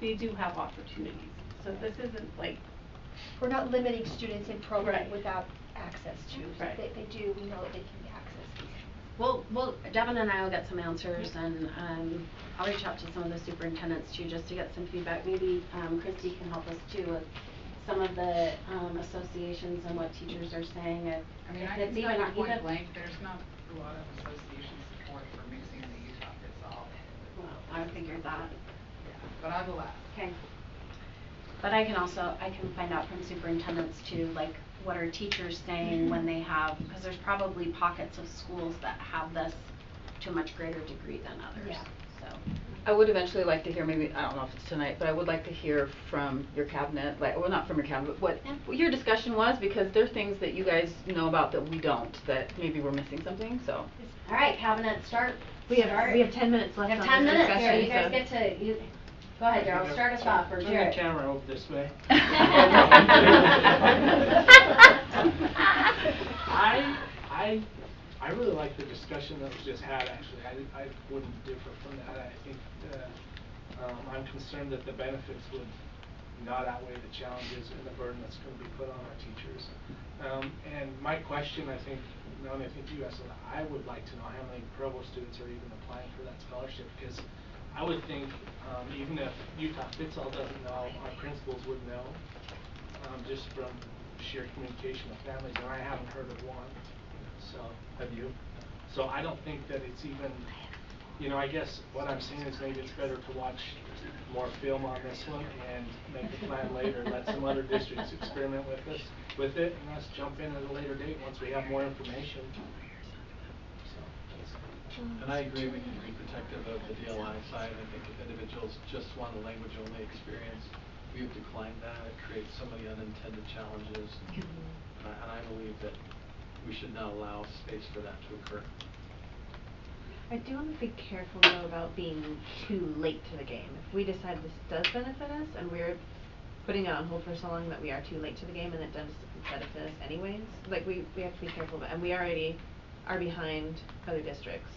[SPEAKER 9] they do have opportunities. So this isn't like,
[SPEAKER 3] We're not limiting students in program
[SPEAKER 9] Right.
[SPEAKER 3] without access to.
[SPEAKER 9] Right.
[SPEAKER 3] They do, we know that they can access these.
[SPEAKER 18] Well, Devin and I will get some answers, and I'll reach out to some of the superintendents too, just to get some feedback. Maybe Christy can help us too with some of the associations and what teachers are saying.
[SPEAKER 15] I mean, I
[SPEAKER 18] It's
[SPEAKER 15] can tell
[SPEAKER 18] even
[SPEAKER 15] you point
[SPEAKER 18] even-
[SPEAKER 15] blank, there's not a lot of association support for mixing the Utah fits all.
[SPEAKER 18] Well, I figured that.
[SPEAKER 15] Yeah, but I will ask.
[SPEAKER 18] Okay.
[SPEAKER 12] But I can find out from superintendents too, like what are teachers saying when they have, because there's probably pockets of schools that have this to a much greater degree than others.
[SPEAKER 6] Yeah.
[SPEAKER 12] So.
[SPEAKER 6] I would eventually like to hear, maybe, I don't know if it's tonight, but I would like to hear from your cabinet, like, well, not from your cabinet, but what your discussion was, because there are things that you guys know about that we don't, that maybe we're missing something, so.
[SPEAKER 12] All right, cabinet, start.
[SPEAKER 1] We have 10 minutes left.
[SPEAKER 12] You have
[SPEAKER 1] on
[SPEAKER 12] 10
[SPEAKER 1] this
[SPEAKER 12] minutes
[SPEAKER 1] discussion,
[SPEAKER 12] here. You guys
[SPEAKER 1] so-
[SPEAKER 12] get to. Go ahead, Daryl. Start us off, or
[SPEAKER 20] Turn
[SPEAKER 12] Jared.
[SPEAKER 20] the camera over this way. I really like the discussion that was just had, actually. I wouldn't differ from that. I think I'm concerned that the benefits would not outweigh the challenges and the burden that's going to be put on our teachers. And my question, I think, Melanie, I think you asked, I would like to know how many Provo students are even applying for that scholarship, because I would think even if Utah Fitz-All doesn't know, our principals would know, just from sheer communication with families, and I haven't heard of one. So, have you? So I don't think that it's even, you know, I guess what I'm saying is maybe it's better to watch more film on this one and make the plan later, let some other districts experiment with it, and let's jump in at a later date once we have more information.
[SPEAKER 16] And I agree, we can be protective of the DLI side. I think if individuals just want a language-only experience, we have declined that. It creates so many unintended challenges. And I believe that we should not allow space for that to occur.
[SPEAKER 1] I do want to be careful though about being too late to the game. If we decide this does benefit us and we're putting it on hold for so long that we are too late to the game and it does benefit us anyways, like we have to be careful about, and we already are behind other districts.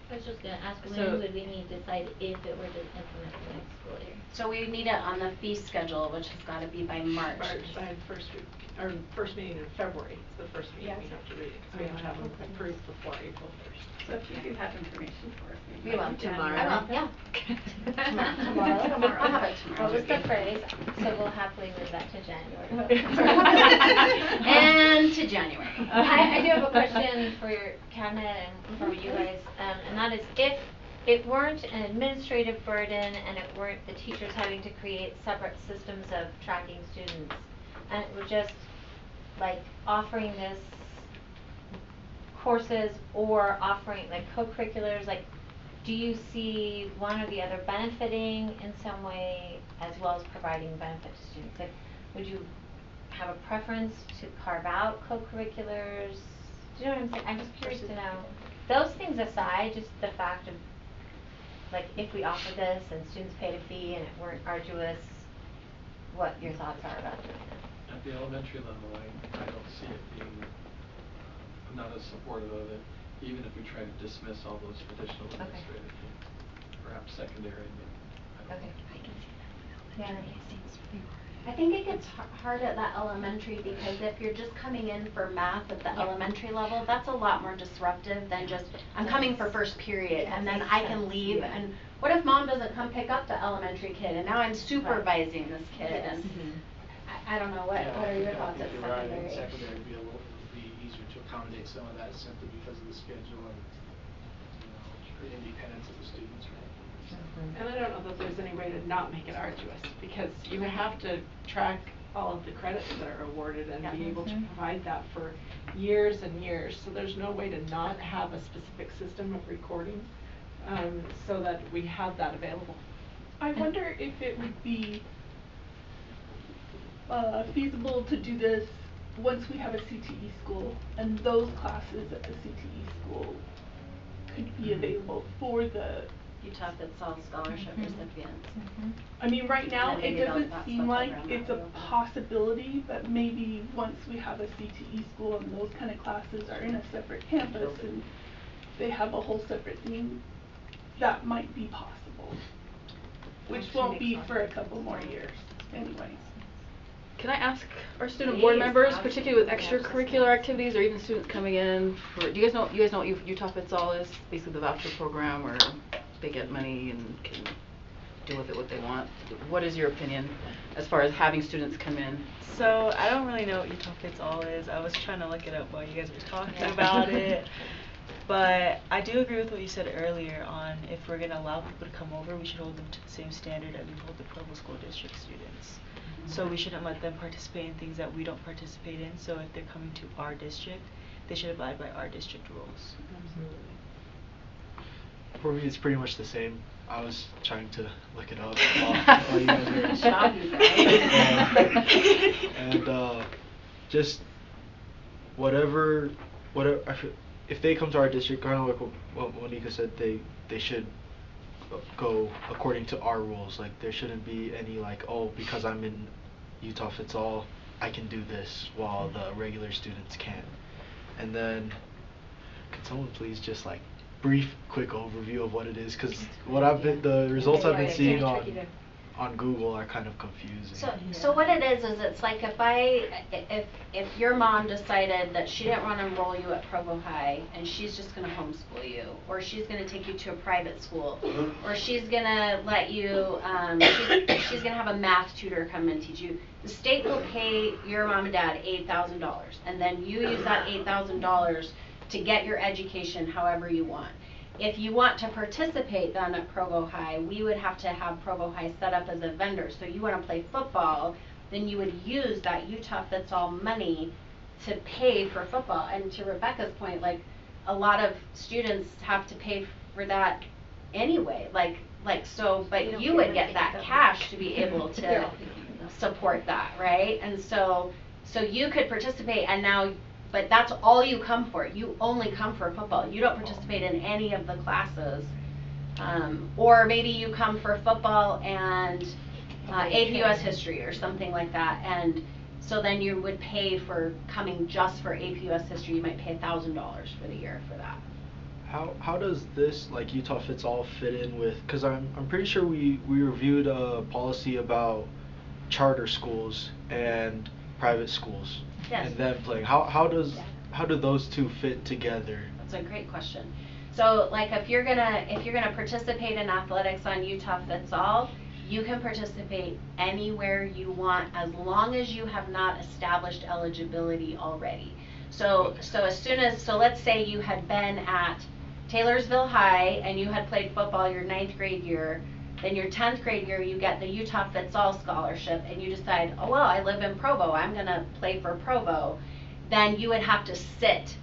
[SPEAKER 8] I was just going to ask, when
[SPEAKER 1] So-
[SPEAKER 8] would we need to decide if it were to implement the next school year?
[SPEAKER 12] So we need it on the fee schedule, which has got to be by March.
[SPEAKER 4] By first week, or first meeting in February. It's the first meeting we have to read it, because we have to have them approved before April 1st.
[SPEAKER 9] So if you can have information for us. maybe
[SPEAKER 12] We will.
[SPEAKER 9] by
[SPEAKER 12] Tomorrow.
[SPEAKER 9] January.
[SPEAKER 12] I will, yeah.
[SPEAKER 2] Tomorrow.
[SPEAKER 12] I'll have it tomorrow.
[SPEAKER 2] What was the phrase? So we'll happily move that to January.
[SPEAKER 12] And to January.
[SPEAKER 2] I do have a question for your cabinet and for you guys, and that is, if it weren't an administrative burden and it weren't the teachers having to create separate systems of tracking students, and it were just like offering this courses or offering like co-curriculars, like do you see one or the other benefiting in some way as well as providing benefit to students? Like, would you have a preference to carve out co-curriculars? Do you know what I'm saying? I'm just curious to know. Those things aside, just the fact of like if we offered this and students paid a fee and it weren't arduous, what your thoughts are about doing it.
[SPEAKER 16] At the elementary level, I don't see it being, I'm not as supportive of it, even if we try to dismiss all those additional administrative things. Perhaps secondary, but I don't know.
[SPEAKER 2] Yeah.
[SPEAKER 12] I think it gets hard at that elementary, because if you're just coming in for math at the elementary level, that's a lot more disruptive than just, I'm coming for first period and then I can leave. And what if mom doesn't come pick up the elementary kid and now I'm supervising this kid? And I don't know, what are your thoughts at
[SPEAKER 20] You're right. I think
[SPEAKER 12] secondary?
[SPEAKER 20] secondary would be easier to accommodate some of that simply because of the schedule and, you know, the independence of the students, right?
[SPEAKER 4] And I don't know that there's any way to not make it arduous, because you have to track all of the credits that are awarded and be able to provide that for years and years. So there's no way to not have a specific system of recording, so that we have that available.
[SPEAKER 13] I wonder if it would be feasible to do this once we have a CTE school, and those classes at the CTE school could be available for the
[SPEAKER 12] Utah Fitz-All scholarship recipients.
[SPEAKER 13] I mean, right now,
[SPEAKER 12] And
[SPEAKER 13] it
[SPEAKER 12] maybe
[SPEAKER 13] doesn't
[SPEAKER 12] that's
[SPEAKER 13] seem
[SPEAKER 12] the
[SPEAKER 13] like
[SPEAKER 12] program
[SPEAKER 13] it's
[SPEAKER 12] that
[SPEAKER 13] a
[SPEAKER 12] we'll have.
[SPEAKER 13] possibility, but maybe once we have a CTE school and those kind of classes are in a separate campus and they have a whole separate thing, that might be possible. Which won't be for a couple more years anyways.
[SPEAKER 6] Can I ask our student board members, particularly with extracurricular activities or even students coming in for, do you guys know what Utah Fitz-All is? Basically the voucher program where they get money and can do with it what they want. What is your opinion as far as having students come in?
[SPEAKER 21] So I don't really know what Utah Fitz-All is. I was trying to look it up while you guys were talking about it. But I do agree with what you said earlier on if we're going to allow people to come over, we should hold them to the same standard that we hold the Provo School District students. So we shouldn't let them participate in things that we don't participate in. So if they're coming to our district, they should abide by our district rules.
[SPEAKER 20] Absolutely. For me, it's pretty much the same. I was trying to look it up while you guys were.
[SPEAKER 18] Stop you guys.
[SPEAKER 20] And just whatever if they come to our district, kind of like what Monica said, they should go according to our rules. Like there shouldn't be any like, oh, because I'm in Utah Fits All, I can do this while the regular students can't. And then, can someone please just like brief, quick overview of what it is? Because the results I've been seeing on Google are kind of confusing.
[SPEAKER 18] So what it is it's like if your mom decided that she didn't want to enroll you at Provo High and she's just going to homeschool you, or she's going to take you to a private school, or she's going to let you she's going to have a math tutor come and teach you, the state will pay your mom and dad $8,000, and then you use that $8,000 to get your education however you want. If you want to participate then at Provo High, we would have to have Provo High set up as a vendor. So you want to play football, then you would use that Utah Fits All money to pay for football. And to Rebecca's point, like a lot of students have to pay for that anyway. But you would get that cash to be able to support that, right? And so you could participate, and now. But that's all you come for. You only come for football. You don't participate in any of the classes. Or maybe you come for football and AP US history or something like that. And so then you would pay for coming just for AP US history. You might pay $1,000 for the year for that.
[SPEAKER 20] How does this like Utah Fits All fit in with? Because I'm pretty sure we reviewed a policy about charter schools and private schools.
[SPEAKER 18] Yes.
[SPEAKER 20] And then playing. How do those two fit together?
[SPEAKER 18] That's a great question. So like if you're gonna participate in athletics on Utah Fits All, you can participate anywhere you want as long as you have not established eligibility already. So let's say you had been at Taylorsville High and you had played football your 9th grade year. Then your 10th grade year, you get the Utah Fits All scholarship, and you decide, oh well, I live in Provo, I'm going to play for Provo. Then you would have to sit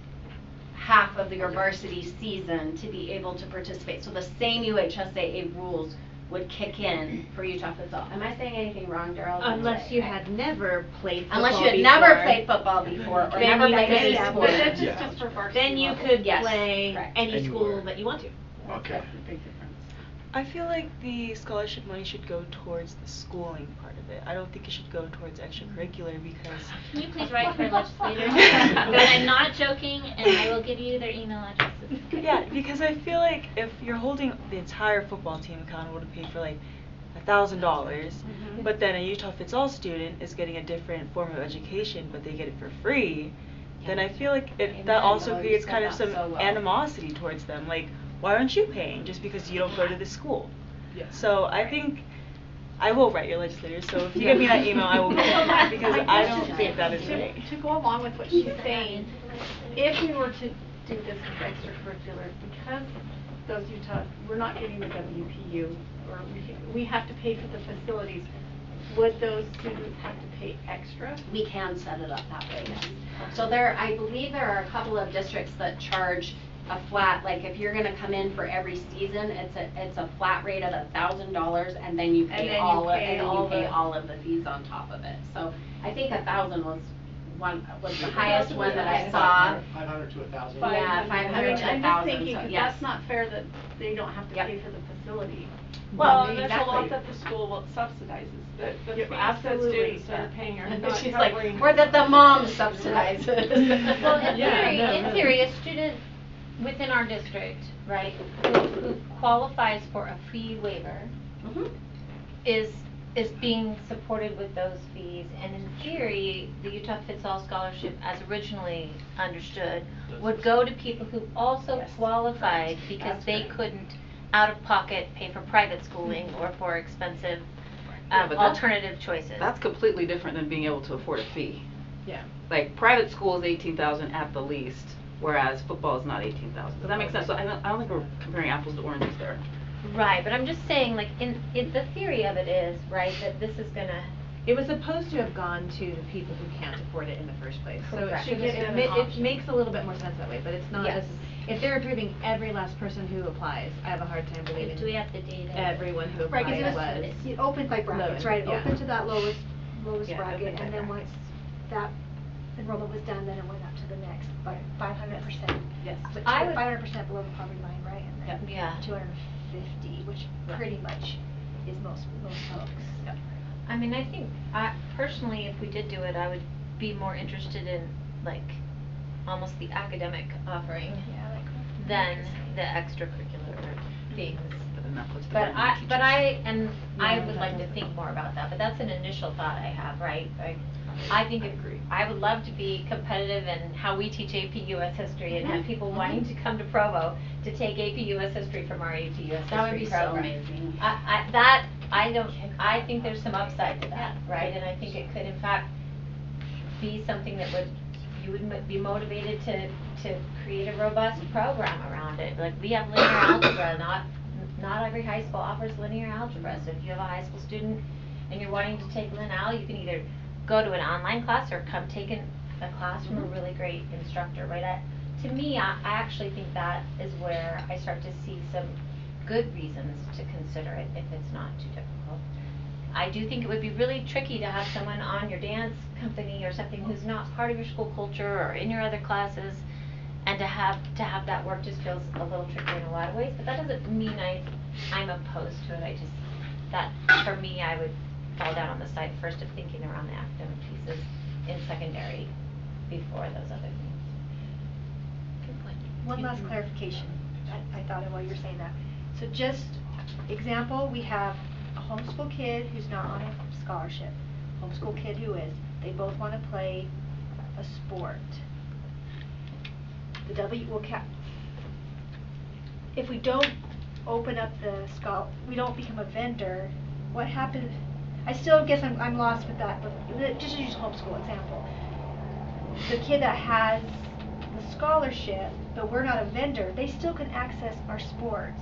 [SPEAKER 18] half of your varsity season to be able to participate. So the same UHSAA rules would kick in for Utah Fits All. Am I saying anything wrong, Daryl?
[SPEAKER 1] Unless you had never played football
[SPEAKER 18] Unless you had never played football before, or never played any sport.
[SPEAKER 1] That's just for varsity. Then you could play any school that you want to.
[SPEAKER 20] Okay.
[SPEAKER 21] I feel like the scholarship money should go towards the schooling part of it. I don't think it should go towards extracurricular because...
[SPEAKER 8] Can you please write for legislators? I'm not joking, and I will give you their email addresses.
[SPEAKER 21] Yeah, because I feel like if you're holding the entire football team accountable to pay for like $1,000, but then a Utah Fits All student is getting a different form of education, but they get it for free, then I feel like that also creates kind of some animosity towards them. Like, why aren't you paying just because you don't go to this school?
[SPEAKER 20] Yeah.
[SPEAKER 21] So I think I will write your legislators. So if you give me that email, I will get that because I don't think that is right.
[SPEAKER 9] To go along with what she's saying, if we were to do this with extracurricular, because those we're not getting the WPU, or we have to pay for the facilities, would those students have to pay extra?
[SPEAKER 18] We can set it up that way, yes. So I believe there are a couple of districts that charge a flat, like if you're going to come in for every season, it's a flat rate of $1,000, and then you pay all of the fees on top of it. So I think 1,000 was the highest one that I saw.
[SPEAKER 20] 500 to 1,000.
[SPEAKER 18] Yeah, 500 to 1,000.
[SPEAKER 9] I'm just thinking,
[SPEAKER 18] so,
[SPEAKER 9] that's not fair that they don't have to pay for the facility.
[SPEAKER 13] Well, there's a lot that the school subsidizes. The fees that students are paying are not
[SPEAKER 18] She's
[SPEAKER 13] covering.
[SPEAKER 18] like, or that the mom subsidizes.
[SPEAKER 8] Well, in theory, a student within our district, right, who qualifies for a fee waiver is being supported with those fees, and in theory the Utah Fits All scholarship as originally understood would go to people who also qualified because they couldn't out of pocket pay for private schooling or for expensive alternative choices.
[SPEAKER 6] That's completely different than being able to afford a fee.
[SPEAKER 1] Yeah.
[SPEAKER 6] Like private school is $18,000 at the least. whereas football is not 18,000. Does that make sense? So I don't think we're comparing apples to oranges there.
[SPEAKER 2] Right, but I'm just saying, like, in the theory of it is, right, that this is gonna.
[SPEAKER 1] It was supposed to have gone to the people who can't afford it in the first place. So it
[SPEAKER 2] Correct.
[SPEAKER 1] should,
[SPEAKER 2] To give them an
[SPEAKER 1] it
[SPEAKER 2] option.
[SPEAKER 1] makes a little bit more sense that way, but it's not
[SPEAKER 2] Yes.
[SPEAKER 1] as, if they're approving every last person who applies, I have a hard time believing.
[SPEAKER 8] Do we have the data?
[SPEAKER 1] Everyone who
[SPEAKER 3] Right,
[SPEAKER 1] applied
[SPEAKER 3] 'cause
[SPEAKER 1] was.
[SPEAKER 3] it opened by brackets, right? It
[SPEAKER 1] Yeah.
[SPEAKER 3] opened to that lowest
[SPEAKER 1] Yeah,
[SPEAKER 3] bracket,
[SPEAKER 1] opened by
[SPEAKER 3] and then
[SPEAKER 1] brackets.
[SPEAKER 3] once that enrollment was done, then it went up to the next, by 500%.
[SPEAKER 6] Yes.
[SPEAKER 3] But
[SPEAKER 2] I would-
[SPEAKER 3] 500% below the poverty line, right? And then
[SPEAKER 2] Yeah.
[SPEAKER 3] 250, which pretty much is most folks.
[SPEAKER 6] Yep.
[SPEAKER 2] I mean, I think, personally, if we did do it, I would be more interested in, like, almost the academic offering
[SPEAKER 3] Yeah, like.
[SPEAKER 2] than the extracurricular things.
[SPEAKER 6] But then that puts the
[SPEAKER 2] But
[SPEAKER 6] burden on teachers.
[SPEAKER 2] I would like to think more about that, but that's an initial thought I have, right? I think I would love to be competitive in how we teach AP US history and have people wanting to come to Provo to take AP US history from our AP US
[SPEAKER 18] That would
[SPEAKER 2] history
[SPEAKER 18] be so
[SPEAKER 2] program.
[SPEAKER 18] amazing.
[SPEAKER 2] I think there's some upside to that, right? And I think it could in fact be something that you would be motivated to create a robust program around it. Like, we have linear algebra, not every high school offers linear algebra. So if you have a high school student and you're wanting to take Lin Al, you can either go to an online class or come take a class from a really great instructor, right? To me, I actually think that is where I start to see some good reasons to consider it if it's not too difficult. I do think it would be really tricky to have someone on your dance company or something who's not part of your school culture or in your other classes, and to have that work just feels a little tricky in a lot of ways. But that doesn't mean I'm opposed to it. That for me, I would fall down on the side first of thinking around the academic pieces in secondary before those other things.
[SPEAKER 8] Good point.
[SPEAKER 3] One last clarification, I thought of while you were saying that. So just example, we have a homeschool kid who's not on a scholarship, homeschool kid who is. They both want to play a sport. The W will if we don't open up we don't become a vendor, what happens? I still guess I'm lost with that, but just use homeschool example. The kid that has the scholarship, but we're not a vendor, they still can access our sports.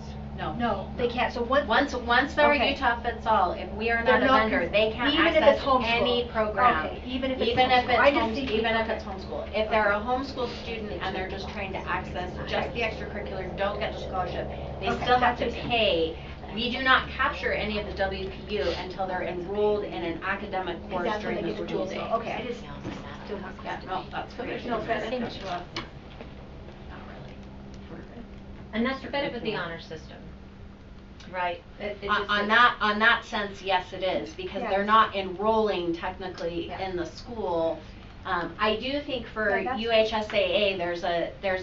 [SPEAKER 3] No, they can't. So
[SPEAKER 18] Once they're
[SPEAKER 3] okay.
[SPEAKER 18] Utah fits all, if we are
[SPEAKER 3] They're
[SPEAKER 18] not a
[SPEAKER 3] not
[SPEAKER 18] vendor, they can't
[SPEAKER 3] even if
[SPEAKER 18] access
[SPEAKER 3] it's homeschool.
[SPEAKER 18] any program.
[SPEAKER 3] Okay, even if it's
[SPEAKER 18] Even if
[SPEAKER 3] homeschool. I just
[SPEAKER 18] it's
[SPEAKER 3] think
[SPEAKER 18] even if
[SPEAKER 3] okay.
[SPEAKER 18] it's homeschool. If they're a homeschool student and they're just trying to access just the extracurricular, don't get the scholarship, they
[SPEAKER 3] Okay,
[SPEAKER 18] still have
[SPEAKER 3] that's
[SPEAKER 18] to
[SPEAKER 3] it.
[SPEAKER 18] pay. We do not capture any of the WPU until they're enrolled in an academic course
[SPEAKER 3] That's when
[SPEAKER 18] during
[SPEAKER 3] they
[SPEAKER 18] the
[SPEAKER 3] get the
[SPEAKER 18] school
[SPEAKER 3] dual
[SPEAKER 18] day.
[SPEAKER 3] school. Okay, I just still not
[SPEAKER 18] Yeah, no, that's good.
[SPEAKER 3] No, fair
[SPEAKER 18] Same
[SPEAKER 3] enough.
[SPEAKER 18] to us.
[SPEAKER 2] And that's better with the honor system, right?
[SPEAKER 18] On that sense, yes, it is, because they're
[SPEAKER 3] Yes.
[SPEAKER 18] not enrolling technically
[SPEAKER 3] Yeah.
[SPEAKER 18] in the school. I do think for
[SPEAKER 3] Right, that's-
[SPEAKER 18] UHSAA, there's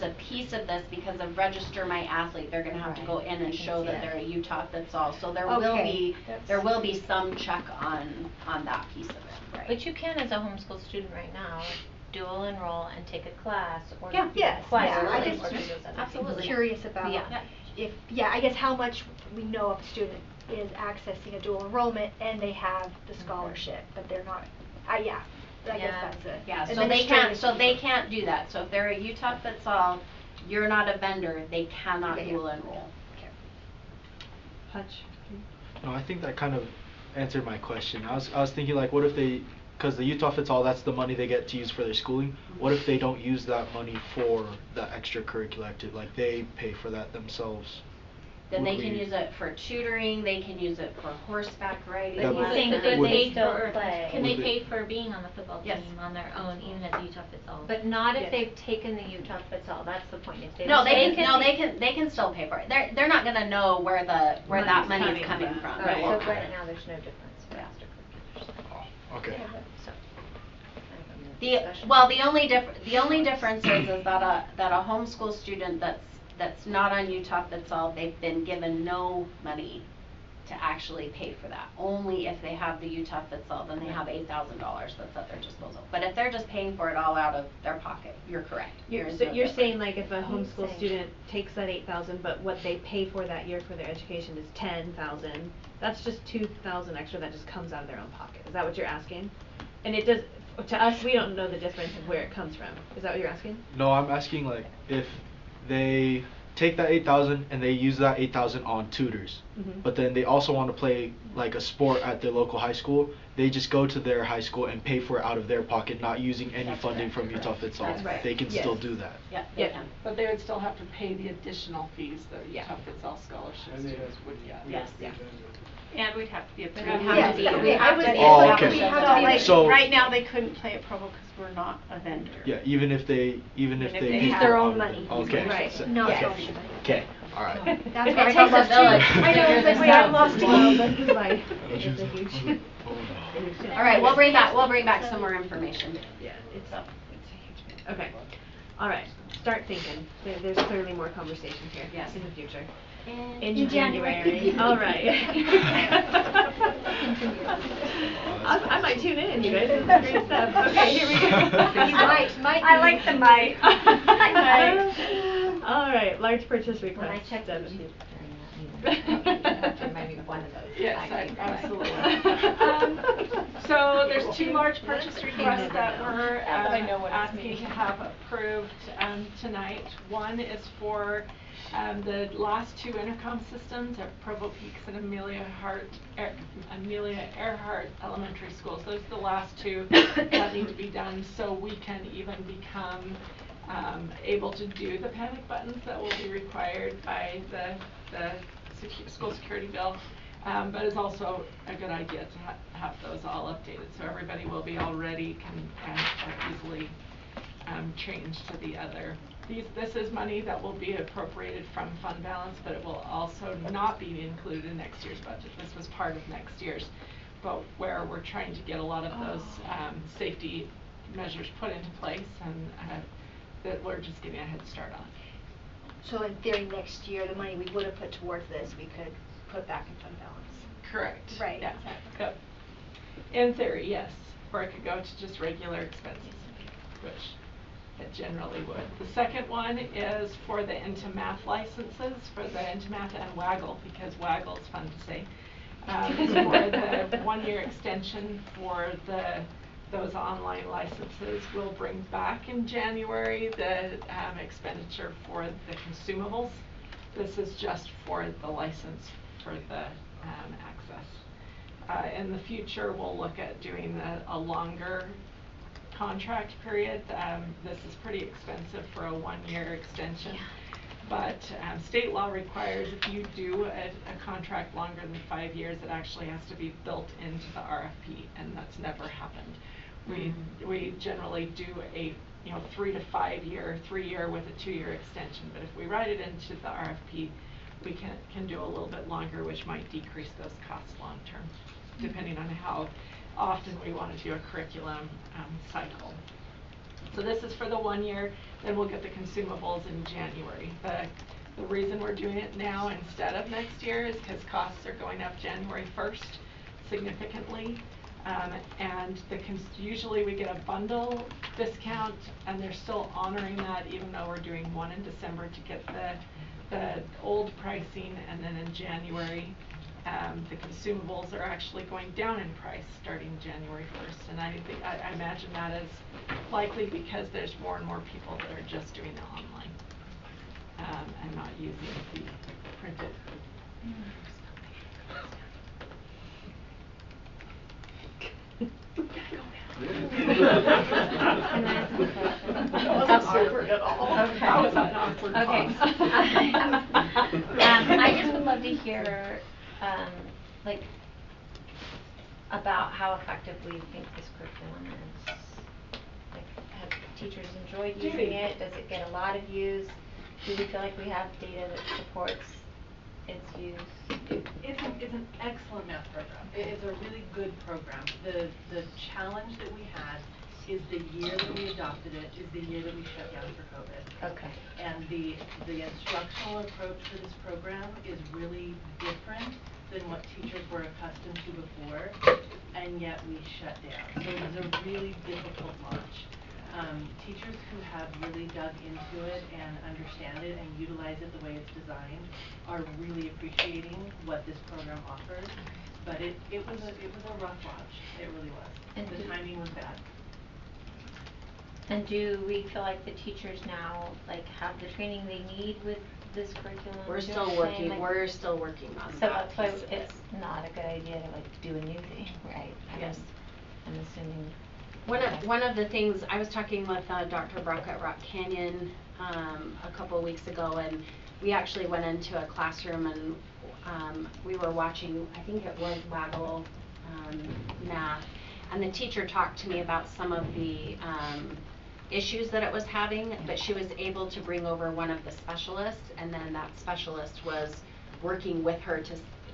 [SPEAKER 18] a piece of this because of register my athlete, they're gonna have to go in and show that they're a Utah fits all. So there
[SPEAKER 3] Okay,
[SPEAKER 18] will be some check on that piece of it, right?
[SPEAKER 2] But you can, as a homeschool student right now, dual enroll and take a class or
[SPEAKER 18] Yeah.
[SPEAKER 3] Yes,
[SPEAKER 2] choir
[SPEAKER 3] yeah, I
[SPEAKER 2] or
[SPEAKER 3] just
[SPEAKER 2] do those other
[SPEAKER 18] absolutely.
[SPEAKER 2] things.
[SPEAKER 3] curious about
[SPEAKER 2] Yeah.
[SPEAKER 3] I guess how much we know of a student is accessing a dual enrollment and they have the scholarship, but they're not, I guess that's it.
[SPEAKER 18] Yeah, so they can't do that. So if they're a Utah fits all, you're not a vendor, they cannot dual enroll.
[SPEAKER 1] Hutch.
[SPEAKER 5] No, I think that kind of answered my question. I was thinking, like, what if because the Utah fits all, that's the money they get to use for their schooling. What if they don't use that money for the extracurricular activity, like they pay for that themselves?
[SPEAKER 18] Then
[SPEAKER 5] Would
[SPEAKER 18] they can
[SPEAKER 5] we-
[SPEAKER 18] use it for tutoring, they can use it for horseback riding.
[SPEAKER 5] That
[SPEAKER 8] He's
[SPEAKER 5] would-
[SPEAKER 8] saying
[SPEAKER 5] would-
[SPEAKER 8] that
[SPEAKER 5] would-
[SPEAKER 8] they
[SPEAKER 2] still
[SPEAKER 8] for,
[SPEAKER 2] play.
[SPEAKER 8] can they
[SPEAKER 5] Would
[SPEAKER 8] pay for being on the football team
[SPEAKER 18] Yes.
[SPEAKER 8] on their own, even as Utah fits all?
[SPEAKER 2] But not if
[SPEAKER 3] Yes.
[SPEAKER 2] they've taken the Utah fits all, that's the point. If
[SPEAKER 18] No, they can still pay for it. They're not gonna know where that money's coming from.
[SPEAKER 2] Right, so
[SPEAKER 18] Right.
[SPEAKER 2] right now there's no difference for extracurriculars.
[SPEAKER 5] Okay.
[SPEAKER 2] So.
[SPEAKER 18] The only difference is that a homeschool student that's not on Utah fits all, they've been given no money to actually pay for that. Only if they have the Utah fits all, then they have $8,000 that's at their disposal. But if they're just paying for it all out of their pocket, you're correct.
[SPEAKER 1] So you're saying, like, if a homeschool student takes that 8,000, but what they pay for that year for their education is 10,000, that's just 2,000 extra that just comes out of their own pocket. Is that what you're asking? And it does, To us, we don't know the difference of where it comes from. Is that what you're asking?
[SPEAKER 5] No, I'm asking like if they take that 8,000 and they use that 8,000 on tutors,
[SPEAKER 1] Mhm.
[SPEAKER 5] but then they also want to play like a sport at their local high school, they just go to their high school and pay for it out of their pocket, not using any
[SPEAKER 12] That's
[SPEAKER 5] funding
[SPEAKER 12] correct.
[SPEAKER 5] from Utah Fits All.
[SPEAKER 12] That's right.
[SPEAKER 5] They can
[SPEAKER 1] Yes.
[SPEAKER 5] still do that.
[SPEAKER 12] Yeah,
[SPEAKER 1] Yeah.
[SPEAKER 4] But they would still have to pay the additional fees that
[SPEAKER 1] Yeah.
[SPEAKER 4] Utah Fits All scholarship
[SPEAKER 11] And they
[SPEAKER 4] students
[SPEAKER 11] have-
[SPEAKER 4] would get.
[SPEAKER 12] Yes.
[SPEAKER 1] Yeah.
[SPEAKER 9] And we'd have to be approved.
[SPEAKER 1] have
[SPEAKER 12] Yes,
[SPEAKER 1] to be-
[SPEAKER 12] we have to be.
[SPEAKER 5] Oh, okay.
[SPEAKER 12] We have
[SPEAKER 5] So,
[SPEAKER 12] to be.
[SPEAKER 5] like, So-
[SPEAKER 9] right now, they couldn't play at Provo because we're not a vendor.
[SPEAKER 5] Yeah, even if they
[SPEAKER 9] if they
[SPEAKER 5] pay
[SPEAKER 9] use
[SPEAKER 5] for
[SPEAKER 9] their
[SPEAKER 5] it
[SPEAKER 9] own
[SPEAKER 5] on-
[SPEAKER 9] money.
[SPEAKER 5] Okay.
[SPEAKER 1] Right.
[SPEAKER 5] So-
[SPEAKER 3] Not
[SPEAKER 5] okay.
[SPEAKER 3] scholarship money.
[SPEAKER 5] Okay. All right.
[SPEAKER 3] That's
[SPEAKER 12] It
[SPEAKER 3] where I
[SPEAKER 12] takes
[SPEAKER 3] got
[SPEAKER 12] a
[SPEAKER 3] lost
[SPEAKER 12] village
[SPEAKER 3] too.
[SPEAKER 12] to
[SPEAKER 3] I know,
[SPEAKER 12] figure
[SPEAKER 3] it's like,
[SPEAKER 12] this
[SPEAKER 3] wait, I'm
[SPEAKER 12] out.
[SPEAKER 3] lost
[SPEAKER 1] Well,
[SPEAKER 3] too.
[SPEAKER 1] this is why it's a huge.
[SPEAKER 12] All right, we'll bring back some more information.
[SPEAKER 1] Yeah, it's a huge. Okay. All right. Start thinking. There's clearly more conversation here.
[SPEAKER 12] Yes.
[SPEAKER 1] In the future.
[SPEAKER 3] In January.
[SPEAKER 1] All right. I might tune in, you guys. This is great stuff. Okay, here we go.
[SPEAKER 3] You might.
[SPEAKER 9] I like the might.
[SPEAKER 1] All right, large purchase request.
[SPEAKER 2] When I check the
[SPEAKER 1] Devin.
[SPEAKER 2] queue during that meeting, you have to remind me of one of those.
[SPEAKER 4] Yes,
[SPEAKER 2] I think.
[SPEAKER 4] absolutely. So there's 2 large purchase requests that we're
[SPEAKER 9] I know what it's
[SPEAKER 4] asking
[SPEAKER 9] meaning.
[SPEAKER 4] to have approved tonight. One is for the last 2 intercom systems at Provo Peaks and Amelia Earhart Elementary Schools. Those are the last 2 that need to be done so we can even become able to do the panic buttons that will be required by the school security bill. But it's also a good idea to have those all updated so everybody will be all ready and easily change to the other. This is money that will be appropriated from fund balance, but it will also not be included in next year's budget. This was part of next year's, but where we're trying to get a lot of those safety measures put into place and that we're just getting a head start on.
[SPEAKER 3] So in theory, next year, the money we would have put towards this, we could put back in fund balance.
[SPEAKER 4] Correct.
[SPEAKER 3] Right.
[SPEAKER 4] Yeah.
[SPEAKER 3] Exactly.
[SPEAKER 4] Yep. In theory, yes. Or it could go to just regular expenses, which it generally would. The second one is for the Into Math licenses, for the Into Math and Waggle, because Waggle is fun to say. It's for the 1-year extension for those online licenses. We'll bring back in January the expenditure for the consumables. This is just for the license for the access. In the future, we'll look at doing a longer contract period. This is pretty expensive for a 1-year extension. But state law requires if you do a contract longer than 5 years, it actually has to be built into the RFP, and that's never happened. We generally do a 3 to 5 year, 3-year with a 2-year extension. But if we write it into the RFP, we can do a little bit longer, which might decrease those costs long term, depending on how often we want to do a curriculum cycle. So this is for the 1 year, then we'll get the consumables in January. The reason we're doing it now instead of next year is because costs are going up January 1st significantly. And usually we get a bundle discount, and they're still honoring that even though we're doing one in December to get the old pricing, and then in January the consumables are actually going down in price starting January 1st, and I imagine that is likely because there's more and more people that are just doing it online and not using the printed.
[SPEAKER 2] That wasn't awkward at all. Okay.
[SPEAKER 4] That was an awkward
[SPEAKER 2] Okay. I just would love to hear, like, about how effective we think this curriculum is. Like, have teachers enjoyed using it? Does it get a lot of use? Do we feel like we have data that supports its use?
[SPEAKER 10] It's an excellent math program. It's a really good program. The challenge that we had is the year that we adopted it is the year that we shut down for COVID.
[SPEAKER 2] Okay.
[SPEAKER 10] And the instructional approach for this program is really different than what teachers were accustomed to before, and yet we shut down. So it was a really difficult launch. Teachers who have really dug into it and understand it and utilize it the way it's designed are really appreciating what this program offers. But it was a rough launch. It really was.
[SPEAKER 2] And
[SPEAKER 10] the timing was bad.
[SPEAKER 2] And do we feel like the teachers now like have the training they need with this curriculum?
[SPEAKER 18] We're
[SPEAKER 2] Do you know
[SPEAKER 18] still
[SPEAKER 2] what I'm
[SPEAKER 18] working,
[SPEAKER 2] saying? Like,
[SPEAKER 18] we're still working on
[SPEAKER 2] so
[SPEAKER 18] that
[SPEAKER 2] that's why
[SPEAKER 18] piece of
[SPEAKER 2] it's
[SPEAKER 18] it.
[SPEAKER 2] not a good idea to like do a new thing, right?
[SPEAKER 18] Yes.
[SPEAKER 2] I'm assuming.
[SPEAKER 18] One of the things, I was talking with Dr. Brock at Rock Canyon a couple of weeks ago, and we actually went into a classroom and we were watching, I think it was Waggle math, and the teacher talked to me about some of the issues that it was having, but she was able to bring over one of the specialists, and then that specialist was working with her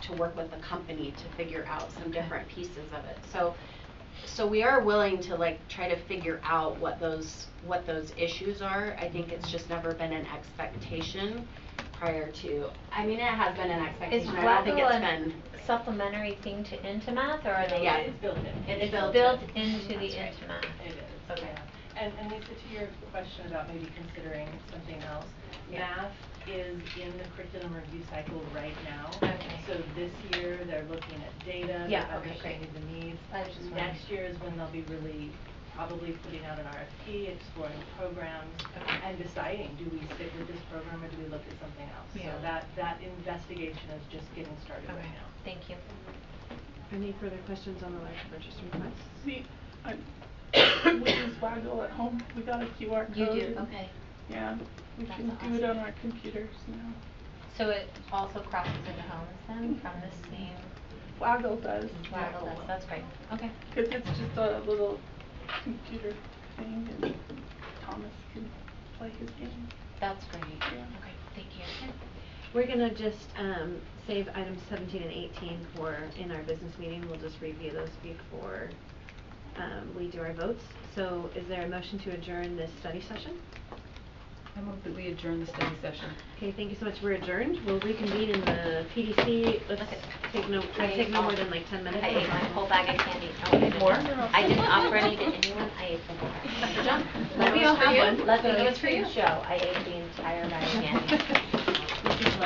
[SPEAKER 18] to work with the company to figure out some different pieces of it. So we are willing to like try to figure out what those issues are. I think it's just never been an expectation prior to, I mean, it has been an
[SPEAKER 2] Is
[SPEAKER 18] expectation. I don't think it's
[SPEAKER 2] Waggle
[SPEAKER 18] been.
[SPEAKER 2] a supplementary thing to Intimath, or are they?
[SPEAKER 18] Yeah,
[SPEAKER 10] It's built in.
[SPEAKER 2] It's
[SPEAKER 10] built
[SPEAKER 2] built
[SPEAKER 10] in.
[SPEAKER 2] into the
[SPEAKER 10] That's right.
[SPEAKER 2] Intimath.
[SPEAKER 10] It is.
[SPEAKER 2] Okay.
[SPEAKER 10] Yeah. And Lisa, to your question about maybe considering something else,
[SPEAKER 2] Yeah.
[SPEAKER 10] math is in the curriculum review cycle right now.
[SPEAKER 2] Okay.
[SPEAKER 10] So this year they're looking at data,
[SPEAKER 2] Yeah,
[SPEAKER 10] they're
[SPEAKER 2] okay, great.
[SPEAKER 10] understanding the needs.
[SPEAKER 2] I was just
[SPEAKER 10] Next year is when they'll be really probably putting out an RFP, exploring programs, and deciding, do we stick with this program or do we look at something else?
[SPEAKER 2] Yeah.
[SPEAKER 10] So that investigation is just getting started right now.
[SPEAKER 2] Thank you.
[SPEAKER 1] Any further questions on the large purchase request?
[SPEAKER 13] We use Waggle at home. We got a QR code.
[SPEAKER 2] You do, okay.
[SPEAKER 13] Yeah, we
[SPEAKER 2] That's
[SPEAKER 13] can do it on our computers now.
[SPEAKER 2] So it also crosses into homes then from the same.
[SPEAKER 13] Waggle does.
[SPEAKER 2] Waggle does. That's great. Okay.
[SPEAKER 13] Because it's just a little computer thing, and Thomas can play his game.
[SPEAKER 2] That's great.
[SPEAKER 13] Yeah.
[SPEAKER 2] Okay. Thank you.
[SPEAKER 1] We're gonna just save items 17 and 18 for in our business meeting. We'll just review those before we do our votes. So is there a motion to adjourn this study session?
[SPEAKER 6] I move that we adjourn the study session.
[SPEAKER 1] Okay, thank you so much. We're adjourned. We'll reconvene in the PDC. Let's take no more than like 10 minutes.
[SPEAKER 2] I ate my whole bag of candy. Oh,
[SPEAKER 1] More?
[SPEAKER 2] I didn't offer any to anyone. I ate the whole bag.
[SPEAKER 1] Good job.
[SPEAKER 2] That
[SPEAKER 1] We
[SPEAKER 2] was
[SPEAKER 1] all
[SPEAKER 2] for
[SPEAKER 1] have
[SPEAKER 2] you.
[SPEAKER 1] one.
[SPEAKER 2] Let
[SPEAKER 1] So
[SPEAKER 2] me
[SPEAKER 1] it's for you.
[SPEAKER 2] show. I ate the entire bag of candy.
[SPEAKER 1] This is